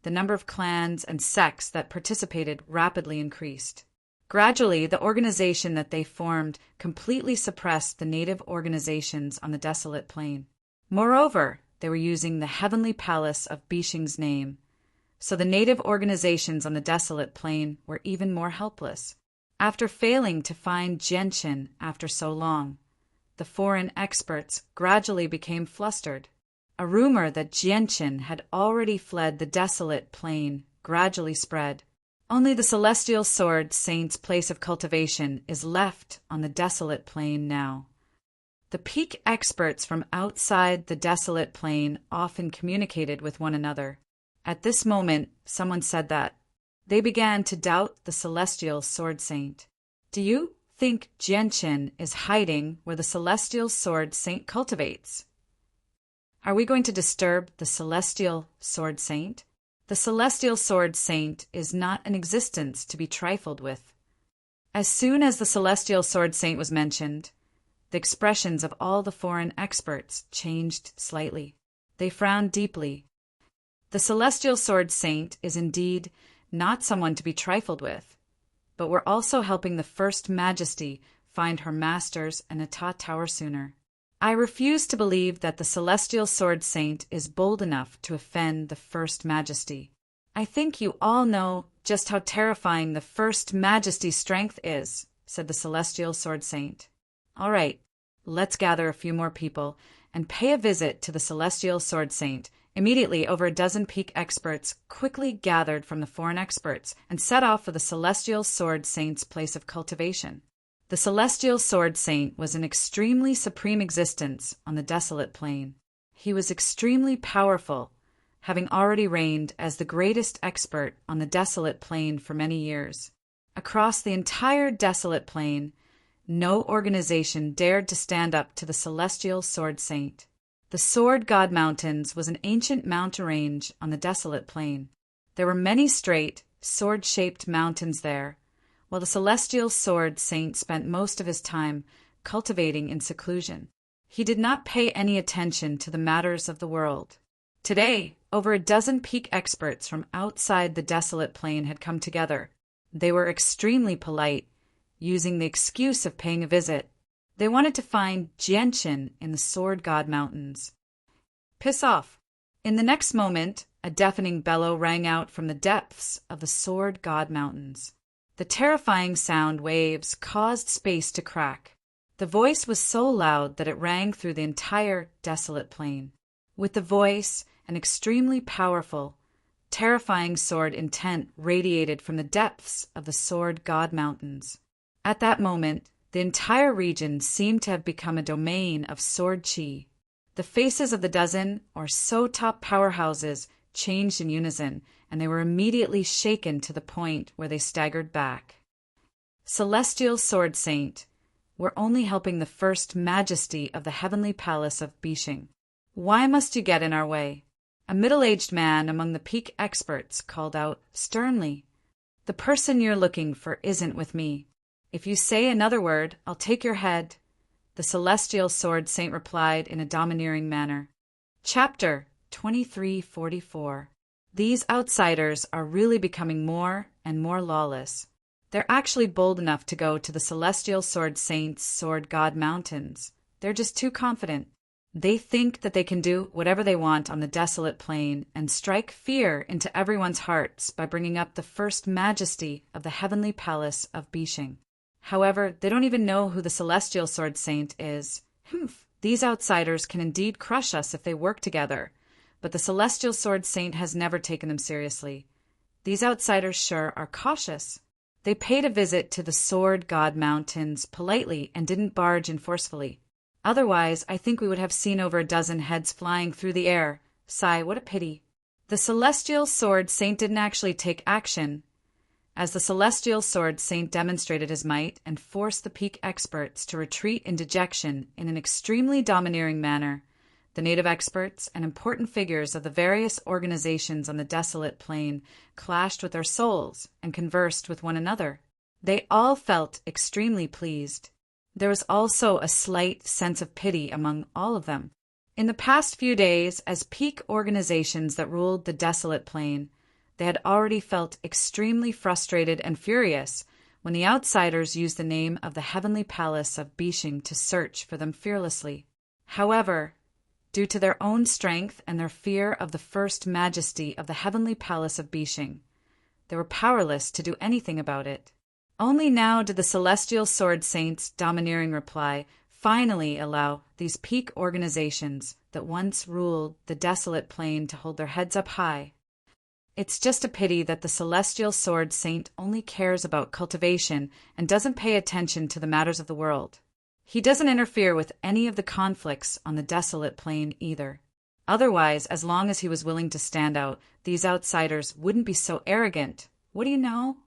the number of clans and sects that participated rapidly increased. Gradually, the organization that they formed completely suppressed the native organizations on the desolate plain. Moreover, they were using the heavenly palace of Bishing's name, so the native organizations on the desolate plain were even more helpless. After failing to find Genshin after so long, the foreign experts gradually became flustered. A rumor that Genshin had already fled the desolate plain gradually spread. Only the Celestial Sword Saint's place of cultivation is left on the desolate plain now. The peak experts from outside the desolate plain often communicated with one another. At this moment, someone said that they began to doubt the Celestial Sword Saint. Do you think Genshin is hiding where the Celestial Sword Saint cultivates? Are we going to disturb the Celestial Sword Saint? The Celestial Sword Saint is not an existence to be trifled with. As soon as the Celestial Sword Saint was mentioned, the expressions of all the foreign experts changed slightly. They frowned deeply. The Celestial Sword Saint is indeed not someone to be trifled with, but we're also helping the First Majesty find her masters and Atat Tower sooner. I refuse to believe that the Celestial Sword Saint is bold enough to offend the First Majesty. I think you all know just how terrifying the First Majesty's strength is, said the Celestial Sword Saint. All right, let's gather a few more people and pay a visit to the Celestial Sword Saint. Immediately, over a dozen peak experts quickly gathered from the foreign experts and set off for the Celestial Sword Saint's place of cultivation. The Celestial Sword Saint was an extremely supreme existence on the desolate plain. He was extremely powerful, having already reigned as the greatest expert on the desolate plain for many years. Across the entire desolate plain, no organization dared to stand up to the Celestial Sword Saint. The Sword God Mountains was an ancient mountain range on the desolate plain. There were many straight, sword-shaped mountains there, while the celestial sword saint spent most of his time cultivating in seclusion. He did not pay any attention to the matters of the world. Today, over a dozen peak experts from outside the desolate plain had come together. They were extremely polite, using the excuse of paying a visit. They wanted to find Jianshin in the Sword God Mountains. Piss off! In the next moment, a deafening bellow rang out from the depths of the Sword God Mountains. The terrifying sound waves caused space to crack. The voice was so loud that it rang through the entire desolate plain. With the voice, an extremely powerful, terrifying sword intent radiated from the depths of the Sword God Mountains. At that moment, the entire region seemed to have become a domain of sword chi. The faces of the dozen or so top powerhouses changed in unison, and they were immediately shaken to the point where they staggered back. Celestial Sword Saint, we're only helping the first majesty of the heavenly palace of Bishing. Why must you get in our way? A middle-aged man among the peak experts called out sternly. The person you're looking for isn't with me. If you say another word, I'll take your head, the Celestial Sword Saint replied in a domineering manner. Chapter 2344. These outsiders are really becoming more and more lawless. They're actually bold enough to go to the Celestial Sword Saint's Sword God Mountains. They're just too confident. They think that they can do whatever they want on the desolate plain and strike fear into everyone's hearts by bringing up the first majesty of the heavenly palace of Bishing. However, they don't even know who the Celestial Sword Saint is. These outsiders can indeed crush us if they work together, but the Celestial Sword Saint has never taken them seriously. These outsiders sure are cautious. They paid a visit to the Sword God Mountains politely and didn't barge in forcefully. Otherwise, I think we would have seen over a dozen heads flying through the air. Sigh, what a pity. The Celestial Sword Saint didn't actually take action. As the Celestial Sword Saint demonstrated his might and forced the peak experts to retreat in dejection in an extremely domineering manner, the native experts and important figures of the various organizations on the desolate plain clashed with their souls and conversed with one another. They all felt extremely pleased. There was also a slight sense of pity among all of them. In the past few days, as peak organizations that ruled the desolate plain, they had already felt extremely frustrated and furious when the outsiders used the name of the heavenly palace of Bishing to search for them fearlessly. However, due to their own strength and their fear of the first majesty of the heavenly palace of Bishing, they were powerless to do anything about it. Only now did the Celestial Sword Saint's domineering reply finally allow these peak organizations that once ruled the desolate plain to hold their heads up high. It's just a pity that the Celestial Sword Saint only cares about cultivation and doesn't pay attention to the matters of the world. He doesn't interfere with any of the conflicts on the desolate plain either. Otherwise, as long as he was willing to stand out, these outsiders wouldn't be so arrogant. What do you know?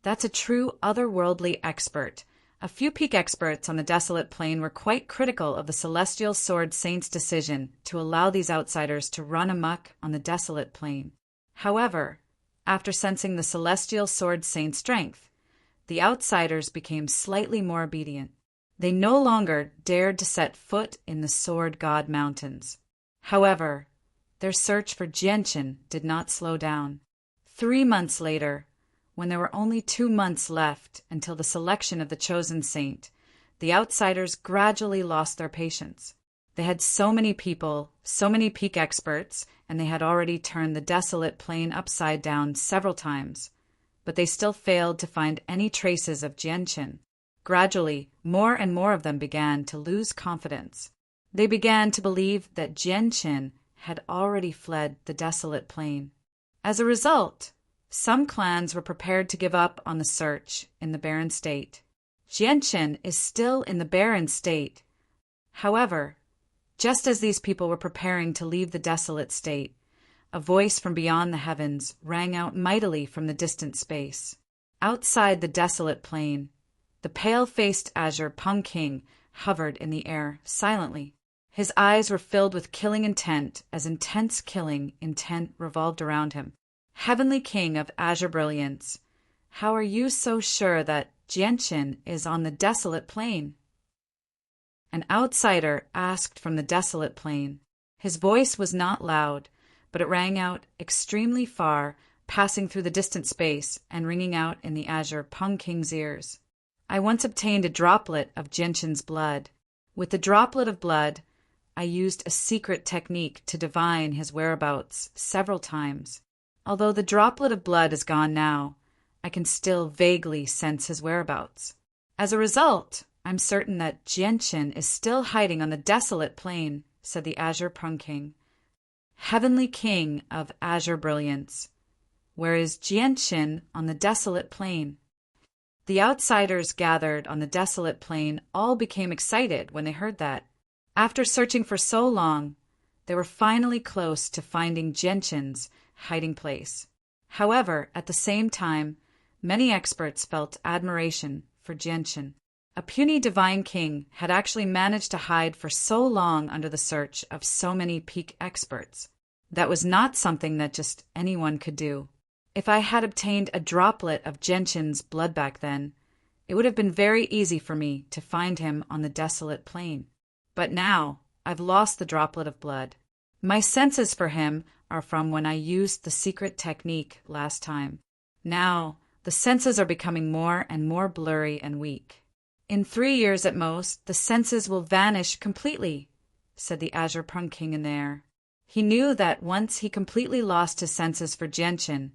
That's a true otherworldly expert. A few peak experts on the desolate plain were quite critical of the Celestial Sword Saint's decision to allow these outsiders to run amok on the desolate plain. However, after sensing the Celestial Sword Saint's strength, the outsiders became slightly more obedient. They no longer dared to set foot in the Sword God Mountains. However, their search for Jianshin did not slow down. 3 months later, when there were only 2 months left until the selection of the chosen saint, the outsiders gradually lost their patience. They had so many people, so many peak experts, and they had already turned the desolate plain upside down several times, but they still failed to find any traces of Jianshin. Gradually, more and more of them began to lose confidence. They began to believe that Jianshin had already fled the desolate plain. As a result, some clans were prepared to give up on the search in the barren state. Jianshin is still in the barren state. However, just as these people were preparing to leave the desolate state, a voice from beyond the heavens rang out mightily from the distant space. Outside the desolate plain, the pale-faced azure Peng King hovered in the air silently. His eyes were filled with killing intent as intense killing intent revolved around him. Heavenly King of azure brilliance, how are you so sure that Jianshin is on the desolate plain? An outsider asked from the desolate plain. His voice was not loud, but it rang out extremely far, passing through the distant space and ringing out in the azure Peng King's ears. I once obtained a droplet of Jianshin's blood. With the droplet of blood, I used a secret technique to divine his whereabouts several times. Although the droplet of blood is gone now, I can still vaguely sense his whereabouts. As a result, I'm certain that Jianshin is still hiding on the desolate plain, said the azure Peng King. Heavenly King of azure brilliance, where is Jianshin on the desolate plain? The outsiders gathered on the desolate plain all became excited when they heard that. After searching for so long, they were finally close to finding Jianshin's hiding place. However, at the same time, many experts felt admiration for Jianshin. A puny divine king had actually managed to hide for so long under the search of so many peak experts. That was not something that just anyone could do. If I had obtained a droplet of Jianshin's blood back then, it would have been very easy for me to find him on the desolate plain. But now, I've lost the droplet of blood. My senses for him are from when I used the secret technique last time. Now, the senses are becoming more and more blurry and weak. In 3 years at most, the senses will vanish completely, said the azure Peng King in the air. He knew that once he completely lost his senses for Jianshin,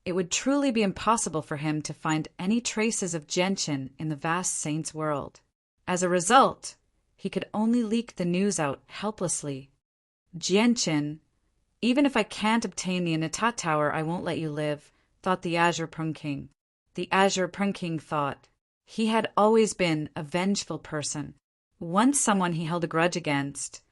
it would truly be impossible for him to find any traces of Jianshin in the vast saint's world. As a result, he could only leak the news out helplessly. Jianshin, even if I can't obtain the Anatat Tower, I won't let you live, thought the azure Peng King. The azure Peng King thought. He had always been a vengeful person. Once someone he held a grudge against,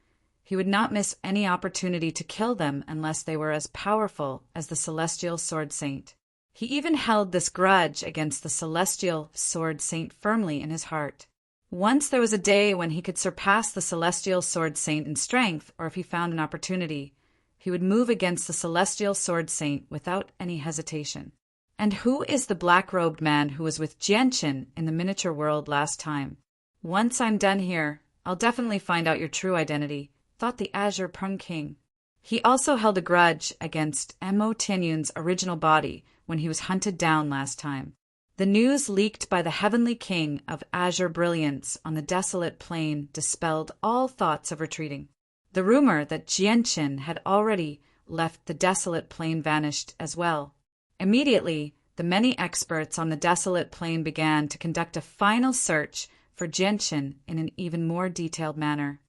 he would not miss any opportunity to kill them unless they were as powerful as the Celestial Sword Saint. He even held this grudge against the Celestial Sword Saint firmly in his heart. Once there was a day when he could surpass the Celestial Sword Saint in strength, or if he found an opportunity, he would move against the Celestial Sword Saint without any hesitation. And who is the black-robed man who was with Jianshin in the miniature world last time? Once I'm done here, I'll definitely find out your true identity, thought the azure Peng King. He also held a grudge against Mo Tianyun's original body when he was hunted down last time. The news leaked by the Heavenly King of azure brilliance on the desolate plain dispelled all thoughts of retreating. The rumor that Jianshin had already left the desolate plain vanished as well. Immediately, the many experts on the desolate plain began to conduct a final search for Jianshin in an even more detailed manner.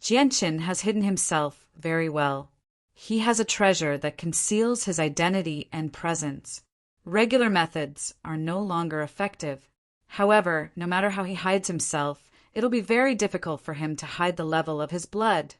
Jianshin has hidden himself very well. He has a treasure that conceals his identity and presence. Regular methods are no longer effective. However, no matter how he hides himself, it'll be very difficult for him to hide the level of his blood.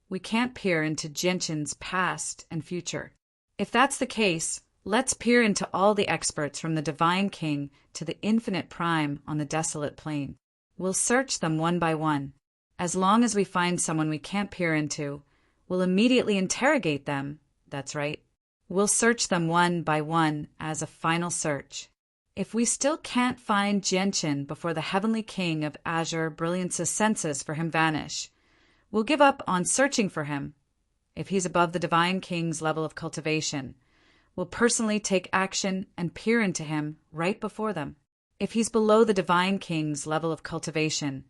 We can't peer into Jianshin's past and future. If that's the case, let's peer into all the experts from the Divine King to the Infinite Prime on the desolate plain. We'll search them one by one. As long as we find someone we can't peer into, we'll immediately interrogate them. That's right. We'll search them one by one as a final search. If we still can't find Jianshin before the Heavenly King of Azure Brilliance's senses for him vanish, we'll give up on searching for him. If he's above the Divine King's level of cultivation, we'll personally take action and peer into him right before them. If he's below the Divine King's level of cultivation,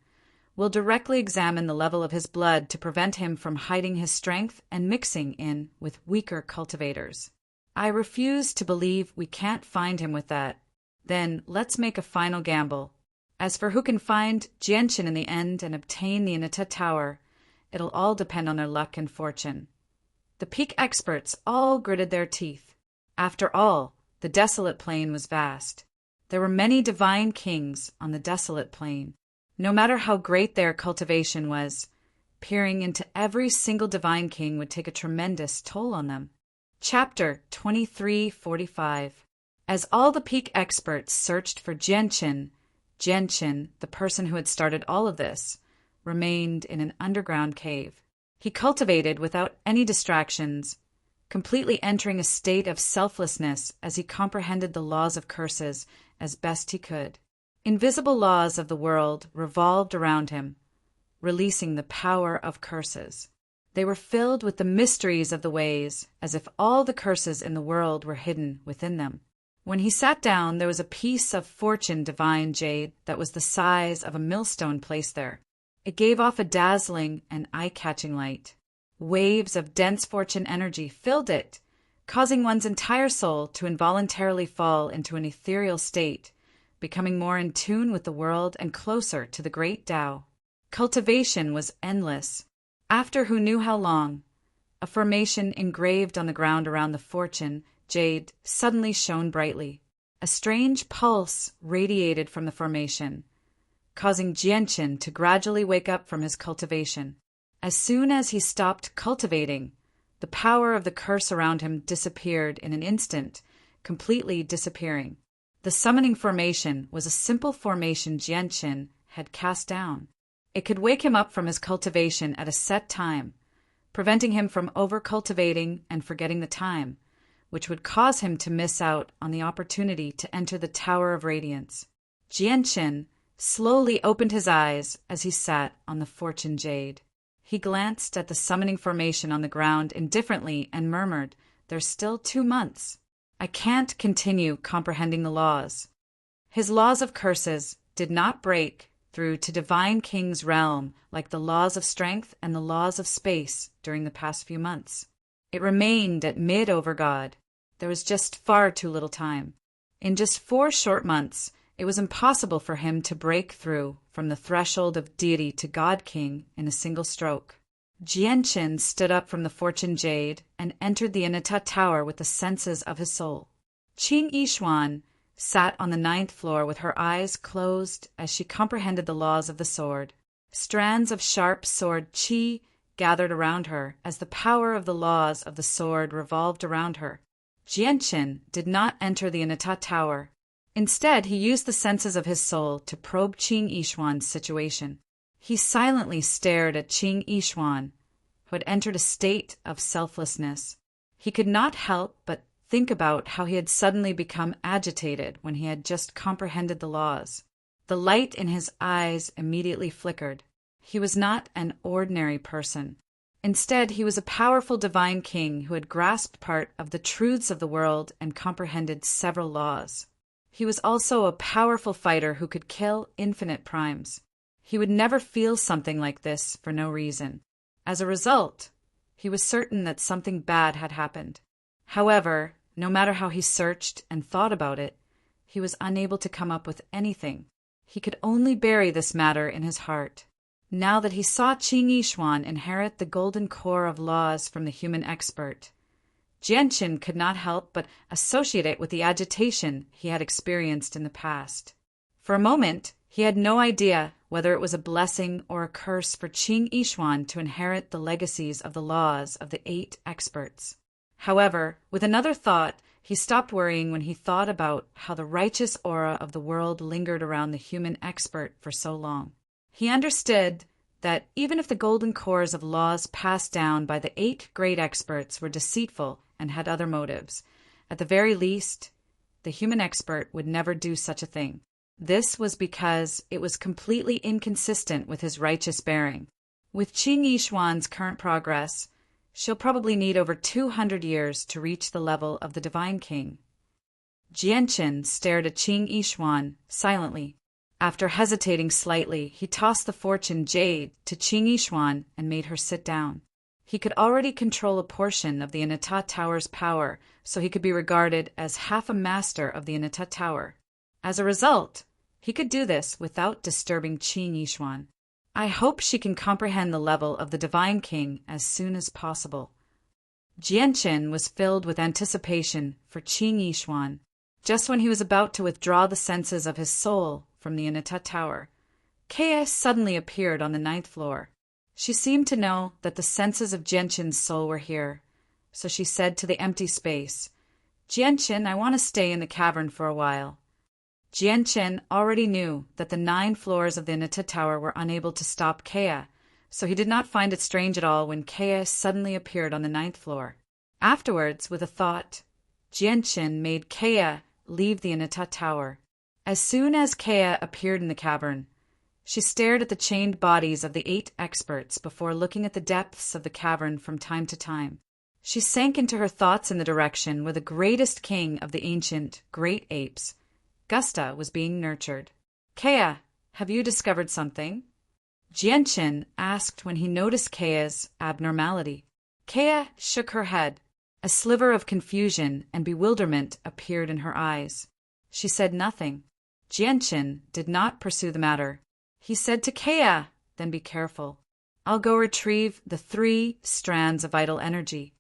we'll directly examine the level of his blood to prevent him from hiding his strength and mixing in with weaker cultivators. I refuse to believe we can't find him with that. Then let's make a final gamble. As for who can find Jianshin in the end and obtain the Anatat Tower, it'll all depend on their luck and fortune. The peak experts all gritted their teeth. After all, the desolate plain was vast. There were many divine kings on the desolate plain. No matter how great their cultivation was, peering into every single divine king would take a tremendous toll on them. Chapter 2345. As all the peak experts searched for Jianshin, the person who had started all of this, remained in an underground cave. He cultivated without any distractions, completely entering a state of selflessness as he comprehended the laws of curses as best he could. Invisible laws of the world revolved around him, releasing the power of curses. They were filled with the mysteries of the ways, as if all the curses in the world were hidden within them. When he sat down, there was a piece of fortune divine jade that was the size of a millstone placed there. It gave off a dazzling and eye-catching light. Waves of dense fortune energy filled it, causing one's entire soul to involuntarily fall into an ethereal state, becoming more in tune with the world and closer to the great Tao. Cultivation was endless. After who knew how long, a formation engraved on the ground around the fortune jade suddenly shone brightly. A strange pulse radiated from the formation, causing Jianqin to gradually wake up from his cultivation. As soon as he stopped cultivating, the power of the curse around him disappeared in an instant, completely disappearing. The summoning formation was a simple formation Jianqin had cast down. It could wake him up from his cultivation at a set time, preventing him from over-cultivating and forgetting the time, which would cause him to miss out on the opportunity to enter the Tower of Radiance. Jianqin slowly opened his eyes as he sat on the fortune jade. He glanced at the summoning formation on the ground indifferently and murmured, "There's still 2 months. I can't continue comprehending the laws." His laws of curses did not break through to Divine King's realm like the laws of strength and the laws of space during the past few months. It remained at mid-over God. There was just far too little time. In just 4 short months, it was impossible for him to break through from the threshold of Deity to God King in a single stroke. Jianqin stood up from the fortune jade and entered the Inata Tower with the senses of his soul. Qing Yishuan sat on the 9th floor with her eyes closed as she comprehended the laws of the sword. Strands of sharp sword qi gathered around her as the power of the laws of the sword revolved around her. Jianqin did not enter the Inata Tower. Instead, he used the senses of his soul to probe Qing Yishuan's situation. He silently stared at Qing Yishuan, who had entered a state of selflessness. He could not help but think about how he had suddenly become agitated when he had just comprehended the laws. The light in his eyes immediately flickered. He was not an ordinary person. Instead, he was a powerful divine king who had grasped part of the truths of the world and comprehended several laws. He was also a powerful fighter who could kill infinite primes. He would never feel something like this for no reason. As a result, he was certain that something bad had happened. However, no matter how he searched and thought about it, he was unable to come up with anything. He could only bury this matter in his heart. Now that he saw Qing Yishuan inherit the golden core of laws from the human expert, Jianqin could not help but associate it with the agitation he had experienced in the past. For a moment, he had no idea whether it was a blessing or a curse for Qing Yishuan to inherit the legacies of the laws of the 8 experts. However, with another thought, he stopped worrying when he thought about how the righteous aura of the world lingered around the human expert for so long. He understood that even if the golden cores of laws passed down by the 8 great experts were deceitful and had other motives, at the very least, the human expert would never do such a thing. This was because it was completely inconsistent with his righteous bearing. With Qing Yishuan's current progress, she'll probably need over 200 years to reach the level of the Divine King. Jianqin stared at Qing Yishuan silently. After hesitating slightly, he tossed the fortune jade to Qing Yishuan and made her sit down. He could already control a portion of the Inata Tower's power, so he could be regarded as half a master of the Inata Tower. As a result, he could do this without disturbing Qing Yishuan. I hope she can comprehend the level of the Divine King as soon as possible. Jianqin was filled with anticipation for Qing Yishuan. Just when he was about to withdraw the senses of his soul from the Inata Tower, chaos suddenly appeared on the 9th floor. She seemed to know that the senses of Jianqin's soul were here, so she said to the empty space, "Jianqin, I want to stay in the cavern for a while." Jianchen already knew that the 9 floors of the Inata Tower were unable to stop Kea, so he did not find it strange at all when Kea suddenly appeared on the 9th floor. Afterwards, with a thought, Jianchen made Kea leave the Inata Tower. As soon as Kea appeared in the cavern, she stared at the chained bodies of the 8 experts before looking at the depths of the cavern from time to time. She sank into her thoughts in the direction where the greatest king of the ancient great apes, Gusta, was being nurtured. Kea, have you discovered something? Jianchen asked when he noticed Kea's abnormality. Kea shook her head. A sliver of confusion and bewilderment appeared in her eyes. She said nothing. Jianchen did not pursue the matter. He said to Kea, "Then be careful. I'll go retrieve the 3 strands of vital energy."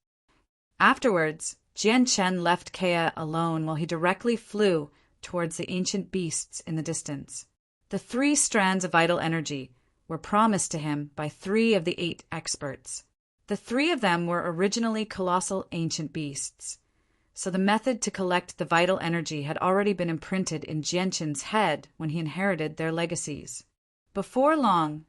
Afterwards, Jianchen left Kea alone while he directly flew towards the ancient beasts in the distance. The 3 strands of vital energy were promised to him by 3 of the 8 experts. The 3 of them were originally colossal ancient beasts, so the method to collect the vital energy had already been imprinted in Jianchen's head when he inherited their legacies. Before long,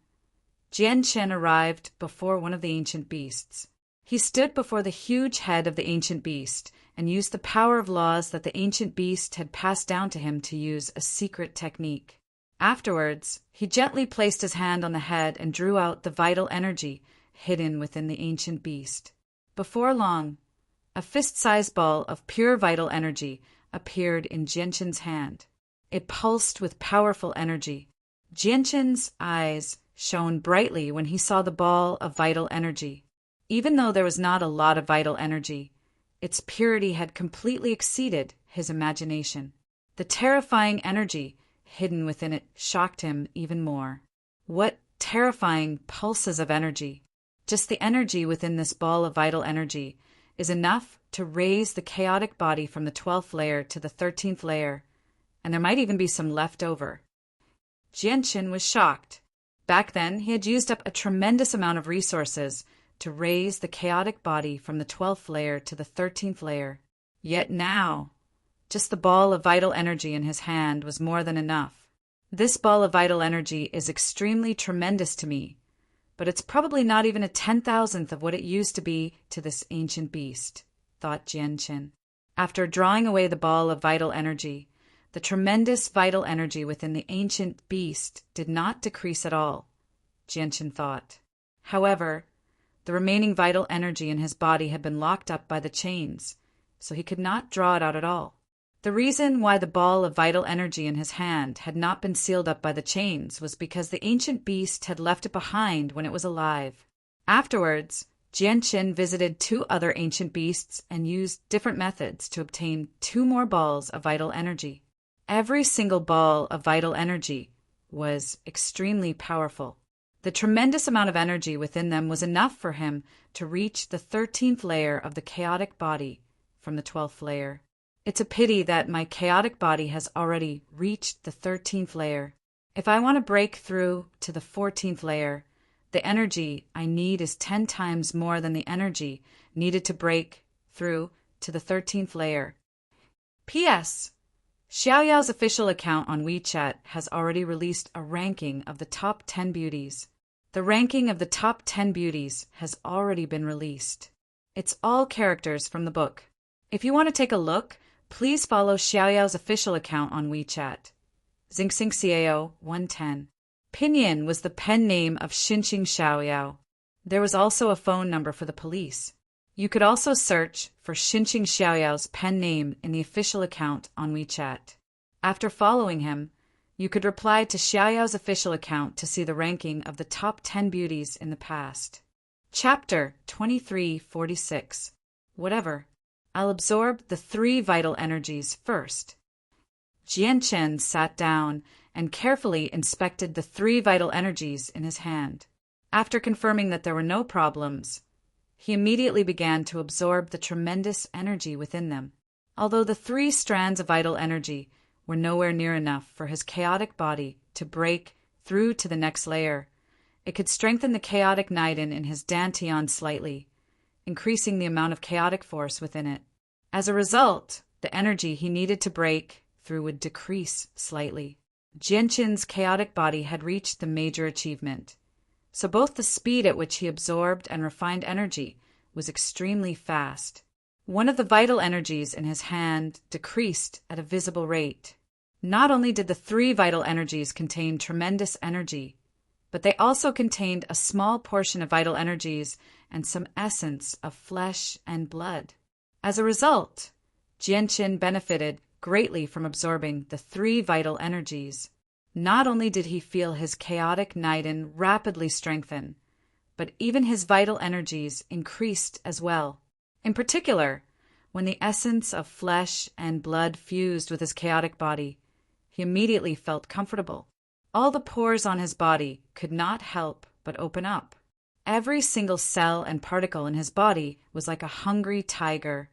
Jianchen arrived before one of the ancient beasts. He stood before the huge head of the ancient beast and used the power of laws that the ancient beast had passed down to him to use a secret technique. Afterwards, he gently placed his hand on the head and drew out the vital energy hidden within the ancient beast. Before long, a fist-sized ball of pure vital energy appeared in Jianchen's hand. It pulsed with powerful energy. Jianchen's eyes shone brightly when he saw the ball of vital energy. Even though there was not a lot of vital energy, its purity had completely exceeded his imagination. The terrifying energy hidden within it shocked him even more. What terrifying pulses of energy! Just the energy within this ball of vital energy is enough to raise the chaotic body from the 12th layer to the 13th layer, and there might even be some left over. Jianchen was shocked. Back then, he had used up a tremendous amount of resources to raise the chaotic body from the 12th layer to the 13th layer. Yet now, just the ball of vital energy in his hand was more than enough. This ball of vital energy is extremely tremendous to me, but it's probably not even a 10,000th of what it used to be to this ancient beast, thought Jianchen. After drawing away the ball of vital energy, the tremendous vital energy within the ancient beast did not decrease at all, Jianchen thought. However, the remaining vital energy in his body had been locked up by the chains, so he could not draw it out at all. The reason why the ball of vital energy in his hand had not been sealed up by the chains was because the ancient beast had left it behind when it was alive. Afterwards, Jianchen visited 2 other ancient beasts and used different methods to obtain 2 more balls of vital energy. Every single ball of vital energy was extremely powerful. The tremendous amount of energy within them was enough for him to reach the 13th layer of the chaotic body from the 12th layer. It's a pity that my chaotic body has already reached the 13th layer. If I want to break through to the 14th layer, the energy I need is 10 times more than the energy needed to break through to the 13th layer. P.S. Xiaoyao's official account on WeChat has already released a ranking of the top 10 beauties. The ranking of the top 10 beauties has already been released. It's all characters from the book. If you want to take a look, please follow Xiaoyao's official account on WeChat. XingXingCAO 110. Pinyin was the pen name of Xinqing Xiaoyao. There was also a phone number for the police. You could also search for Xinqing Xiaoyao's pen name in the official account on WeChat. After following him, you could reply to Xiaoyao's official account to see the ranking of the top 10 beauties in the past. Chapter 2346. Whatever. I'll absorb the 3 vital energies first. Jianchen sat down and carefully inspected the 3 vital energies in his hand. After confirming that there were no problems, he immediately began to absorb the tremendous energy within them. Although the 3 strands of vital energy were nowhere near enough for his chaotic body to break through to the next layer, it could strengthen the chaotic Niden in his dantian slightly, increasing the amount of chaotic force within it. As a result, the energy he needed to break through would decrease slightly. Jianqin's chaotic body had reached the major achievement, so both the speed at which he absorbed and refined energy was extremely fast. One of the vital energies in his hand decreased at a visible rate. Not only did the 3 vital energies contain tremendous energy, but they also contained a small portion of vital energies and some essence of flesh and blood. As a result, Jianqin benefited greatly from absorbing the 3 vital energies. Not only did he feel his chaotic Niden rapidly strengthen, but even his vital energies increased as well. In particular, when the essence of flesh and blood fused with his chaotic body, he immediately felt comfortable. All the pores on his body could not help but open up. Every single cell and particle in his body was like a hungry tiger,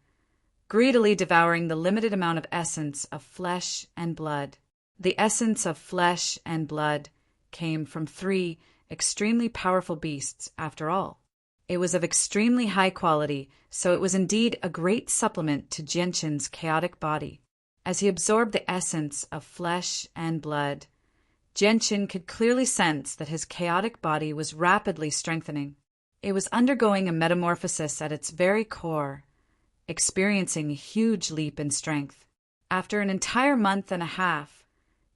greedily devouring the limited amount of essence of flesh and blood. The essence of flesh and blood came from 3 extremely powerful beasts, after all. It was of extremely high quality, so it was indeed a great supplement to Jianqin's chaotic body. As he absorbed the essence of flesh and blood, Jianqin could clearly sense that his chaotic body was rapidly strengthening. It was undergoing a metamorphosis at its very core, experiencing a huge leap in strength. After an entire month and a half,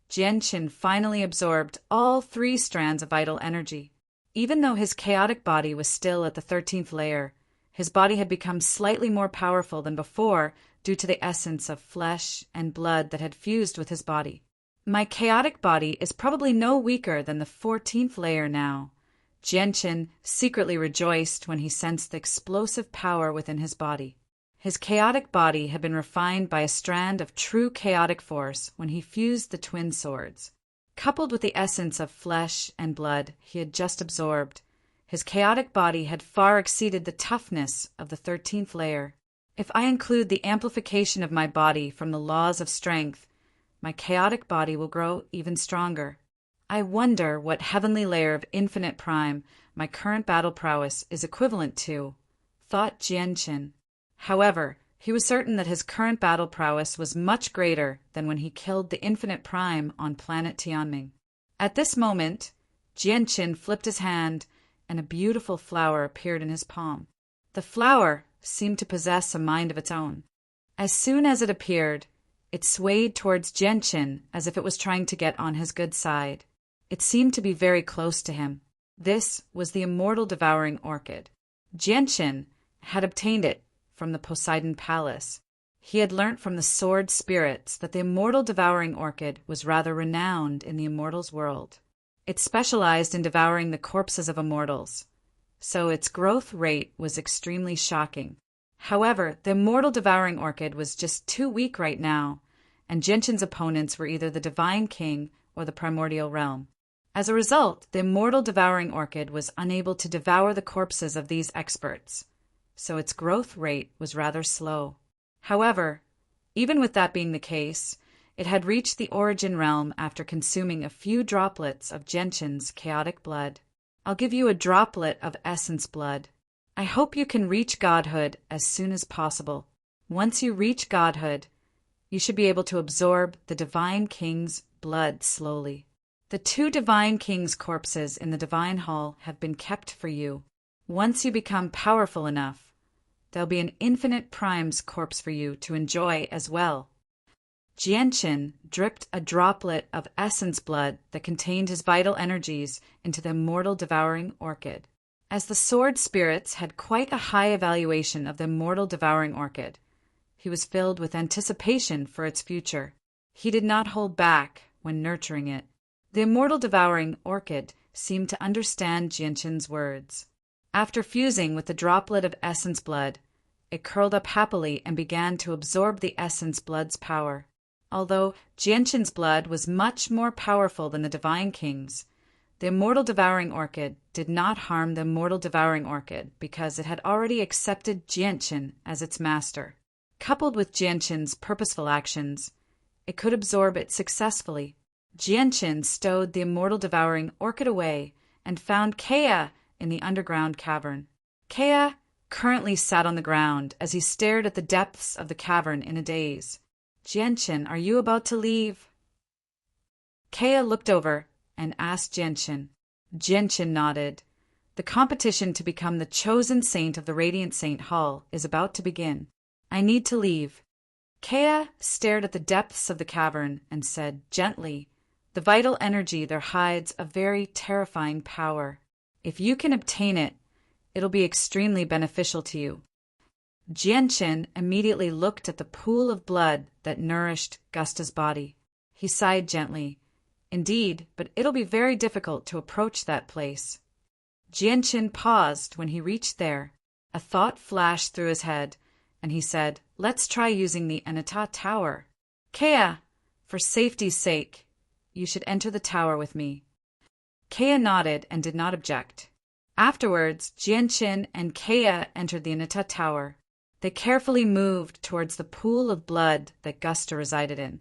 Jianqin finally absorbed all 3 strands of vital energy. Even though his chaotic body was still at the 13th layer, his body had become slightly more powerful than before due to the essence of flesh and blood that had fused with his body. My chaotic body is probably no weaker than the 14th layer now. Jianqin secretly rejoiced when he sensed the explosive power within his body. His chaotic body had been refined by a strand of true chaotic force when he fused the twin swords. Coupled with the essence of flesh and blood he had just absorbed, his chaotic body had far exceeded the toughness of the 13th layer. If I include the amplification of my body from the laws of strength, my chaotic body will grow even stronger. I wonder what heavenly layer of infinite prime my current battle prowess is equivalent to, thought Jianqin. However, he was certain that his current battle prowess was much greater than when he killed the infinite prime on planet Tianming. At this moment, Jianqin flipped his hand, and a beautiful flower appeared in his palm. The flower seemed to possess a mind of its own. As soon as it appeared, it swayed towards Jianqin as if it was trying to get on his good side. It seemed to be very close to him. This was the immortal devouring orchid. Jianqin had obtained it from the Poseidon Palace. He had learnt from the sword spirits that the immortal devouring orchid was rather renowned in the immortals' world. It specialized in devouring the corpses of immortals, so its growth rate was extremely shocking. However, the immortal devouring orchid was just too weak right now, and Jianqin's opponents were either the Divine King or the Primordial Realm. As a result, the immortal devouring orchid was unable to devour the corpses of these experts, so its growth rate was rather slow. However, even with that being the case, it had reached the origin realm after consuming a few droplets of Jianqin's chaotic blood. I'll give you a droplet of essence blood. I hope you can reach godhood as soon as possible. Once you reach godhood, you should be able to absorb the Divine King's blood slowly. The 2 Divine King's corpses in the Divine Hall have been kept for you. Once you become powerful enough, there'll be an infinite prime's corpse for you to enjoy as well. Jianqin dripped a droplet of essence blood that contained his vital energies into the immortal devouring orchid. As the sword spirits had quite a high evaluation of the immortal devouring orchid, he was filled with anticipation for its future. He did not hold back when nurturing it. The immortal devouring orchid seemed to understand Jianqin's words. After fusing with the droplet of essence blood, it curled up happily and began to absorb the essence blood's power. Although Jianqin's blood was much more powerful than the Divine King's, the immortal devouring orchid did not harm the immortal devouring orchid because it had already accepted Jianqin as its master. Coupled with Jianqin's purposeful actions, it could absorb it successfully. Jianqin stowed the immortal devouring orchid away and found Kea in the underground cavern. Kea currently sat on the ground as he stared at the depths of the cavern in a daze. Jianchen, are you about to leave? Kea looked over and asked Jianchen. Jianchen nodded. The competition to become the chosen saint of the Radiant Saint Hall is about to begin. I need to leave. Kea stared at the depths of the cavern and said gently, the vital energy there hides a very terrifying power. If you can obtain it, it'll be extremely beneficial to you. Jianchen immediately looked at the pool of blood that nourished Gusta's body. He sighed gently. Indeed, but it'll be very difficult to approach that place. Jianchen paused when he reached there. A thought flashed through his head, and he said, let's try using the Anata Tower. Kea, for safety's sake, you should enter the tower with me. Kea nodded and did not object. Afterwards, Jianchen and Kea entered the Anata Tower. They carefully moved towards the pool of blood that Gusta resided in.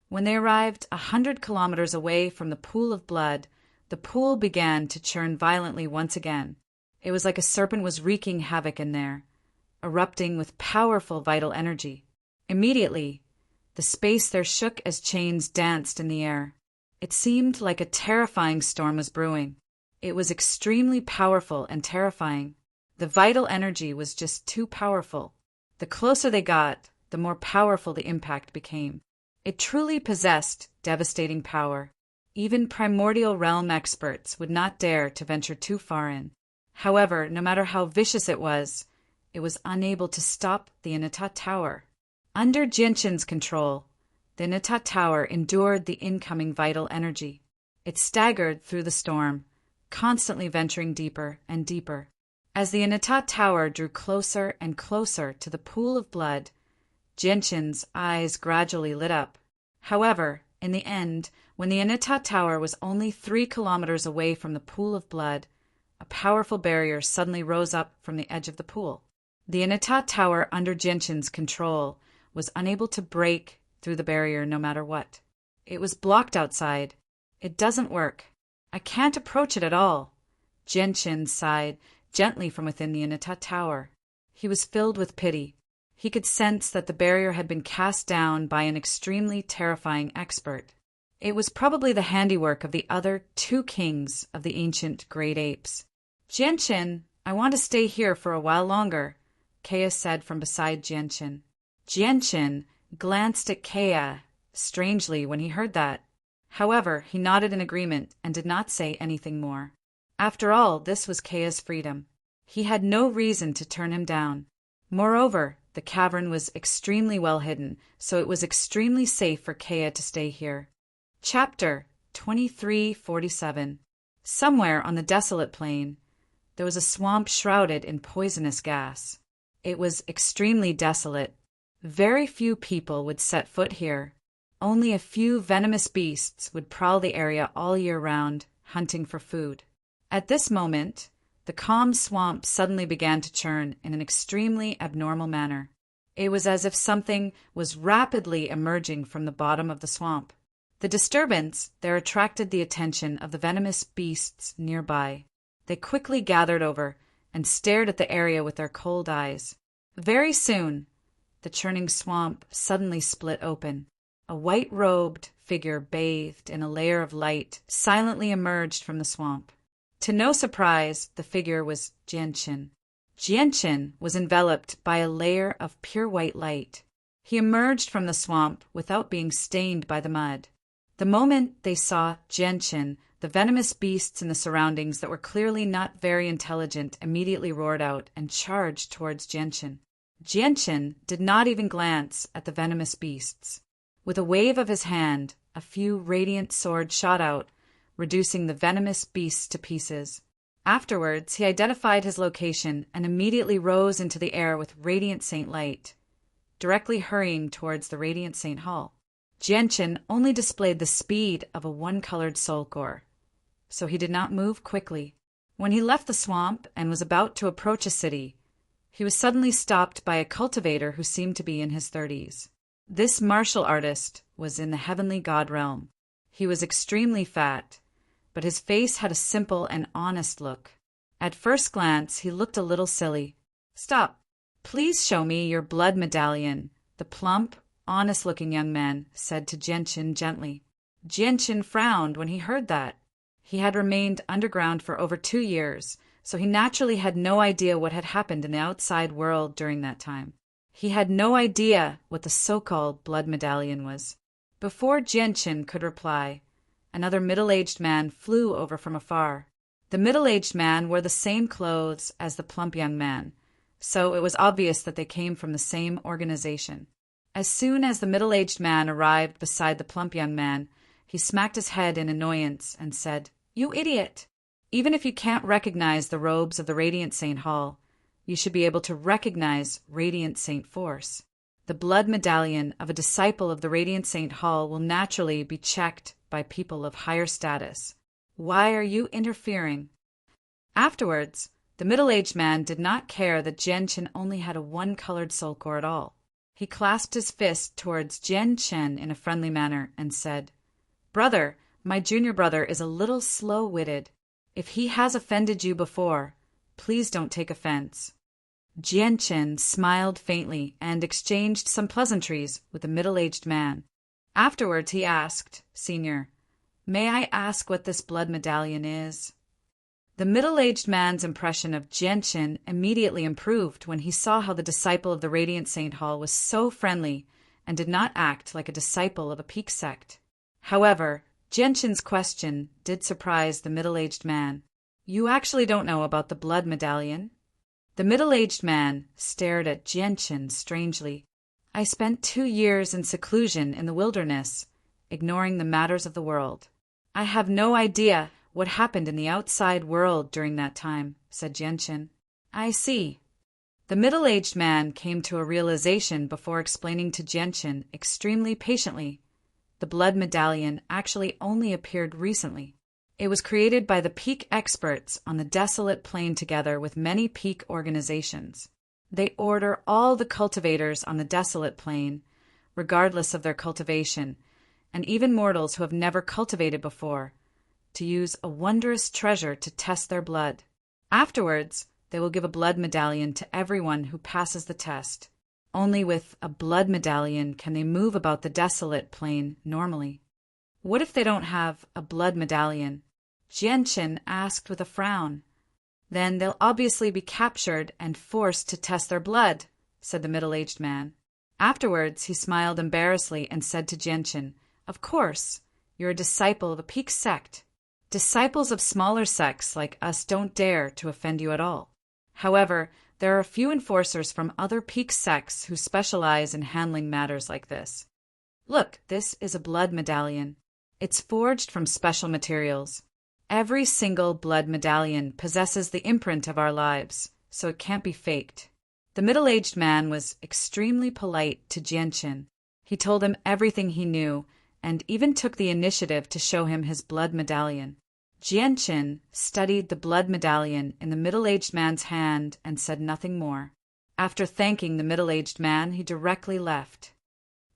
When they arrived 100 kilometers away from the pool of blood, the pool began to churn violently once again. It was like a serpent was wreaking havoc in there, erupting with powerful vital energy. Immediately, the space there shook as chains danced in the air. It seemed like a terrifying storm was brewing. It was extremely powerful and terrifying. The vital energy was just too powerful. The closer they got, the more powerful the impact became. It truly possessed devastating power. Even primordial realm experts would not dare to venture too far in. However, no matter how vicious it was unable to stop the Anata Tower. Under Jianchen's control, the Anata Tower endured the incoming vital energy. It staggered through the storm, constantly venturing deeper and deeper. As the Anata Tower drew closer and closer to the pool of blood, Jianchen's eyes gradually lit up. However, in the end, when the Anata Tower was only 3 kilometers away from the pool of blood, a powerful barrier suddenly rose up from the edge of the pool. The Anata Tower under Jianchen's control was unable to break through the barrier no matter what. It was blocked outside. It doesn't work. I can't approach it at all. Jianchen sighed gently from within the Anata Tower. He was filled with pity. He could sense that the barrier had been cast down by an extremely terrifying expert. It was probably the handiwork of the other 2 kings of the ancient great apes. Jianchen, I want to stay here for a while longer, Kea said from beside Jianchen. Jianchen glanced at Kea strangely when he heard that. However, he nodded in agreement and did not say anything more. After all, this was Kea's freedom. He had no reason to turn him down. Moreover, the cavern was extremely well hidden, so it was extremely safe for Kea to stay here. Chapter 2347. Somewhere on the desolate plain, there was a swamp shrouded in poisonous gas. It was extremely desolate. Very few people would set foot here. Only a few venomous beasts would prowl the area all year round, hunting for food. At this moment, the calm swamp suddenly began to churn in an extremely abnormal manner. It was as if something was rapidly emerging from the bottom of the swamp. The disturbance there attracted the attention of the venomous beasts nearby. They quickly gathered over and stared at the area with their cold eyes. Very soon, the churning swamp suddenly split open. A white-robed figure bathed in a layer of light silently emerged from the swamp. To no surprise, the figure was Jianchen. Jianchen was enveloped by a layer of pure white light. He emerged from the swamp without being stained by the mud. The moment they saw Jianchen, the venomous beasts in the surroundings that were clearly not very intelligent immediately roared out and charged towards Jianchen. Jianchen did not even glance at the venomous beasts. With a wave of his hand, a few radiant swords shot out, reducing the venomous beasts to pieces. Afterwards, he identified his location and immediately rose into the air with Radiant Saint light, directly hurrying towards the Radiant Saint Hall. Jianchen only displayed the speed of a one-colored soul core, so he did not move quickly. When he left the swamp and was about to approach a city, he was suddenly stopped by a cultivator who seemed to be in his 30s. This martial artist was in the heavenly god realm. He was extremely fat, but his face had a simple and honest look. At first glance, he looked a little silly. "Stop. Please show me your blood medallion," the plump, honest-looking young man said to Genshin gently. Genshin frowned when he heard that. He had remained underground for over 2 years, so he naturally had no idea what had happened in the outside world during that time. He had no idea what the so-called blood medallion was. Before Genshin could reply, another middle-aged man flew over from afar. The middle-aged man wore the same clothes as the plump young man, so it was obvious that they came from the same organization. As soon as the middle-aged man arrived beside the plump young man, he smacked his head in annoyance and said, "You idiot! Even if you can't recognize the robes of the Radiant Saint Hall, you should be able to recognize Radiant Saint Force. The blood medallion of a disciple of the Radiant Saint Hall will naturally be checked by people of higher status. Why are you interfering?" Afterwards, the middle-aged man did not care that Genshin only had a one-colored soul core at all. He clasped his fist towards Genshin in a friendly manner and said, "Brother, my junior brother is a little slow-witted. If he has offended you before, please don't take offense." Genshin smiled faintly and exchanged some pleasantries with the middle-aged man. Afterwards he asked, "Senior, may I ask what this blood medallion is?" The middle-aged man's impression of Genshin immediately improved when he saw how the disciple of the Radiant Saint Hall was so friendly and did not act like a disciple of a peak sect. However, Genshin's question did surprise the middle-aged man. "You actually don't know about the blood medallion?" The middle-aged man stared at Genshin strangely. "I spent 2 years in seclusion in the wilderness, ignoring the matters of the world. I have no idea what happened in the outside world during that time," said Genshin. "I see." The middle-aged man came to a realization before explaining to Genshin extremely patiently. The blood medallion actually only appeared recently. It was created by the peak experts on the desolate plane together with many peak organizations. They order all the cultivators on the desolate plane, regardless of their cultivation, and even mortals who have never cultivated before, to use a wondrous treasure to test their blood. Afterwards, they will give a blood medallion to everyone who passes the test. Only with a blood medallion can they move about the desolate plane normally. What if they don't have a blood medallion? Genshin asked with a frown. "Then they'll obviously be captured and forced to test their blood," said the middle-aged man. Afterwards, he smiled embarrassedly and said to Genshin, "Of course, you're a disciple of a peak sect. Disciples of smaller sects like us don't dare to offend you at all. However, there are a few enforcers from other peak sects who specialize in handling matters like this. Look, this is a blood medallion. It's forged from special materials. Every single blood medallion possesses the imprint of our lives, so it can't be faked." The middle-aged man was extremely polite to Genshin. He told him everything he knew, and even took the initiative to show him his blood medallion. Genshin studied the blood medallion in the middle-aged man's hand and said nothing more. After thanking the middle-aged man, he directly left.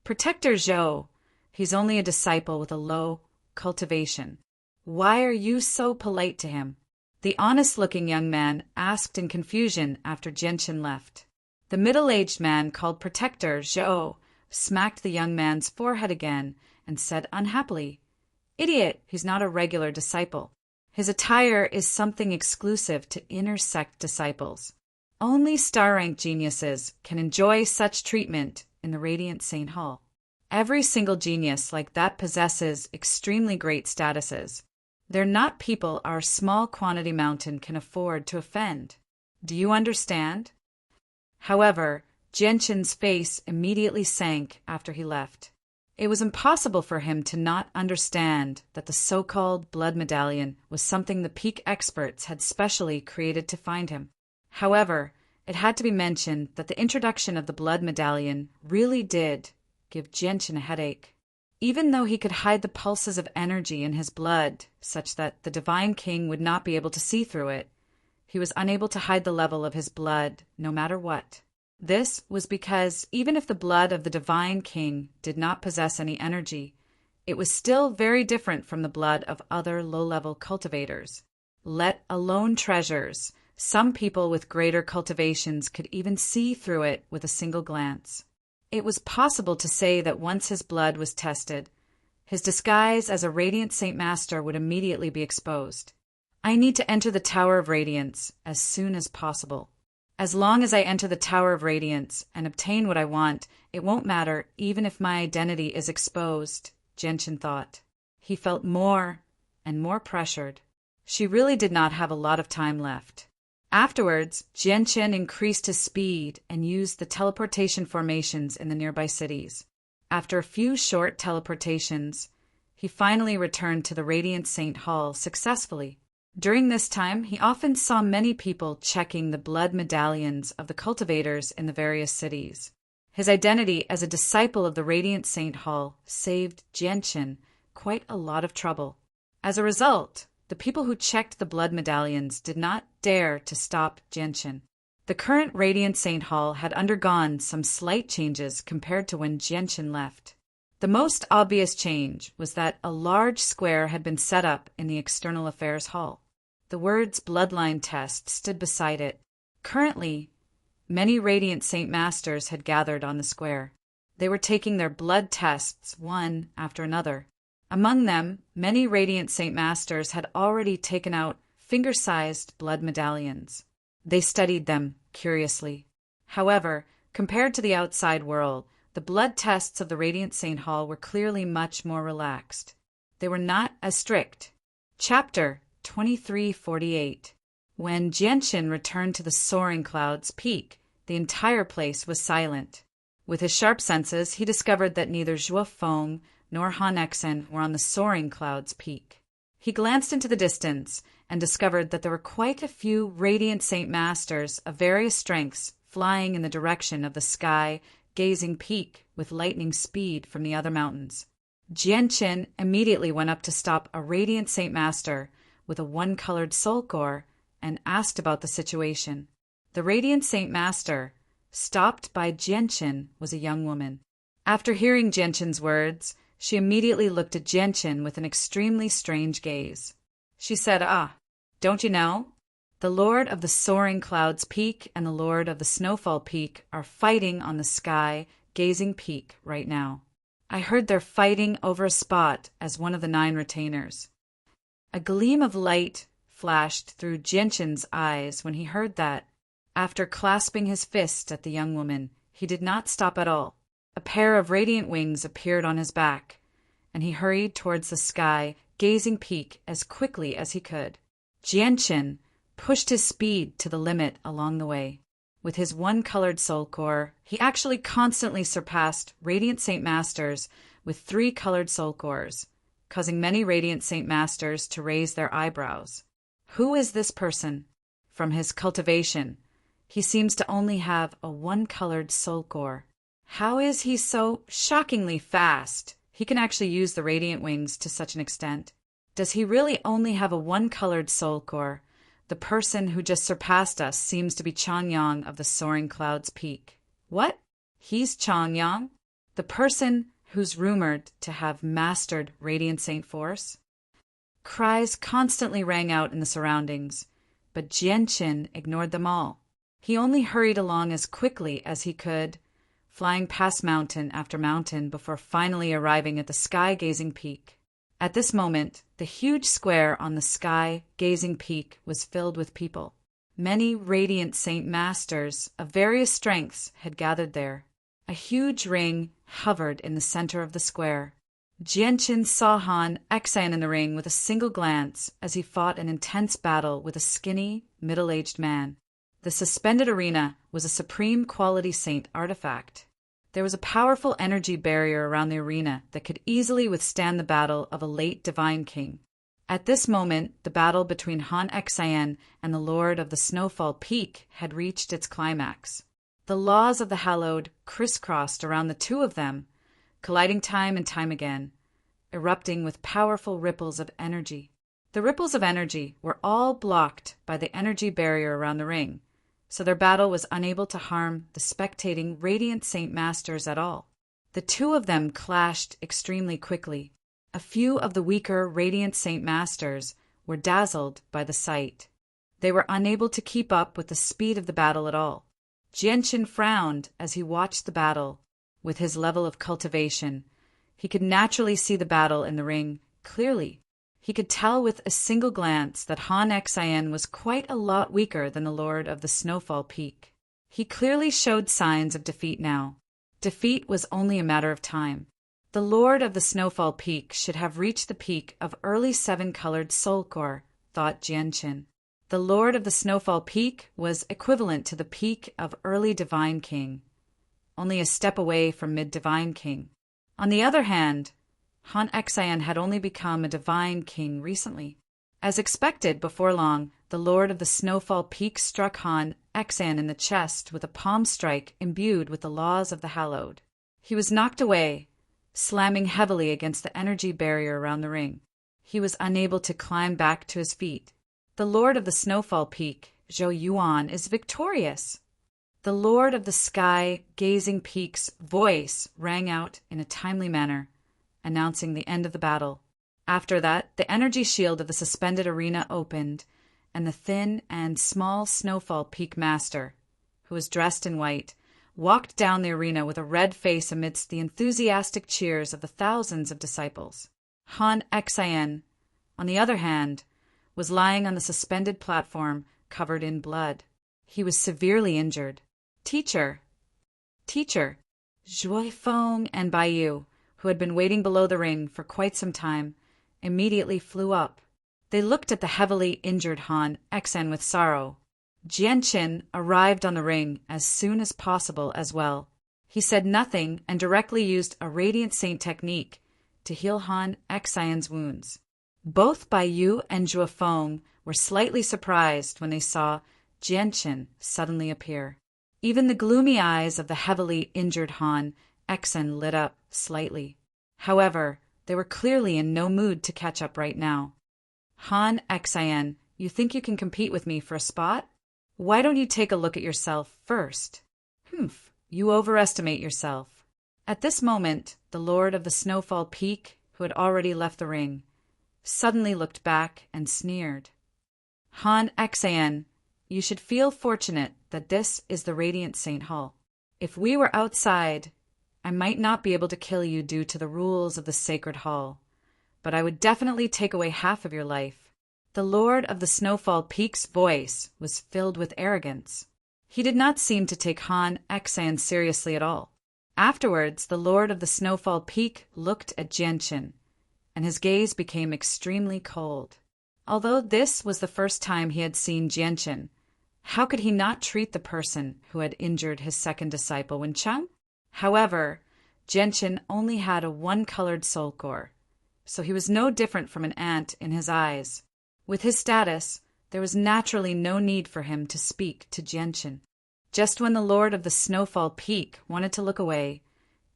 "Protector Zhou, he's only a disciple with a low cultivation. Why are you so polite to him?" the honest-looking young man asked in confusion after Genshin left. The middle-aged man called Protector Zhou smacked the young man's forehead again and said unhappily, "Idiot, he's not a regular disciple. His attire is something exclusive to inner sect disciples. Only star-rank geniuses can enjoy such treatment in the Radiant Saint Hall. Every single genius like that possesses extremely great statuses. They're not people our small quantity mountain can afford to offend. Do you understand?" However, Genshin's face immediately sank after he left. It was impossible for him to not understand that the so-called blood medallion was something the peak experts had specially created to find him. However, it had to be mentioned that the introduction of the blood medallion really did give Genshin a headache. Even though he could hide the pulses of energy in his blood such that the Divine King would not be able to see through it, he was unable to hide the level of his blood no matter what. This was because even if the blood of the Divine King did not possess any energy, it was still very different from the blood of other low-level cultivators. Let alone treasures, some people with greater cultivations could even see through it with a single glance. It was possible to say that once his blood was tested, his disguise as a Radiant Saint Master would immediately be exposed. I need to enter the Tower of Radiance as soon as possible. As long as I enter the Tower of Radiance and obtain what I want, it won't matter even if my identity is exposed, Genshin thought. He felt more and more pressured. She really did not have a lot of time left. Afterwards, Genshin increased his speed and used the teleportation formations in the nearby cities. After a few short teleportations, he finally returned to the Radiant Saint Hall successfully. During this time, he often saw many people checking the blood medallions of the cultivators in the various cities. His identity as a disciple of the Radiant Saint Hall saved Genshin quite a lot of trouble. As a result, the people who checked the blood medallions did not dare to stop Genshin. The current Radiant Saint Hall had undergone some slight changes compared to when Genshin left. The most obvious change was that a large square had been set up in the External Affairs Hall. The words Bloodline Test stood beside it. Currently, many Radiant Saint Masters had gathered on the square. They were taking their blood tests one after another. Among them, many Radiant Saint Masters had already taken out finger-sized blood medallions. They studied them curiously. However, compared to the outside world, the blood tests of the Radiant Saint Hall were clearly much more relaxed. They were not as strict. Chapter 2348. When Genshin returned to the Soaring Clouds Peak, the entire place was silent. With his sharp senses, he discovered that neither Zhuo Feng nor Han Exen were on the Soaring Clouds Peak. He glanced into the distance and discovered that there were quite a few Radiant Saint Masters of various strengths flying in the direction of the sky-gazing peak with lightning speed from the other mountains. Genshin immediately went up to stop a Radiant Saint Master with a one-colored soul core and asked about the situation. The Radiant Saint Master, stopped by Genshin, was a young woman. After hearing Genshin's words, she immediately looked at Genshin with an extremely strange gaze. She said, don't you know? The Lord of the Soaring Clouds Peak and the Lord of the Snowfall Peak are fighting on the sky-gazing peak right now. I heard they're fighting over a spot as one of the 9 retainers. A gleam of light flashed through Genshin's eyes when he heard that. After clasping his fist at the young woman, he did not stop at all. A pair of radiant wings appeared on his back, and he hurried towards the sky-gazing peak as quickly as he could. Genshin pushed his speed to the limit along the way. With his one-colored soul core, he actually constantly surpassed Radiant Saint Masters with 3-colored soul cores, causing many Radiant Saint Masters to raise their eyebrows. Who is this person? From his cultivation, he seems to only have a one-colored soul core. How is he so shockingly fast? He can actually use the Radiant Wings to such an extent. Does he really only have a one-colored soul core? The person who just surpassed us seems to be Changyang of the Soaring Clouds Peak. What? He's Changyang? The person who's rumored to have mastered Radiant Saint Force? Cries constantly rang out in the surroundings, but Genshin ignored them all. He only hurried along as quickly as he could, flying past mountain after mountain before finally arriving at the sky-gazing peak. At this moment, the huge square on the sky-gazing peak was filled with people. Many Radiant Saint Masters of various strengths had gathered there. A huge ring hovered in the center of the square. Genshin saw Han Exan in the ring with a single glance as he fought an intense battle with a skinny, middle-aged man. The suspended arena was a supreme quality saint artifact. There was a powerful energy barrier around the arena that could easily withstand the battle of a late divine king. At this moment, the battle between Han Exan and the Lord of the Snowfall Peak had reached its climax. The laws of the Hallowed crisscrossed around the two of them, colliding time and time again, erupting with powerful ripples of energy. The ripples of energy were all blocked by the energy barrier around the ring, so their battle was unable to harm the spectating Radiant Saint Masters at all. The two of them clashed extremely quickly. A few of the weaker Radiant Saint Masters were dazzled by the sight. They were unable to keep up with the speed of the battle at all. Genshin frowned as he watched the battle. With his level of cultivation, he could naturally see the battle in the ring clearly. He could tell with a single glance that Han Xian was quite a lot weaker than the Lord of the Snowfall Peak. He clearly showed signs of defeat now. Defeat was only a matter of time. The Lord of the Snowfall Peak should have reached the peak of early seven-colored soul core, thought Jianqin. The Lord of the Snowfall Peak was equivalent to the peak of early Divine King, only a step away from mid-Divine King. On the other hand, Han Xian had only become a Divine King recently. As expected, before long, the Lord of the Snowfall Peak struck Han Xian in the chest with a palm strike imbued with the laws of the Hallowed. He was knocked away, slamming heavily against the energy barrier around the ring. He was unable to climb back to his feet. The Lord of the Snowfall Peak, Zhou Yuan, is victorious. The Lord of the Sky-Gazing Peak's voice rang out in a timely manner, announcing the end of the battle. After that, the energy shield of the suspended arena opened, and the thin and small Snowfall Peak Master, who was dressed in white, walked down the arena with a red face amidst the enthusiastic cheers of the thousands of disciples. Han Xian, on the other hand, was lying on the suspended platform covered in blood. He was severely injured. Teacher, Zhui Feng and Bai Yu, who had been waiting below the ring for quite some time, immediately flew up. They looked at the heavily injured Han Xian with sorrow. Jianqin arrived on the ring as soon as possible as well. He said nothing and directly used a Radiant Saint technique to heal Han Xian's wounds. Both Bai Yu and Zhui Feng were slightly surprised when they saw Jianqin suddenly appear. Even the gloomy eyes of the heavily injured Han Xian lit up slightly. However, they were clearly in no mood to catch up right now. Han Xian, you think you can compete with me for a spot? Why don't you take a look at yourself first? You overestimate yourself. At this moment, the Lord of the Snowfall Peak, who had already left the ring, suddenly looked back and sneered. Han Xian, you should feel fortunate that this is the Radiant Saint Hall. If we were outside, I might not be able to kill you due to the rules of the Sacred Hall, but I would definitely take away half of your life. The Lord of the Snowfall Peak's voice was filled with arrogance. He did not seem to take Han Xian seriously at all. Afterwards, the Lord of the Snowfall Peak looked at Jianqin, and his gaze became extremely cold. Although this was the first time he had seen Jianqin, how could he not treat the person who had injured his second disciple Wencheng? However, Jianqin only had a one-colored soul core, so he was no different from an ant in his eyes. With his status, there was naturally no need for him to speak to Jianqin. Just when the Lord of the Snowfall Peak wanted to look away,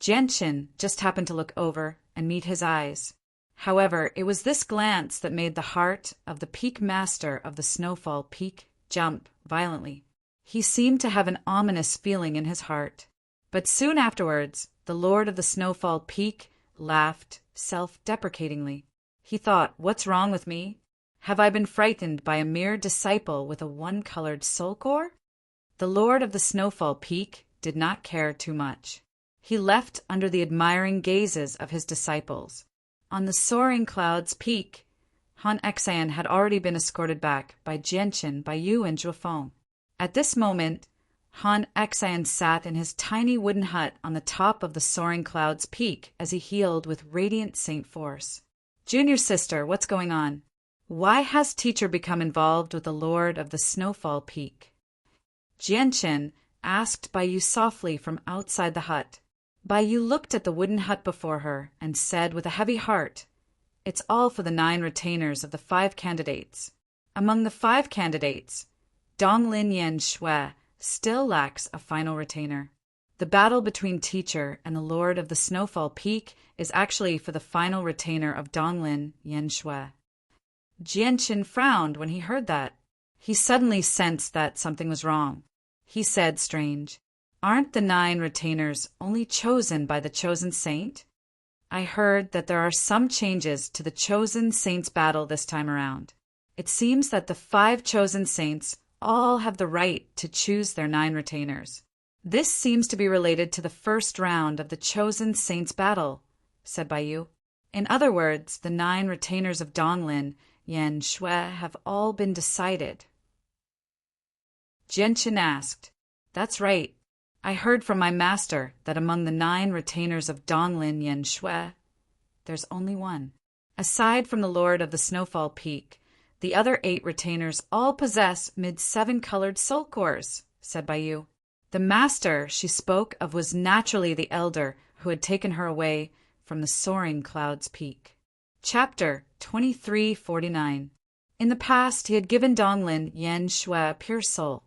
Jianqin just happened to look over and meet his eyes. However, it was this glance that made the heart of the Peak Master of the Snowfall Peak jump violently. He seemed to have an ominous feeling in his heart. But soon afterwards, the Lord of the Snowfall Peak laughed self-deprecatingly. He thought, what's wrong with me? Have I been frightened by a mere disciple with a one-colored soul core? The Lord of the Snowfall Peak did not care too much. He left under the admiring gazes of his disciples. On the soaring cloud's peak, Han Xian had already been escorted back by Jianqin, Bai Yu, and Zhui Feng. At this moment, Han Xian sat in his tiny wooden hut on the top of the soaring cloud's peak as he healed with Radiant Saint force. Junior sister, what's going on? Why has teacher become involved with the Lord of the Snowfall Peak? Jianqin asked Bai Yu softly from outside the hut. Bai Yu looked at the wooden hut before her and said with a heavy heart, it's all for the 9 retainers of the 5 candidates. Among the 5 candidates, Donglin Yan Shui still lacks a final retainer. The battle between teacher and the Lord of the Snowfall Peak is actually for the final retainer of Donglin Yan Shui. Jianqin frowned when he heard that. He suddenly sensed that something was wrong. He said, strange, aren't the 9 retainers only chosen by the chosen saint? I heard that there are some changes to the chosen saints battle this time around. It seems that the 5 chosen saints all have the right to choose their 9 retainers. This seems to be related to the first round of the Chosen Saints battle, said Baiyu. In other words, the 9 retainers of Donglin, Yan Shui, have all been decided. Jianqin asked, That's right. I heard from my master that among the 9 retainers of Donglin Yan Shui, there's only one. Aside from the Lord of the Snowfall Peak, the other 8 retainers all possess mid-7-colored soul cores, said Baiyu. The master she spoke of was naturally the elder who had taken her away from the soaring cloud's peak. Chapter 2349. In the past, he had given Donglin Yan Shui pure soul,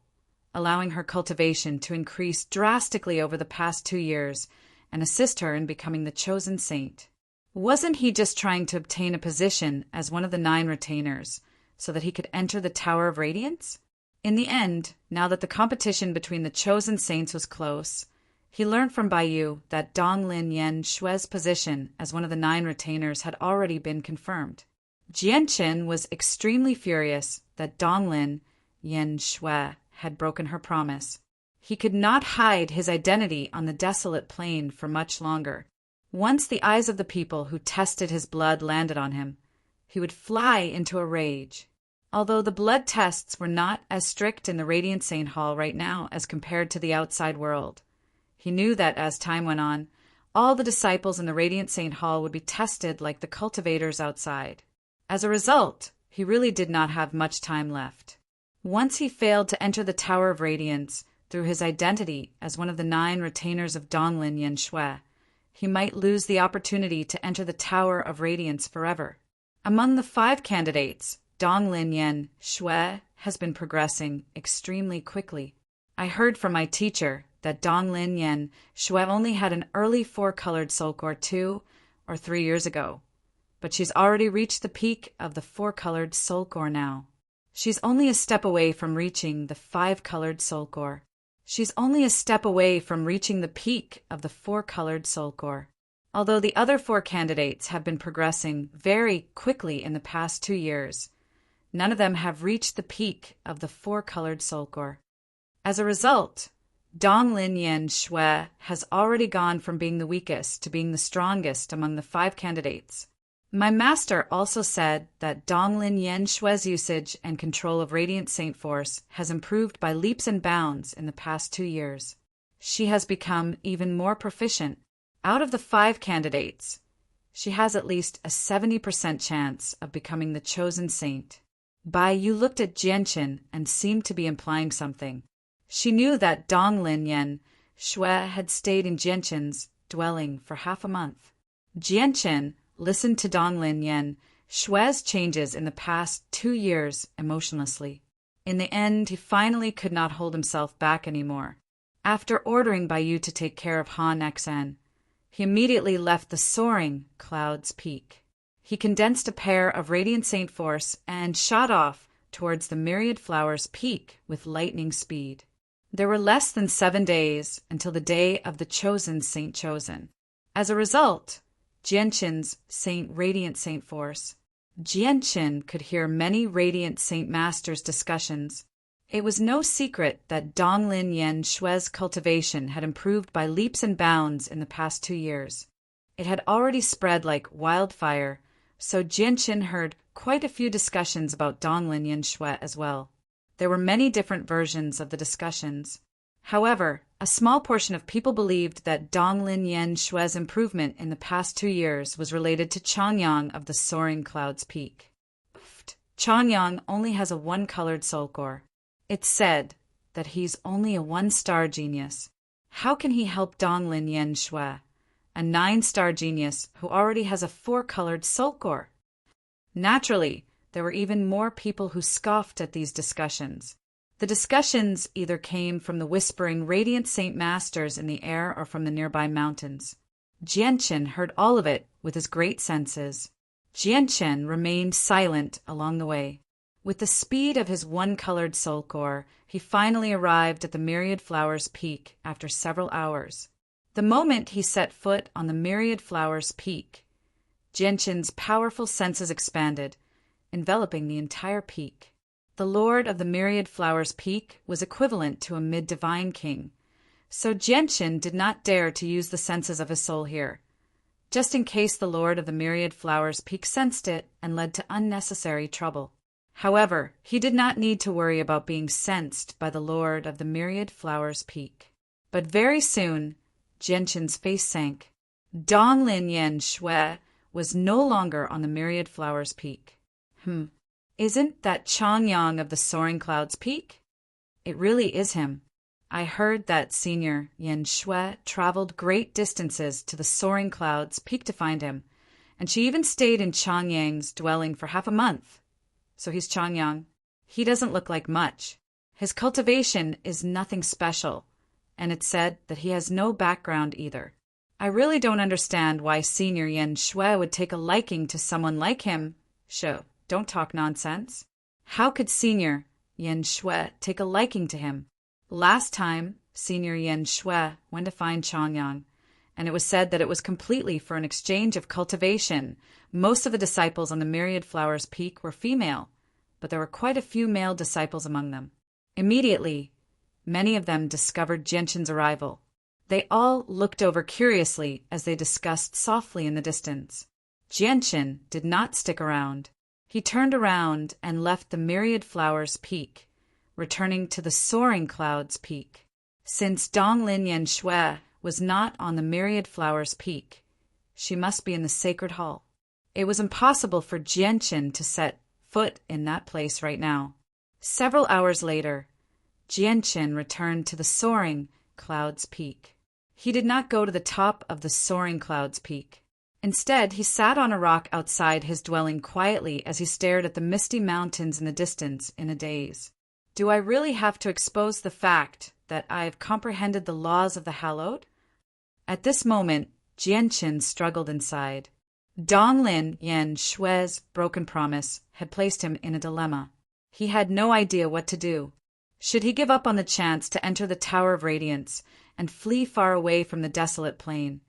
allowing her cultivation to increase drastically over the past 2 years and assist her in becoming the chosen saint. Wasn't he just trying to obtain a position as one of the 9 retainers so that he could enter the Tower of Radiance? In the end, now that the competition between the chosen saints was close, he learned from Baiyu that Donglin Yan Shui's position as one of the 9 retainers had already been confirmed. Jianqin was extremely furious that Donglin Yan Shui had broken her promise. He could not hide his identity on the desolate plain for much longer. Once the eyes of the people who tested his blood landed on him, he would fly into a rage. Although the blood tests were not as strict in the Radiant Saint Hall right now as compared to the outside world, he knew that as time went on, all the disciples in the Radiant Saint Hall would be tested like the cultivators outside. As a result, he really did not have much time left. Once he failed to enter the Tower of Radiance through his identity as one of the 9 retainers of Donglin Yan Shui, he might lose the opportunity to enter the Tower of Radiance forever. Among the 5 candidates, Donglin Yan Shui has been progressing extremely quickly. I heard from my teacher that Donglin Yan Shui only had an early 4-colored soul core 2 or 3 years ago, but she's already reached the peak of the 4-colored soul core now. She's only a step away from reaching the 5-colored soul core. She's only a step away from reaching the peak of the 4-colored soul core. Although the other 4 candidates have been progressing very quickly in the past 2 years, none of them have reached the peak of the 4-colored soul core. As a result, Donglin Yan Shui has already gone from being the weakest to being the strongest among the 5 candidates. My master also said that Donglin Yan Shui's usage and control of Radiant Saint Force has improved by leaps and bounds in the past 2 years. She has become even more proficient. Out of the 5 candidates, she has at least a 70% chance of becoming the chosen saint. Baiyu looked at Jianqin and seemed to be implying something. She knew that Donglin Yan Shui had stayed in Jianqin's dwelling for half a month. Jianqin listened to Donglin Yan Shui's changes in the past 2 years emotionlessly. In the end, he finally could not hold himself back anymore. After ordering Baiyu to take care of Han Xen, he immediately left the soaring cloud's peak. He condensed a pair of Radiant Saint Force and shot off towards the Myriad Flowers Peak with lightning speed. There were less than 7 days until the day of the chosen Saint Chosen. As a result, Jianqin's Radiant Saint Force. Jianqin could hear many Radiant Saint Masters' discussions. It was no secret that Donglin Yan Shui's cultivation had improved by leaps and bounds in the past 2 years. It had already spread like wildfire, so Jianqin heard quite a few discussions about Donglin Yan Shui as well. There were many different versions of the discussions. However, a small portion of people believed that Donglin Yan Shui's improvement in the past 2 years was related to Changyang of the Soaring Clouds Peak. Changyang only has a 1-colored soul core. It's said that he's only a 1-star genius. How can he help Donglin Yan Shui, a 9-star genius who already has a 4-colored soul core? Naturally, there were even more people who scoffed at these discussions. The discussions either came from the whispering Radiant Saint Masters in the air or from the nearby mountains. Jianqin heard all of it with his great senses. Jianqin remained silent along the way. With the speed of his 1-colored soul core, he finally arrived at the Myriad Flowers Peak after several hours. The moment he set foot on the Myriad Flowers Peak, Jianqin's powerful senses expanded, enveloping the entire peak. The Lord of the Myriad Flowers Peak was equivalent to a mid-divine king, So Jianchen did not dare to use the senses of his soul here, just in case the Lord of the Myriad Flowers Peak sensed it and led to unnecessary trouble. However, he did not need to worry about being sensed by the Lord of the Myriad Flowers Peak. But very soon, Jianchen's face sank. Donglin Yen Shui was no longer on the Myriad Flowers Peak. Isn't that Changyang of the Soaring Clouds Peak? It really is him. I heard that Senior Yen Shui traveled great distances to the Soaring Clouds Peak to find him, and she even stayed in Changyang's dwelling for half a month. So he's Changyang. He doesn't look like much. His cultivation is nothing special, and it's said that he has no background either. I really don't understand why Senior Yen Shui would take a liking to someone like him. Don't talk nonsense. How could Senior Yen Shui take a liking to him? Last time, Senior Yen Shui went to find Changyang, and it was said that it was completely for an exchange of cultivation. Most of the disciples on the Myriad Flowers Peak were female, but there were quite a few male disciples among them. Immediately, many of them discovered Jianchen's arrival. They all looked over curiously as they discussed softly in the distance. Jianchen did not stick around. He turned around and left the Myriad Flowers Peak, returning to the Soaring Clouds Peak. Since Donglin Yen Shui was not on the Myriad Flowers Peak, she must be in the Sacred Hall. It was impossible for Jianchen to set foot in that place right now. Several hours later, Jianchen returned to the Soaring Clouds Peak. He did not go to the top of the Soaring Clouds Peak. Instead, he sat on a rock outside his dwelling quietly as he stared at the misty mountains in the distance in a daze. Do I really have to expose the fact that I have comprehended the laws of the hallowed? At this moment, Jianchen struggled inside. Donglin Yen Shui's broken promise had placed him in a dilemma. He had no idea what to do. Should he give up on the chance to enter the Tower of Radiance and flee far away from the desolate plain?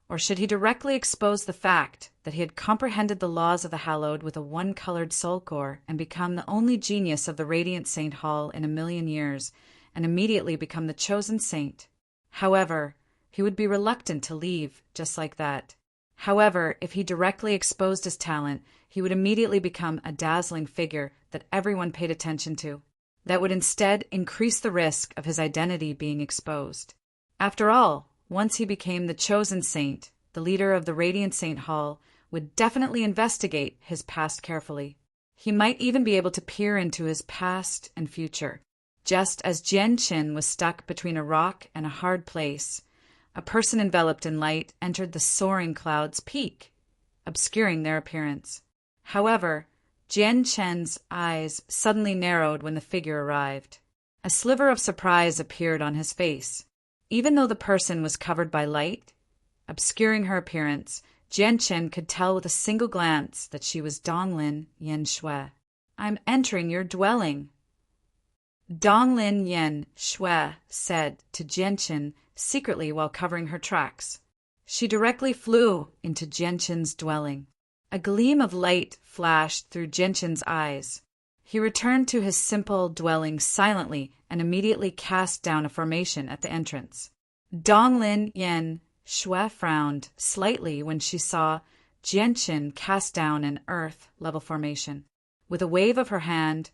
Or should he directly expose the fact that he had comprehended the laws of the hallowed with a one-colored soul core and become the only genius of the Radiant Saint Hall in 1,000,000 years, and immediately become the chosen saint? However, he would be reluctant to leave just like that. However, if he directly exposed his talent, he would immediately become a dazzling figure that everyone paid attention to. That would instead increase the risk of his identity being exposed. After all, once he became the chosen saint, the leader of the Radiant Saint Hall would definitely investigate his past carefully. He might even be able to peer into his past and future. Just as Jianchen was stuck between a rock and a hard place, a person enveloped in light entered the Soaring Clouds Peak, obscuring their appearance. However, Jianchen's eyes suddenly narrowed when the figure arrived. A sliver of surprise appeared on his face. Even though the person was covered by light, obscuring her appearance, Jianchen could tell with a single glance that she was Donglin Yen Shui. "I'm entering your dwelling," Donglin Yen Shui said to Jianchen secretly while covering her tracks. She directly flew into Jianchen's dwelling. A gleam of light flashed through Jianchen's eyes. He returned to his simple dwelling silently and immediately cast down a formation at the entrance. Donglin Yen Shui frowned slightly when she saw Jianchen cast down an earth-level formation. With a wave of her hand,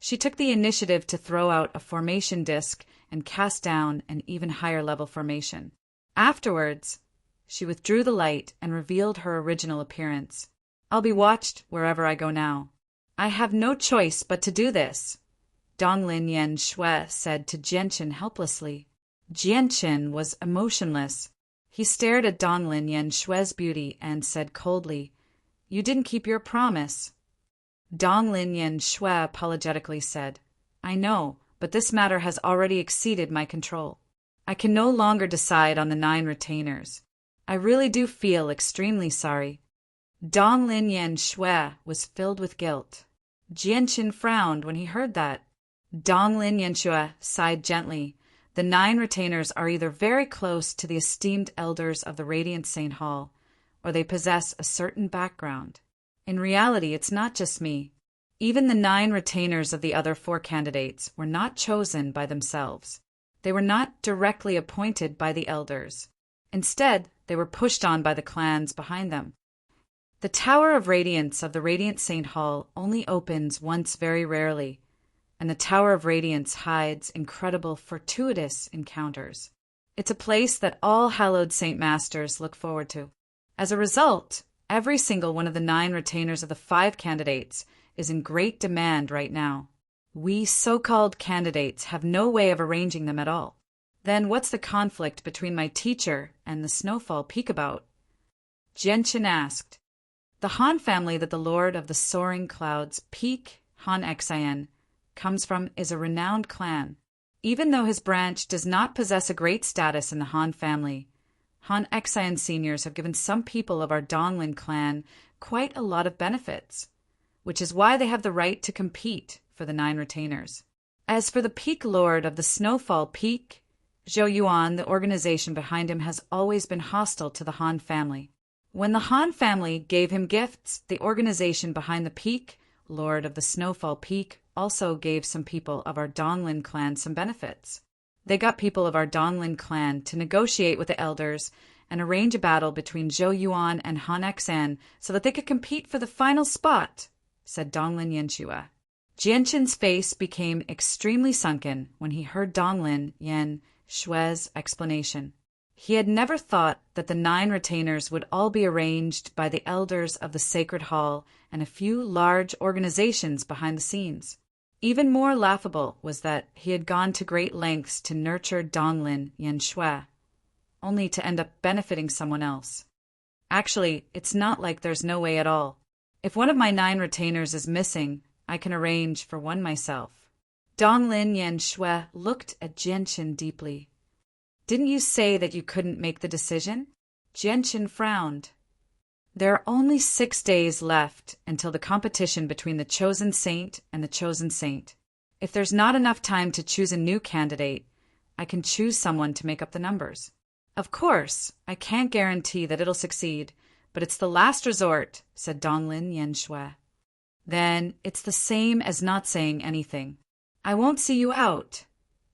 she took the initiative to throw out a formation disc and cast down an even higher-level formation. Afterwards, she withdrew the light and revealed her original appearance. "I'll be watched wherever I go now. I have no choice but to do this," Donglin Yen Shui said to Jianchen helplessly. Jianchen was emotionless. He stared at Donglin Yen Shui's beauty and said coldly, "You didn't keep your promise." Donglin Yen Shui apologetically said, "I know, but this matter has already exceeded my control. I can no longer decide on the 9 retainers. I really do feel extremely sorry." Donglin Yen Shui was filled with guilt. Jianchen frowned when he heard that. Donglin Yen Shui sighed gently. The 9 retainers are either very close to the esteemed elders of the Radiant Saint Hall, or they possess a certain background. In reality, it's not just me. Even the 9 retainers of the other 4 candidates were not chosen by themselves. They were not directly appointed by the elders. Instead, they were pushed on by the clans behind them. The Tower of Radiance of the Radiant Saint Hall only opens once very rarely, and the Tower of Radiance hides incredible fortuitous encounters. It's a place that all hallowed Saint Masters look forward to. As a result, every single one of the 9 retainers of the 5 candidates is in great demand right now. We so-called candidates have no way of arranging them at all. Then what's the conflict between my teacher and the Snowfall Peak about? Jianchen asked. The Han family that the Lord of the Soaring Clouds, Peak Han Xian, comes from is a renowned clan. Even though his branch does not possess a great status in the Han family, Han Xian seniors have given some people of our Donglin clan quite a lot of benefits, which is why they have the right to compete for the 9 retainers. As for the Peak Lord of the Snowfall Peak, Zhou Yuan, the organization behind him, has always been hostile to the Han family. When the Han family gave him gifts, the organization behind the Peak Lord of the Snowfall Peak also gave some people of our Donglin clan some benefits. They got people of our Donglin clan to negotiate with the elders and arrange a battle between Zhou Yuan and Han Xian so that they could compete for the final spot, said Donglin Yanshue. Jianchen's face became extremely sunken when he heard Donglin Yanshue's explanation. He had never thought that the 9 retainers would all be arranged by the elders of the Sacred Hall and a few large organizations behind the scenes. Even more laughable was that he had gone to great lengths to nurture Donglin Yanshue, only to end up benefiting someone else. Actually, it's not like there's no way at all. If one of my 9 retainers is missing, I can arrange for one myself. Donglin Yanshue looked at Jianchen deeply. Didn't you say that you couldn't make the decision? Jianchen frowned. There are only 6 days left until the competition between the chosen saint and the chosen saint. If there's not enough time to choose a new candidate, I can choose someone to make up the numbers. Of course, I can't guarantee that it'll succeed, but it's the last resort, said Donglin Yanshue. Then it's the same as not saying anything. I won't see you out.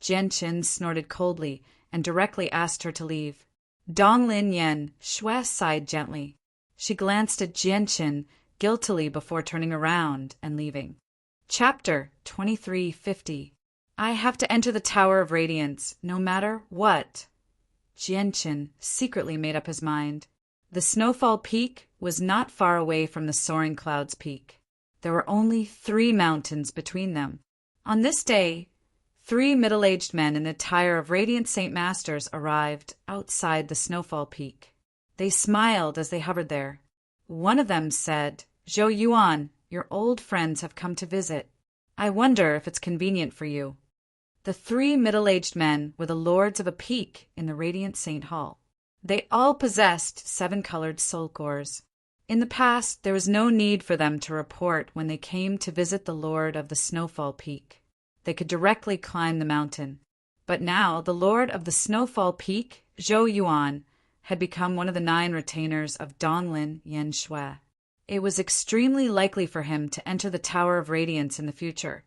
Jianchen snorted coldly and directly asked her to leave. Donglin Yanshue sighed gently. She glanced at Jianchen guiltily before turning around and leaving. Chapter 2350. I have to enter the Tower of Radiance, no matter what. Jianchen secretly made up his mind. The Snowfall Peak was not far away from the Soaring Clouds Peak. There were only 3 mountains between them. On this day, 3 middle-aged men in the attire of Radiant Saint Masters arrived outside the Snowfall Peak. They smiled as they hovered there. One of them said, Zhou Yuan, your old friends have come to visit. I wonder if it's convenient for you. The 3 middle-aged men were the lords of a peak in the Radiant Saint Hall. They all possessed 7-colored soul cores. In the past, there was no need for them to report when they came to visit the Lord of the Snowfall Peak. They could directly climb the mountain. But now the Lord of the Snowfall Peak, Zhou Yuan, had become one of the 9 retainers of Donglin Yanshue. It was extremely likely for him to enter the Tower of Radiance in the future,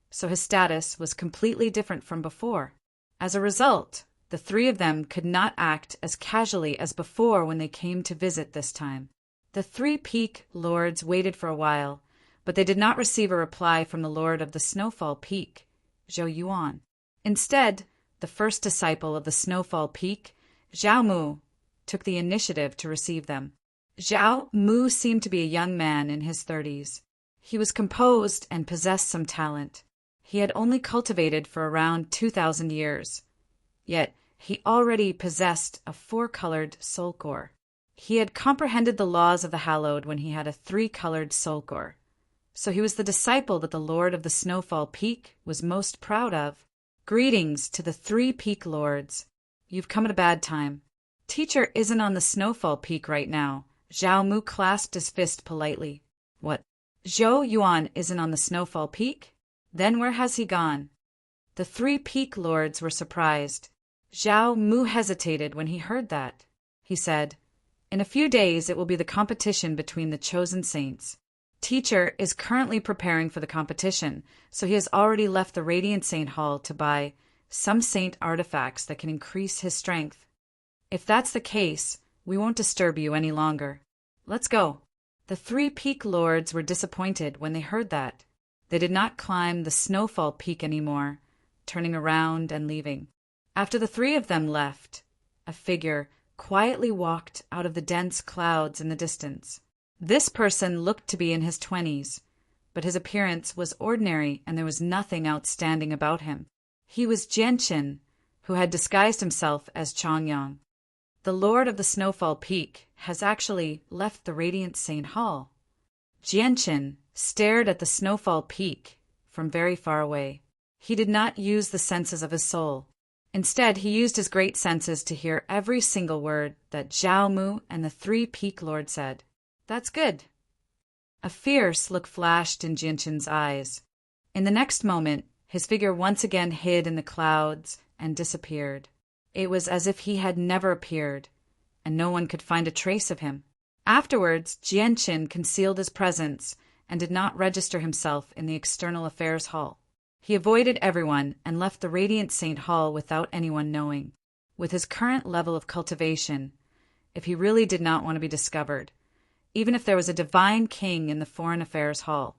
so his status was completely different from before. As a result, the 3 of them could not act as casually as before when they came to visit this time. The 3 peak lords waited for a while, but they did not receive a reply from the Lord of the Snowfall Peak, Zhou Yuan. Instead, the first disciple of the Snowfall Peak, Zhao Mu, took the initiative to receive them. Zhao Mu seemed to be a young man in his 30s. He was composed and possessed some talent. He had only cultivated for around 2,000 years. Yet he already possessed a 4-colored soul core. He had comprehended the laws of the hallowed when he had a 3-colored soul core. So he was the disciple that the Lord of the Snowfall Peak was most proud of. Greetings to the 3 peak lords. You've come at a bad time. Teacher isn't on the Snowfall Peak right now. Zhao Mu clasped his fist politely. What? Zhou Yuan isn't on the Snowfall Peak? Then where has he gone? The 3 peak lords were surprised. Zhao Mu hesitated when he heard that. He said, In a few days it will be the competition between the chosen saints. Teacher is currently preparing for the competition, so he has already left the Radiant Saint Hall to buy some saint artifacts that can increase his strength. If that's the case, we won't disturb you any longer. Let's go." The 3 peak lords were disappointed when they heard that. They did not climb the Snowfall Peak anymore, turning around and leaving. After the 3 of them left, a figure quietly walked out of the dense clouds in the distance. This person looked to be in his 20s, but his appearance was ordinary and there was nothing outstanding about him. He was Jianqin, who had disguised himself as Chongyang. The Lord of the Snowfall Peak has actually left the Radiant Saint Hall. Jianqin stared at the Snowfall Peak from very far away. He did not use the senses of his soul. Instead, he used his great senses to hear every single word that Zhao Mu and the 3 peak lords said. "That's good." A fierce look flashed in Jianqin's eyes. In the next moment, his figure once again hid in the clouds and disappeared. It was as if he had never appeared, and no one could find a trace of him. Afterwards, Jianqin concealed his presence and did not register himself in the External Affairs Hall. He avoided everyone and left the Radiant Saint Hall without anyone knowing. With his current level of cultivation, if he really did not want to be discovered, even if there was a divine king in the Foreign Affairs Hall,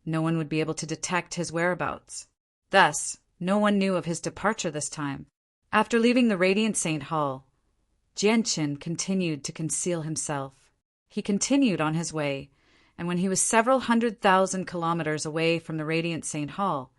no one would be able to detect his whereabouts. Thus, no one knew of his departure this time. After leaving the Radiant Saint Hall, Jianqin continued to conceal himself. He continued on his way, and when he was several 100,000 kilometers away from the Radiant Saint Hall,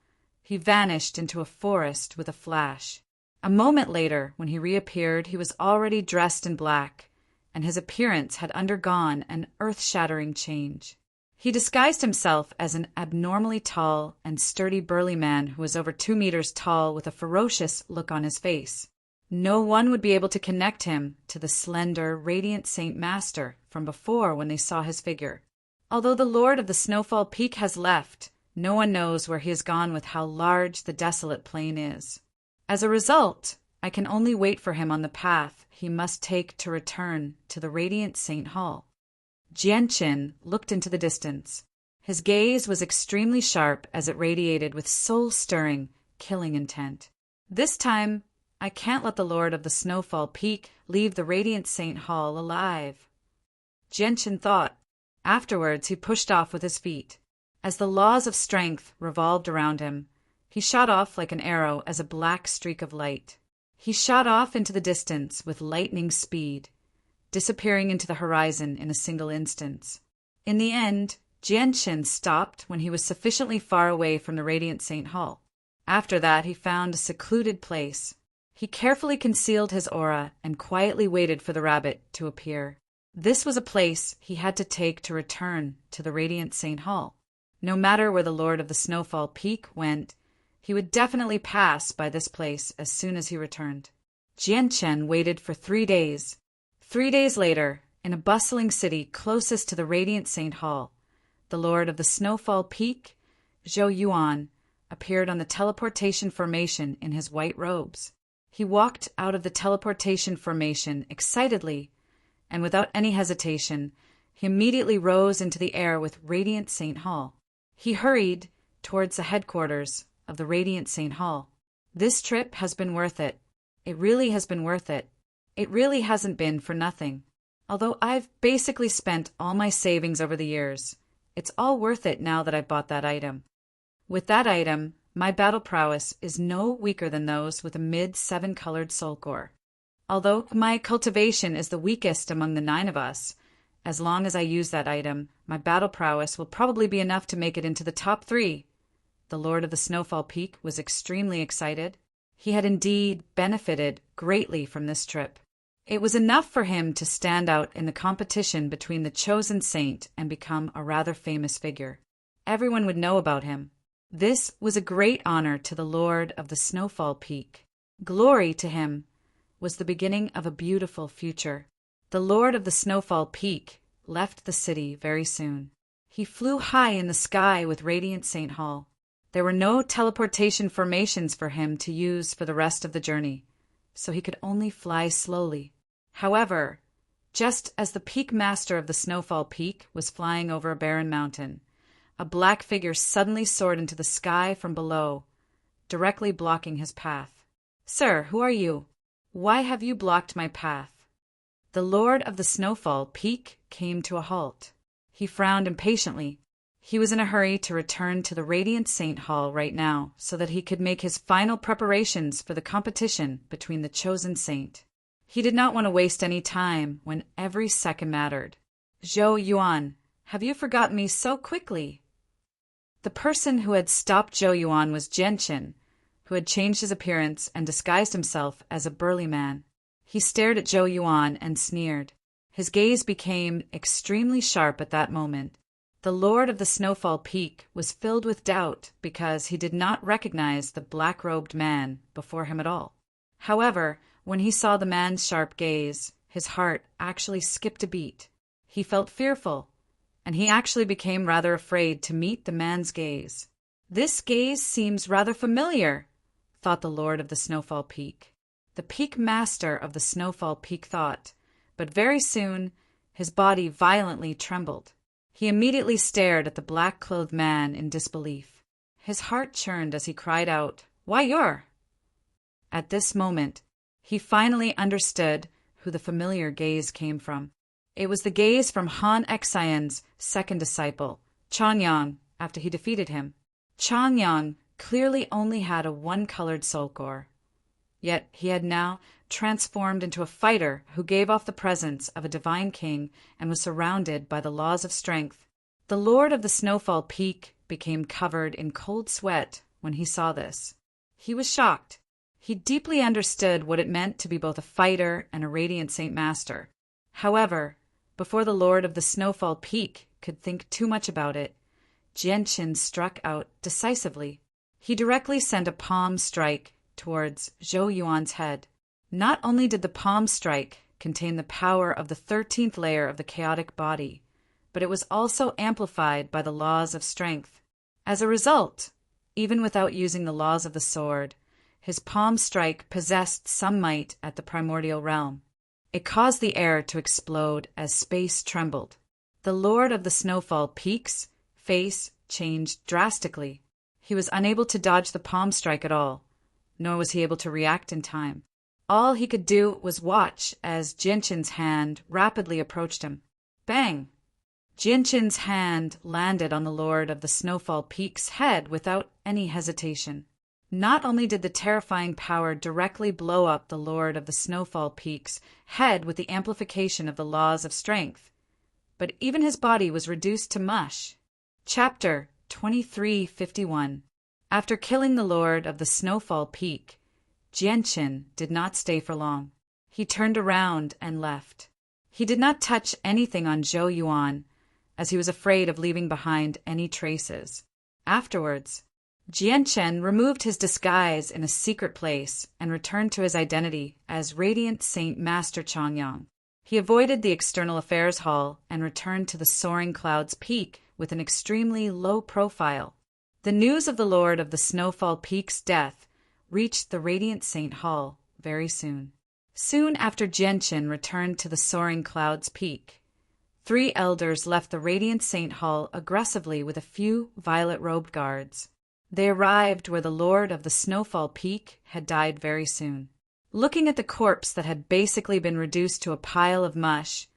he vanished into a forest with a flash. A moment later, when he reappeared, he was already dressed in black, and his appearance had undergone an earth-shattering change. He disguised himself as an abnormally tall and sturdy burly man who was over 2 meters tall with a ferocious look on his face. No one would be able to connect him to the slender, radiant Saint Master from before when they saw his figure. Although the Lord of the Snowfall Peak has left, no one knows where he has gone with how large the desolate plain is. As a result, I can only wait for him on the path he must take to return to the Radiant Saint Hall. Jianqin looked into the distance. His gaze was extremely sharp as it radiated with soul-stirring, killing intent. This time, I can't let the Lord of the Snowfall Peak leave the Radiant Saint Hall alive. Jianqin thought. Afterwards, he pushed off with his feet. As the laws of strength revolved around him, he shot off like an arrow as a black streak of light. He shot off into the distance with lightning speed, disappearing into the horizon in a single instance. In the end, Jianqin stopped when he was sufficiently far away from the Radiant Saint Hall. After that, he found a secluded place. He carefully concealed his aura and quietly waited for the rabbit to appear. This was a place he had to take to return to the Radiant Saint Hall. No matter where the Lord of the Snowfall Peak went, he would definitely pass by this place as soon as he returned. Jianqin waited for 3 days. 3 days later, in a bustling city closest to the Radiant Saint Hall, the Lord of the Snowfall Peak, Zhou Yuan, appeared on the teleportation formation in his white robes. He walked out of the teleportation formation excitedly, and without any hesitation, he immediately rose into the air with Radiant Saint Hall. He hurried towards the headquarters of the Radiant Saint Hall. This trip has been worth it. It really has been worth it. It really hasn't been for nothing. Although I've basically spent all my savings over the years, it's all worth it now that I've bought that item. With that item, my battle prowess is no weaker than those with a mid-7-colored soul core. Although my cultivation is the weakest among the 9 of us, as long as I use that item, my battle prowess will probably be enough to make it into the top 3. The Lord of the Snowfall Peak was extremely excited. He had indeed benefited greatly from this trip. It was enough for him to stand out in the competition between the chosen saint and become a rather famous figure. Everyone would know about him. This was a great honor to the Lord of the Snowfall Peak. Glory to him was the beginning of a beautiful future. The Lord of the Snowfall Peak left the city very soon. He flew high in the sky with Radiant Saint Hall. There were no teleportation formations for him to use for the rest of the journey, so he could only fly slowly. However, just as the peak master of the Snowfall Peak was flying over a barren mountain, a black figure suddenly soared into the sky from below, directly blocking his path. "Sir, who are you? Why have you blocked my path?" The Lord of the Snowfall Peak came to a halt. He frowned impatiently. He was in a hurry to return to the Radiant Saint Hall right now so that he could make his final preparations for the competition between the chosen saint. He did not want to waste any time when every second mattered. "Zhou Yuan, have you forgotten me so quickly?" The person who had stopped Zhou Yuan was Jianqin, who had changed his appearance and disguised himself as a burly man. He stared at Zhou Yuan and sneered. His gaze became extremely sharp at that moment. The Lord of the Snowfall Peak was filled with doubt because he did not recognize the black-robed man before him at all. However, when he saw the man's sharp gaze, his heart actually skipped a beat. He felt fearful, and he actually became rather afraid to meet the man's gaze. "This gaze seems rather familiar," thought the Lord of the Snowfall Peak. The Peak Master of the Snowfall Peak thought, but very soon his body violently trembled. He immediately stared at the black-clothed man in disbelief. His heart churned as he cried out, "Why, you're—" At this moment, he finally understood who the familiar gaze came from. It was the gaze from Han Xian's second disciple, Changyang, after he defeated him. Changyang clearly only had a one-colored soul core. Yet he had now transformed into a fighter who gave off the presence of a divine king and was surrounded by the laws of strength. The Lord of the Snowfall Peak became covered in cold sweat when he saw this. He was shocked. He deeply understood what it meant to be both a fighter and a Radiant Saint Master. However, before the Lord of the Snowfall Peak could think too much about it, Jianqin struck out decisively. He directly sent a palm strike towards Zhou Yuan's head. Not only did the palm strike contain the power of the 13th layer of the chaotic body, but it was also amplified by the laws of strength. As a result, even without using the laws of the sword, his palm strike possessed some might at the primordial realm. It caused the air to explode as space trembled. The Lord of the Snowfall Peak's face changed drastically. He was unable to dodge the palm strike at all, nor was he able to react in time. All he could do was watch as Jianqin's hand rapidly approached him. Bang! Jianqin's hand landed on the Lord of the Snowfall Peak's head without any hesitation. Not only did the terrifying power directly blow up the Lord of the Snowfall Peak's head with the amplification of the laws of strength, but even his body was reduced to mush. Chapter 2351. After killing the Lord of the Snowfall Peak, Jianqin did not stay for long. He turned around and left. He did not touch anything on Zhou Yuan, as he was afraid of leaving behind any traces. Afterwards, Jianqin removed his disguise in a secret place and returned to his identity as Radiant Saint Master Changyang. He avoided the External Affairs Hall and returned to the Soaring Clouds Peak with an extremely low profile. The news of the Lord of the Snowfall Peak's death reached the Radiant Saint Hall very soon. Soon after Jianqin returned to the Soaring Clouds Peak, 3 elders left the Radiant Saint Hall aggressively with a few violet-robed guards. They arrived where the Lord of the Snowfall Peak had died very soon. Looking at the corpse that had basically been reduced to a pile of mush,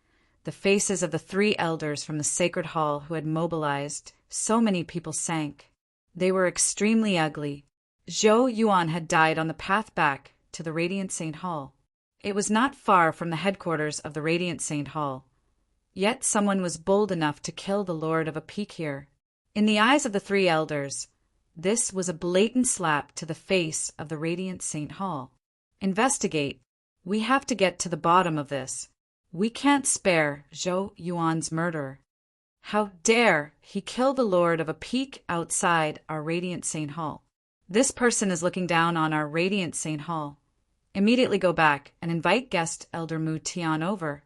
the faces of the 3 elders from the Sacred Hall who had mobilized so many people sank. They were extremely ugly. Zhou Yuan had died on the path back to the Radiant Saint Hall. It was not far from the headquarters of the Radiant Saint Hall. Yet someone was bold enough to kill the Lord of a Peak here. In the eyes of the 3 elders, this was a blatant slap to the face of the Radiant Saint Hall. Investigate. We have to get to the bottom of this. We can't spare Zhou Yuan's murderer. How dare he kill the Lord of a Peak outside our Radiant Saint Hall? This person is looking down on our Radiant Saint Hall. Immediately go back and invite guest Elder Mu Tian over.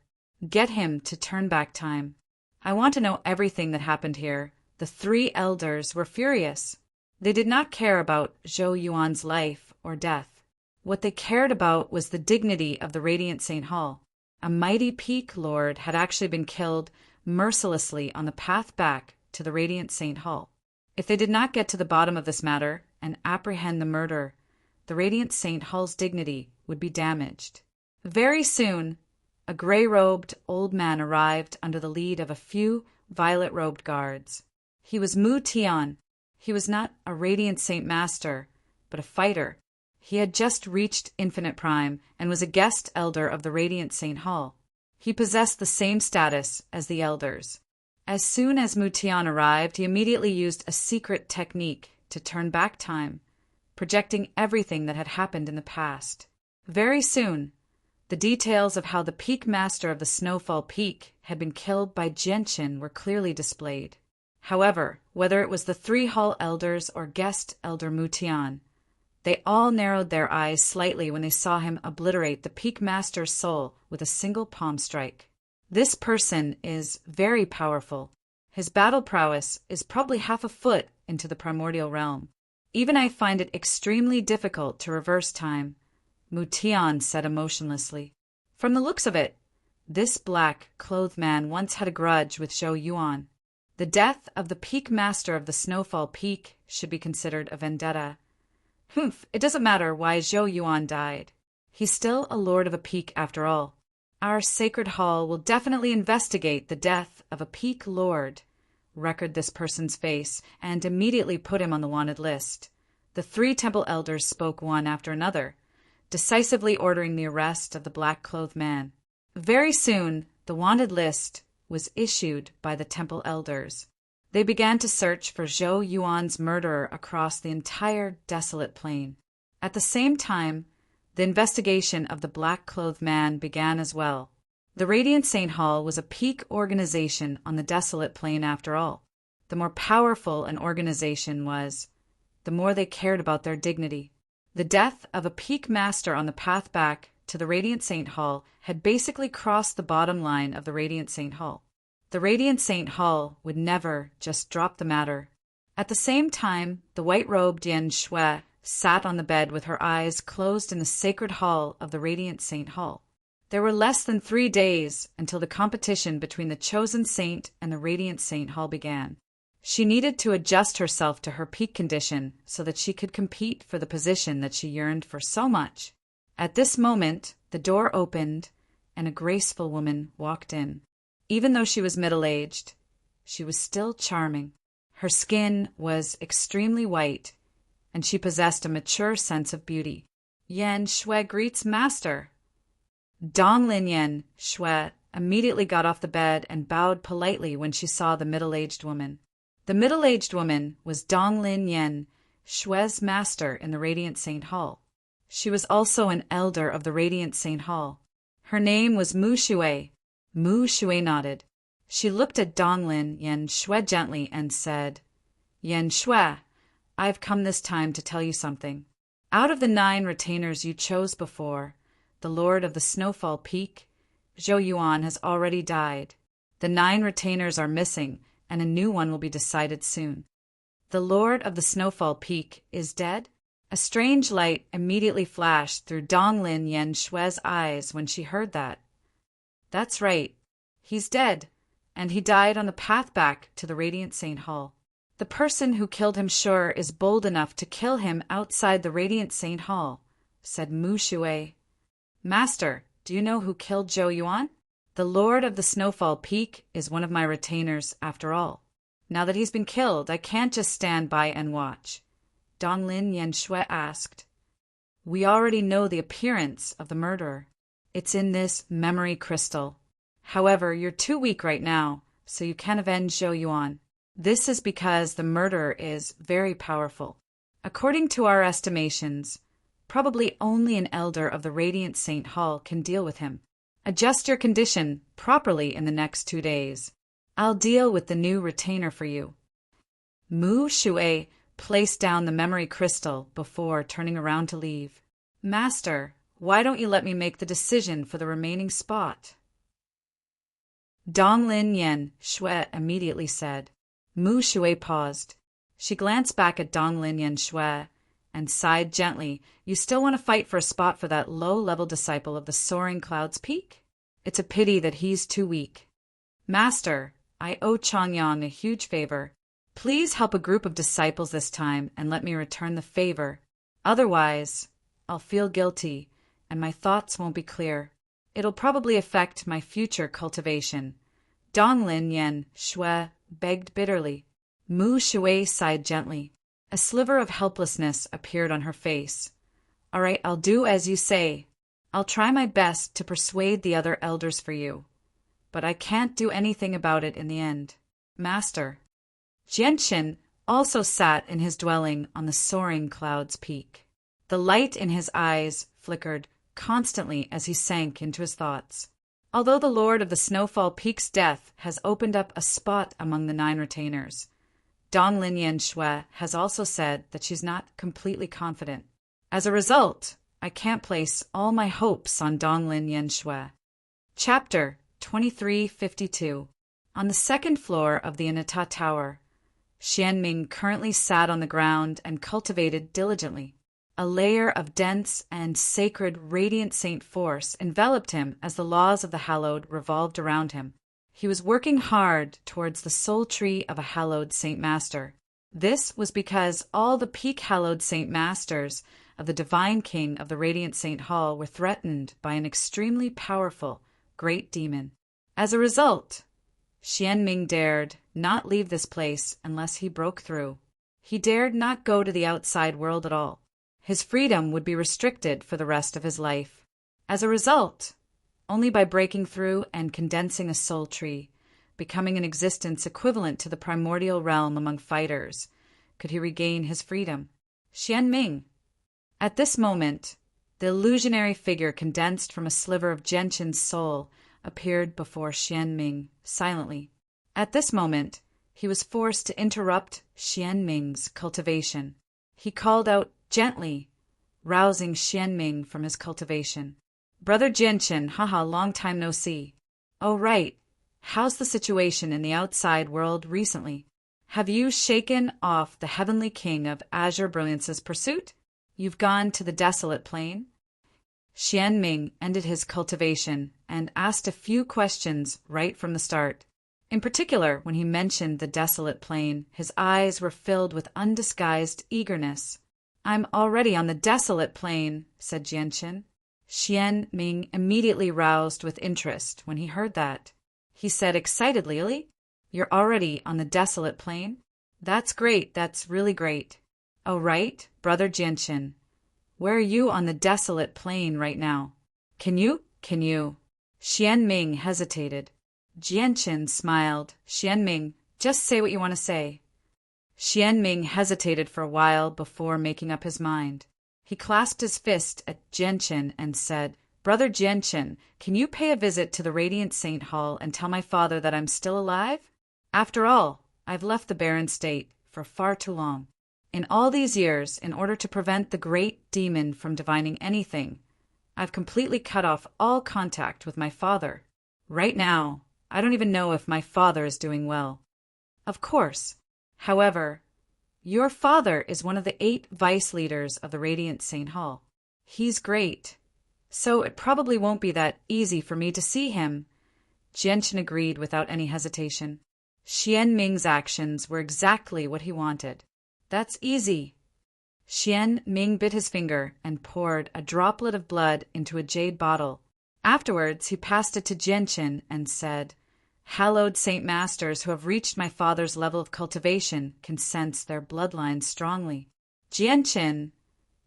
Get him to turn back time. I want to know everything that happened here. The 3 elders were furious. They did not care about Zhou Yuan's life or death. What they cared about was the dignity of the Radiant Saint Hall. A mighty Peak Lord had actually been killed mercilessly on the path back to the Radiant Saint Hall. If they did not get to the bottom of this matter and apprehend the murderer, the Radiant Saint Hall's dignity would be damaged. Very soon, a gray-robed old man arrived under the lead of a few violet-robed guards. He was Mu Tian. He was not a Radiant Saint Master, but a fighter. He had just reached Infinite Prime and was a guest elder of the Radiant Saint Hall. He possessed the same status as the elders. As soon as Mu Tian arrived, he immediately used a secret technique to turn back time, projecting everything that had happened in the past. Very soon, the details of how the Peak Master of the Snowfall Peak had been killed by Genshin were clearly displayed. However, whether it was the 3 Hall Elders or guest Elder Mu Tian, they all narrowed their eyes slightly when they saw him obliterate the Peak Master's soul with a single palm strike. This person is very powerful. His battle prowess is probably half a foot into the primordial realm. Even I find it extremely difficult to reverse time, Mu Tian said emotionlessly. From the looks of it, this black-clothed man once had a grudge with Zhou Yuan. The death of the Peak Master of the Snowfall Peak should be considered a vendetta. It doesn't matter why Zhou Yuan died. He's still a lord of a peak after all. Our Sacred Hall will definitely investigate the death of a peak lord, record this person's face, and immediately put him on the wanted list. The 3 temple elders spoke one after another, decisively ordering the arrest of the black-clothed man. Very soon, the wanted list was issued by the temple elders. They began to search for Zhou Yuan's murderer across the entire desolate plain. At the same time, the investigation of the black-clothed man began as well. The Radiant Saint Hall was a peak organization on the desolate plain after all. The more powerful an organization was, the more they cared about their dignity. The death of a peak master on the path back to the Radiant Saint Hall had basically crossed the bottom line of the Radiant Saint Hall. The Radiant Saint Hall would never just drop the matter. At the same time, the white-robed Yan Shui sat on the bed with her eyes closed in the sacred hall of the Radiant Saint Hall. There were less than 3 days until the competition between the Chosen Saint and the Radiant Saint Hall began. She needed to adjust herself to her peak condition so that she could compete for the position that she yearned for so much. At this moment, the door opened and a graceful woman walked in. Even though she was middle-aged, she was still charming. Her skin was extremely white, and she possessed a mature sense of beauty. Yan Shui greets Master. Donglin Yan Shui immediately got off the bed and bowed politely when she saw the middle-aged woman. The middle-aged woman was Donglin Yan Shui's master in the Radiant Saint Hall. She was also an elder of the Radiant Saint Hall. Her name was Mu Shui. Mu Shui nodded. She looked at Donglin Yan Shui gently and said, Yan Shui, I've come this time to tell you something. Out of the 9 retainers you chose before, the Lord of the Snowfall Peak, Zhou Yuan has already died. The 9 retainers are missing, and a new one will be decided soon. The Lord of the Snowfall Peak is dead? A strange light immediately flashed through Donglin Yan Shui's eyes when she heard that. That's right. He's dead, and he died on the path back to the Radiant Saint Hall. The person who killed him sure is bold enough to kill him outside the Radiant Saint Hall, said Mu Shui. Master, do you know who killed Zhou Yuan? The Lord of the Snowfall Peak is one of my retainers after all. Now that he's been killed, I can't just stand by and watch. Donglin Yan Shui asked. We already know the appearance of the murderer. It's in this memory crystal. However, you're too weak right now, so you can't avenge Zhou Yuan. This is because the murderer is very powerful. According to our estimations, probably only an elder of the Radiant Saint Hall can deal with him. Adjust your condition properly in the next 2 days. I'll deal with the new retainer for you. Mu Shui placed down the memory crystal before turning around to leave. Master, why don't you let me make the decision for the remaining spot? Donglin Yan Shui immediately said. Mu Shui paused. She glanced back at Donglin Yan Shui and sighed gently. You still want to fight for a spot for that low-level disciple of the Soaring Clouds Peak? It's a pity that he's too weak. Master, I owe Changyang a huge favor. Please help a group of disciples this time and let me return the favor. Otherwise, I'll feel guilty, and my thoughts won't be clear. It'll probably affect my future cultivation. Donglin Yen Shui begged bitterly. Mu Shui sighed gently. A sliver of helplessness appeared on her face. All right, I'll do as you say. I'll try my best to persuade the other elders for you. But I can't do anything about it in the end. Master. Jianchen also sat in his dwelling on the soaring cloud's peak. The light in his eyes flickered constantly as he sank into his thoughts. Although the Lord of the Snowfall Peak's death has opened up a spot among the 9 retainers, Donglin Yen Shui has also said that she's not completely confident. As a result, I can't place all my hopes on Donglin Yen Shui. Chapter 2352. On the 2nd floor of the Anata Tower, Xianming currently sat on the ground and cultivated diligently. A layer of dense and sacred radiant saint force enveloped him as the laws of the hallowed revolved around him. He was working hard towards the soul tree of a hallowed Saint Master. This was because all the peak hallowed Saint Masters of the Divine King of the Radiant Saint Hall were threatened by an extremely powerful great demon. As a result, Xianming dared not leave this place unless he broke through. He dared not go to the outside world at all. His freedom would be restricted for the rest of his life. As a result, only by breaking through and condensing a soul tree, becoming an existence equivalent to the primordial realm among fighters, could he regain his freedom. Xianming. At this moment, the illusionary figure condensed from a sliver of Genshin's soul appeared before Xianming silently. At this moment, he was forced to interrupt Xianming's cultivation. He called out gently, rousing Xianming from his cultivation. Brother Genshin, haha, long time no see. Oh, right. How's the situation in the outside world recently? Have you shaken off the heavenly king of Azure Brilliance's pursuit? You've gone to the desolate plain? Xianming ended his cultivation and asked a few questions right from the start. In particular, when he mentioned the desolate plain, his eyes were filled with undisguised eagerness. I'm already on the desolate plain, said Jianshin. Xianming immediately roused with interest when he heard that. He said excitedly, You're already on the desolate plain? That's great, that's really great. Oh, right, Brother Jianshin. Where are you on the desolate plain right now? Can you? Xianming hesitated. Jianshin smiled. Xianming, just say what you want to say. Xianming hesitated for a while before making up his mind. He clasped his fist at Jianshin and said, Brother Jianshin, can you pay a visit to the Radiant Saint Hall and tell my father that I'm still alive? After all, I've left the barren state for far too long. In all these years, in order to prevent the great demon from divining anything, I've completely cut off all contact with my father. Right now, I don't even know if my father is doing well. Of course. However, your father is one of the 8 vice leaders of the Radiant Saint Hall. He's great. So it probably won't be that easy for me to see him. Jianshin agreed without any hesitation. Xianming's actions were exactly what he wanted. That's easy. Xianming bit his finger and poured a droplet of blood into a jade bottle. Afterwards, he passed it to Jianshin and said, Hallowed Saint Masters who have reached my father's level of cultivation can sense their bloodlines strongly. Jianshin,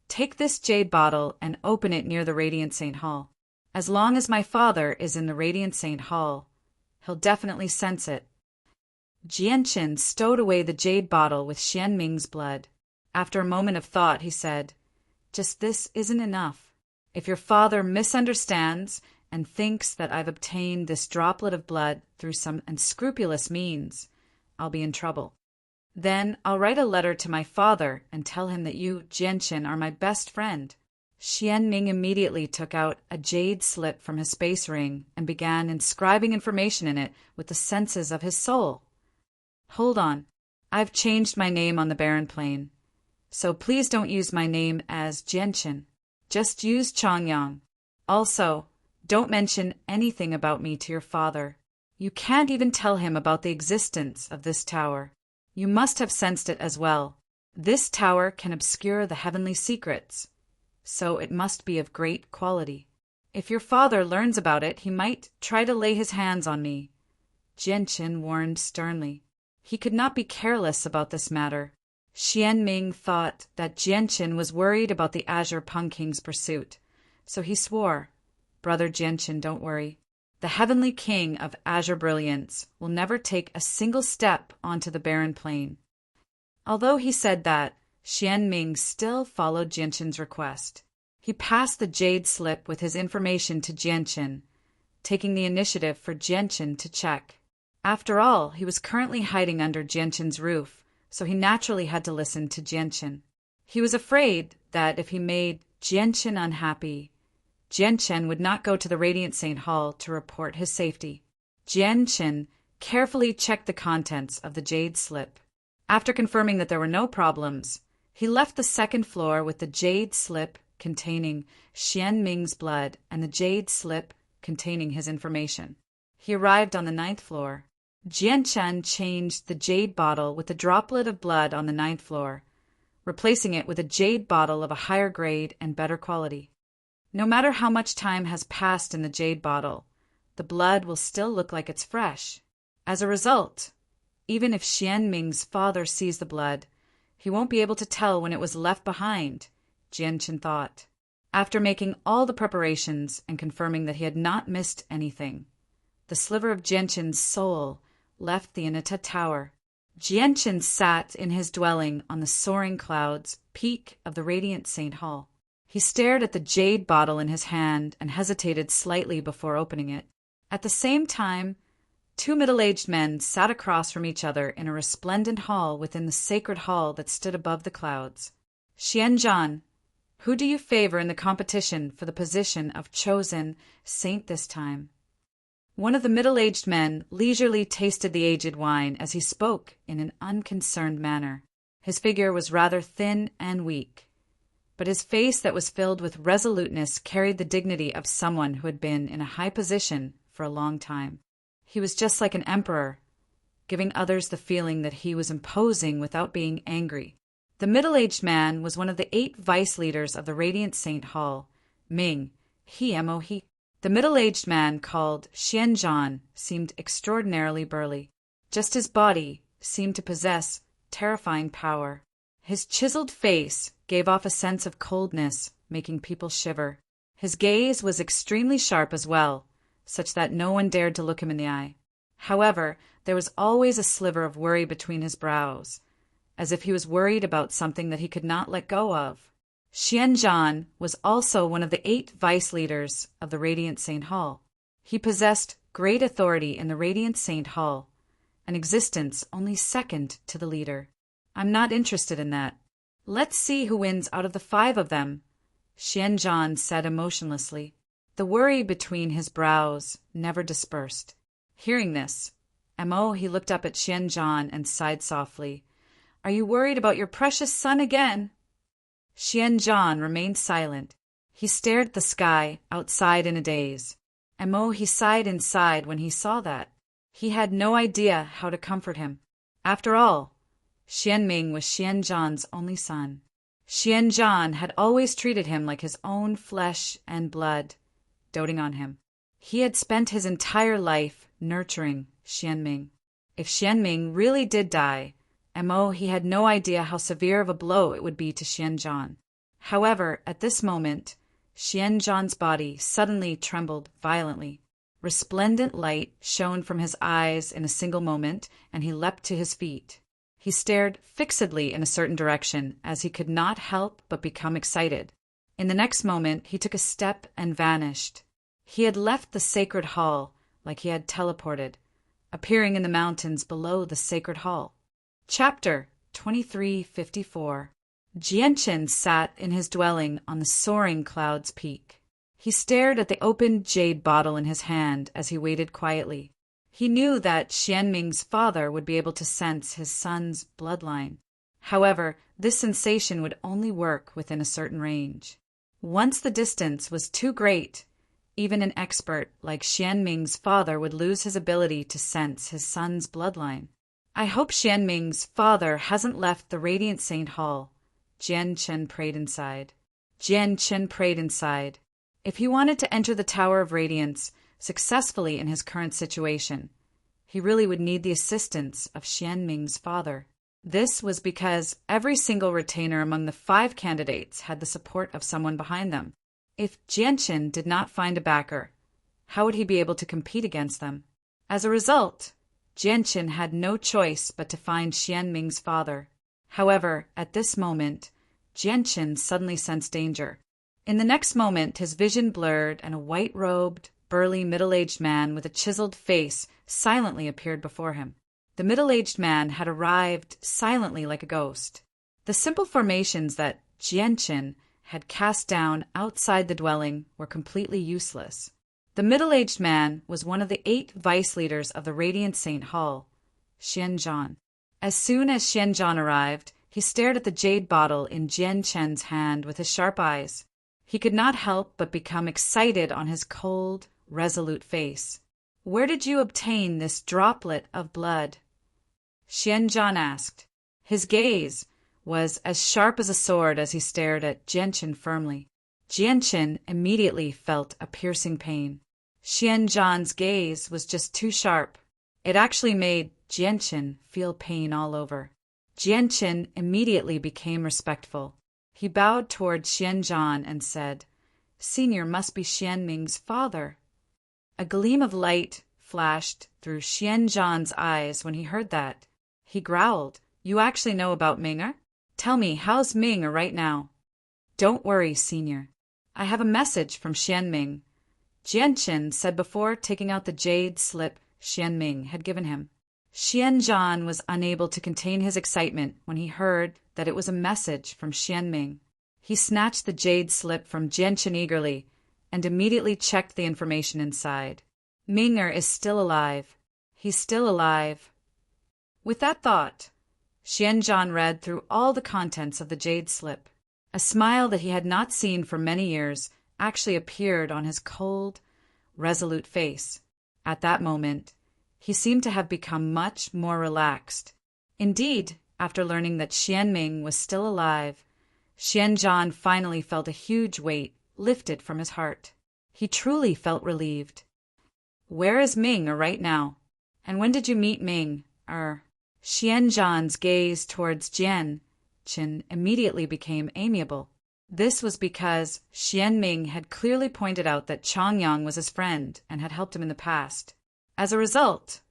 take this jade bottle and open it near the Radiant Saint Hall. As long as my father is in the Radiant Saint Hall, he'll definitely sense it. Jianshin stowed away the jade bottle with Xianming's blood. After a moment of thought, he said, Just this isn't enough. If your father misunderstands and thinks that I've obtained this droplet of blood through some unscrupulous means, I'll be in trouble. Then I'll write a letter to my father and tell him that you, Jianshin, are my best friend. Xianming immediately took out a jade slip from his space ring and began inscribing information in it with the senses of his soul. Hold on. I've changed my name on the barren plain, so please don't use my name as Jianshin. Just use Chongyang. Also, don't mention anything about me to your father. You can't even tell him about the existence of this tower. You must have sensed it as well. This tower can obscure the heavenly secrets. so it must be of great quality. If your father learns about it, he might try to lay his hands on me, Jianqin warned sternly. He could not be careless about this matter. Xianming thought that Jianqin was worried about the Azure Pung King's pursuit, so he swore, "Brother Jianqin, don't worry. The Heavenly King of Azure Brilliance will never take a single step onto the barren plain." Although he said that, Xianming still followed Jianqin's request. He passed the jade slip with his information to Jianqin, taking the initiative for Jianqin to check. After all, he was currently hiding under Jianqin's roof, so he naturally had to listen to Jianqin. He was afraid that if he made Jianqin unhappy, Jianqin would not go to the Radiant Saint Hall to report his safety. Jianqin carefully checked the contents of the jade slip. After confirming that there were no problems, he left the second floor with the jade slip containing Xianming's blood and the jade slip containing his information. He arrived on the 9th floor. Jianqin changed the jade bottle with a droplet of blood on the 9th floor, replacing it with a jade bottle of a higher grade and better quality. No matter how much time has passed in the jade bottle, the blood will still look like it's fresh. As a result, even if Xianming's father sees the blood, he won't be able to tell when it was left behind, Jianqin thought. After making all the preparations and confirming that he had not missed anything, the sliver of Jianqin's soul left the Inata Tower. Jianqin sat in his dwelling on the soaring clouds peak of the Radiant Saint Hall. He stared at the jade bottle in his hand and hesitated slightly before opening it. At the same time, 2 middle-aged men sat across from each other in a resplendent hall within the sacred hall that stood above the clouds. "Xianzhan, who do you favor in the competition for the position of chosen saint this time?" One of the middle-aged men leisurely tasted the aged wine as he spoke in an unconcerned manner. His figure was rather thin and weak, but his face that was filled with resoluteness carried the dignity of someone who had been in a high position for a long time. He was just like an emperor, giving others the feeling that he was imposing without being angry. The middle-aged man was one of the 8 vice leaders of the Radiant Saint Hall, Ming, he. The middle-aged man called Xianzhan seemed extraordinarily burly. Just his body seemed to possess terrifying power. His chiseled face gave off a sense of coldness, making people shiver. His gaze was extremely sharp as well, such that no one dared to look him in the eye. However, there was always a sliver of worry between his brows, as if he was worried about something that he could not let go of. Xianzhan was also one of the 8 vice leaders of the Radiant Saint Hall. He possessed great authority in the Radiant Saint Hall, an existence only second to the leader. "I'm not interested in that. Let's see who wins out of the 5 of them," Xianzhan said emotionlessly. The worry between his brows never dispersed. Hearing this, he looked up at Xianzhan and sighed softly. "Are you worried about your precious son again?" Xianzhan remained silent. He stared at the sky outside in a daze. He sighed inside when he saw that. He had no idea how to comfort him. After all, Xianming was Xianzhan's only son. Xianzhan had always treated him like his own flesh and blood, doting on him. He had spent his entire life nurturing Xianming. If Xianming really did die, he had no idea how severe of a blow it would be to Xianzhan. However, at this moment, Xianzhan's body suddenly trembled violently. Resplendent light shone from his eyes in a single moment, and he leapt to his feet. He stared fixedly in a certain direction, as he could not help but become excited. In the next moment, he took a step and vanished. He had left the sacred hall like he had teleported, appearing in the mountains below the sacred hall. Chapter 2354. Jianqin sat in his dwelling on the soaring cloud's peak. He stared at the open jade bottle in his hand as he waited quietly. He knew that Xianming's father would be able to sense his son's bloodline. However, this sensation would only work within a certain range. Once the distance was too great, even an expert like Xianming's father would lose his ability to sense his son's bloodline. "I hope Xianming's father hasn't left the Radiant Saint Hall," Jianqin prayed inside. Jianchen prayed inside. If he wanted to enter the Tower of Radiance successfully in his current situation, he really would need the assistance of Xianming's father. This was because every single retainer among the 5 candidates had the support of someone behind them. If Jianchen did not find a backer, how would he be able to compete against them? As a result, Jianchen had no choice but to find Xianming's father. However, at this moment, Jianchen suddenly sensed danger. In the next moment, his vision blurred and a white-robed, burly middle-aged man with a chiseled face silently appeared before him. The middle-aged man had arrived silently like a ghost. The simple formations that Jianchen had cast down outside the dwelling were completely useless. The middle-aged man was one of the 8 vice leaders of the Radiant Saint Hall, Xianzhan. As soon as Xianzhan arrived, he stared at the jade bottle in Jianchen's hand with his sharp eyes. He could not help but become excited on his cold, resolute face. "Where did you obtain this droplet of blood?" Xianzhan asked. His gaze was as sharp as a sword as he stared at Jianchen firmly. Jianchen immediately felt a piercing pain. Xianzhan's gaze was just too sharp. It actually made Jianchen feel pain all over. Jianchen immediately became respectful. He bowed toward Xianzhan and said, "Senior must be Xianming's father." A gleam of light flashed through Xianzhan's eyes when he heard that. He growled, "You actually know about Ming? Tell me, how's Ming right now?" "Don't worry, Senior. I have a message from Xianming," Jianchen said before taking out the jade slip Xianming had given him. Xianzhan was unable to contain his excitement when he heard that it was a message from Xianming. He snatched the jade slip from Jianchen eagerly and immediately checked the information inside. "Minger is still alive. He's still alive." With that thought, Xianzhan read through all the contents of the jade slip. A smile that he had not seen for many years actually appeared on his cold, resolute face. At that moment, he seemed to have become much more relaxed. Indeed, after learning that Xianming was still alive, Xianzhan finally felt a huge weight lifted from his heart. He truly felt relieved. "Where is Ming right now? And when did you meet Ming? Xianzhan's gaze towards Jianchen immediately became amiable. This was because Xianming had clearly pointed out that Chongyang was his friend and had helped him in the past. As a result,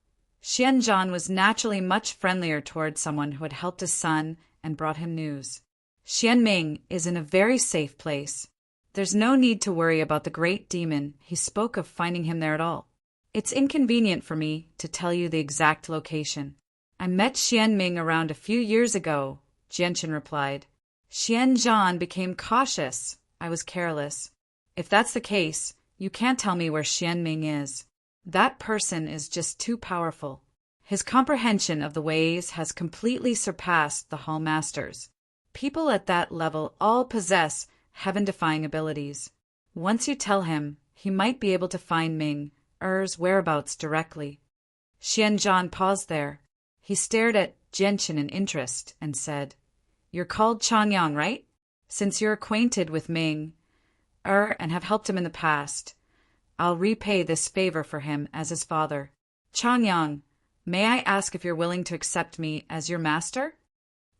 Xianzhan was naturally much friendlier towards someone who had helped his son and brought him news. "Xianming is in a very safe place. There's no need to worry about the great demon. He spoke of finding him there at all. It's inconvenient for me to tell you the exact location. I met Xianming around a few years ago," Jianchen replied. Xianzhan became cautious. "I was careless. If that's the case, you can't tell me where Xianming is. That person is just too powerful. His comprehension of the ways has completely surpassed the Hall Masters. People at that level all possess heaven-defying abilities. Once you tell him, he might be able to find Ming's whereabouts directly." Xianzhan paused there. He stared at Jianchen in interest and said, "You're called Chongyang, right? Since you're acquainted with Ming and have helped him in the past, I'll repay this favor for him as his father. Chongyang, may I ask if you're willing to accept me as your master?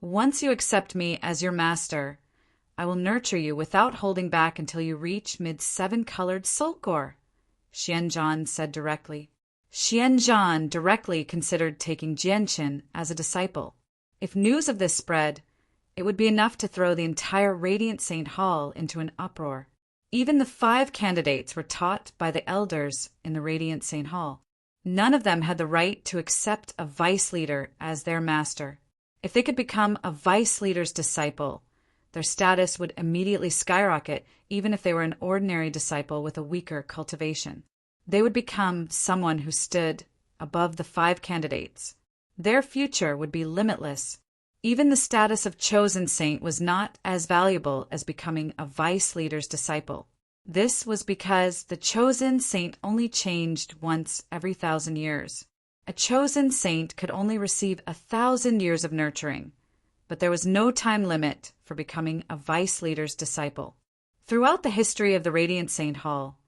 Once you accept me as your master, I will nurture you without holding back until you reach mid-7-colored Sulcor," Xianzhan said directly. Xianzhan directly considered taking Jianchen as a disciple. If news of this spread, it would be enough to throw the entire Radiant Saint Hall into an uproar. Even the 5 candidates were taught by the elders in the Radiant Saint Hall. None of them had the right to accept a vice leader as their master. If they could become a vice leader's disciple, their status would immediately skyrocket, even if they were an ordinary disciple with a weaker cultivation. They would become someone who stood above the 5 candidates. Their future would be limitless. Even the status of chosen saint was not as valuable as becoming a vice leader's disciple. This was because the chosen saint only changed once every 1,000 years. A chosen saint could only receive 1,000 years of nurturing, but there was no time limit for becoming a vice leader's disciple. Throughout the history of the Radiant Saint Hall,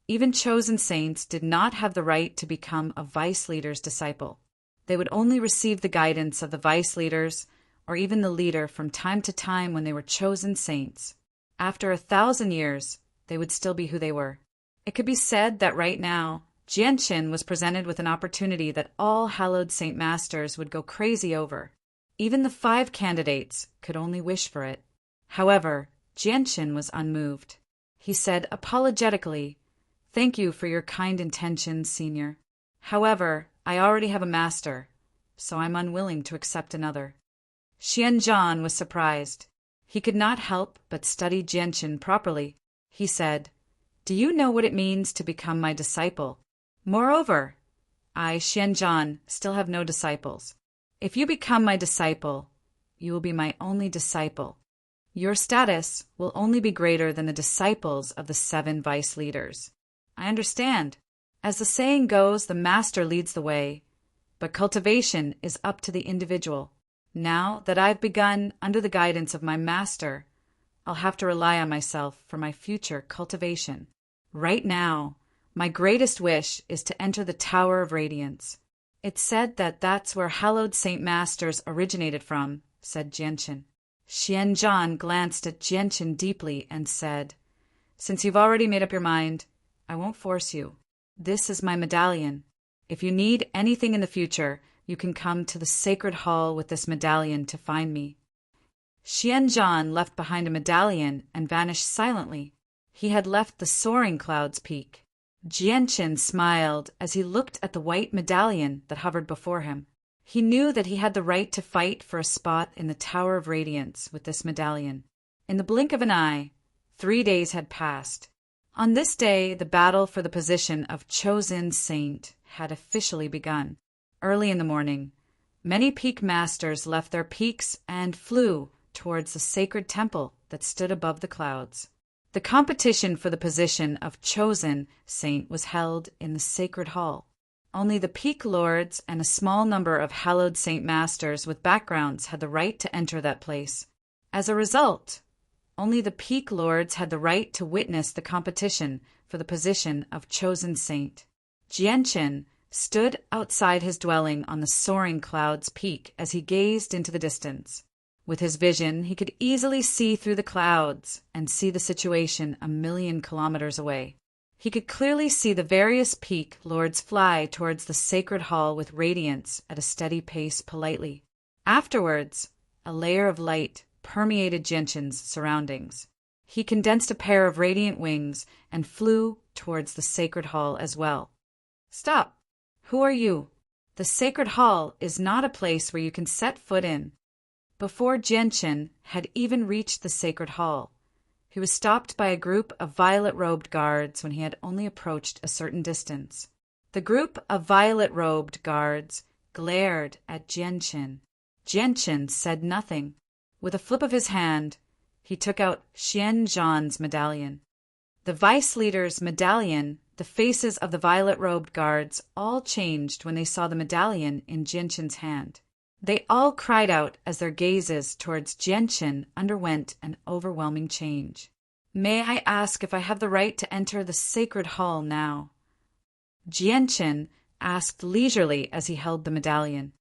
even chosen saints did not have the right to become a vice leader's disciple. They would only receive the guidance of the vice leaders or even the leader from time to time when they were chosen saints. After 1,000 years, they would still be who they were. It could be said that right now, Jianqin was presented with an opportunity that all hallowed Saint Masters would go crazy over. Even the 5 candidates could only wish for it. However, Jianqin was unmoved. He said apologetically, "Thank you for your kind intentions, Senior. However, I already have a master, so I'm unwilling to accept another." Xianzhan was surprised. He could not help but study Jianqin properly. He said, "Do you know what it means to become my disciple? Moreover, I, Xianzhan, still have no disciples. If you become my disciple, you will be my only disciple. Your status will only be greater than the disciples of the 7 vice leaders." "I understand. As the saying goes, the master leads the way, but cultivation is up to the individual. Now that I've begun under the guidance of my master, I'll have to rely on myself for my future cultivation. Right now, my greatest wish is to enter the Tower of Radiance. It's said that that's where hallowed Saint Masters originated from," said Jianqin. Xianzhan glanced at Jianqin deeply and said, "Since you've already made up your mind, I won't force you. This is my medallion. If you need anything in the future, you can come to the sacred hall with this medallion to find me." Xianzhan left behind a medallion and vanished silently. He had left the soaring cloud's peak. Jianqin smiled as he looked at the white medallion that hovered before him. He knew that he had the right to fight for a spot in the Tower of Radiance with this medallion. In the blink of an eye, 3 days had passed. On this day, the battle for the position of chosen saint had officially begun. Early in the morning, many peak masters left their peaks and flew towards the sacred temple that stood above the clouds. The competition for the position of chosen saint was held in the sacred hall. Only the peak lords and a small number of hallowed saint masters with backgrounds had the right to enter that place. As a result, only the peak lords had the right to witness the competition for the position of chosen saint. Jianqin stood outside his dwelling on the soaring cloud's peak as he gazed into the distance. With his vision, he could easily see through the clouds and see the situation 1,000,000 kilometers away. He could clearly see the various peak lords fly towards the sacred hall with radiance at a steady pace politely. Afterwards, a layer of light permeated Jianqin's surroundings. He condensed a pair of radiant wings and flew towards the sacred hall as well. "Stop! Who are you? The sacred hall is not a place where you can set foot in." Before Jianqin had even reached the sacred hall, he was stopped by a group of violet-robed guards when he had only approached a certain distance. The group of violet-robed guards glared at Jianqin. Jianqin said nothing. With a flip of his hand, he took out Xianzhan's medallion. The vice leader's medallion, the faces of the violet-robed guards all changed when they saw the medallion in Jianqin's hand. They all cried out as their gazes towards Jianqin underwent an overwhelming change. "May I ask if I have the right to enter the sacred hall now?" Jianqin asked leisurely as he held the medallion.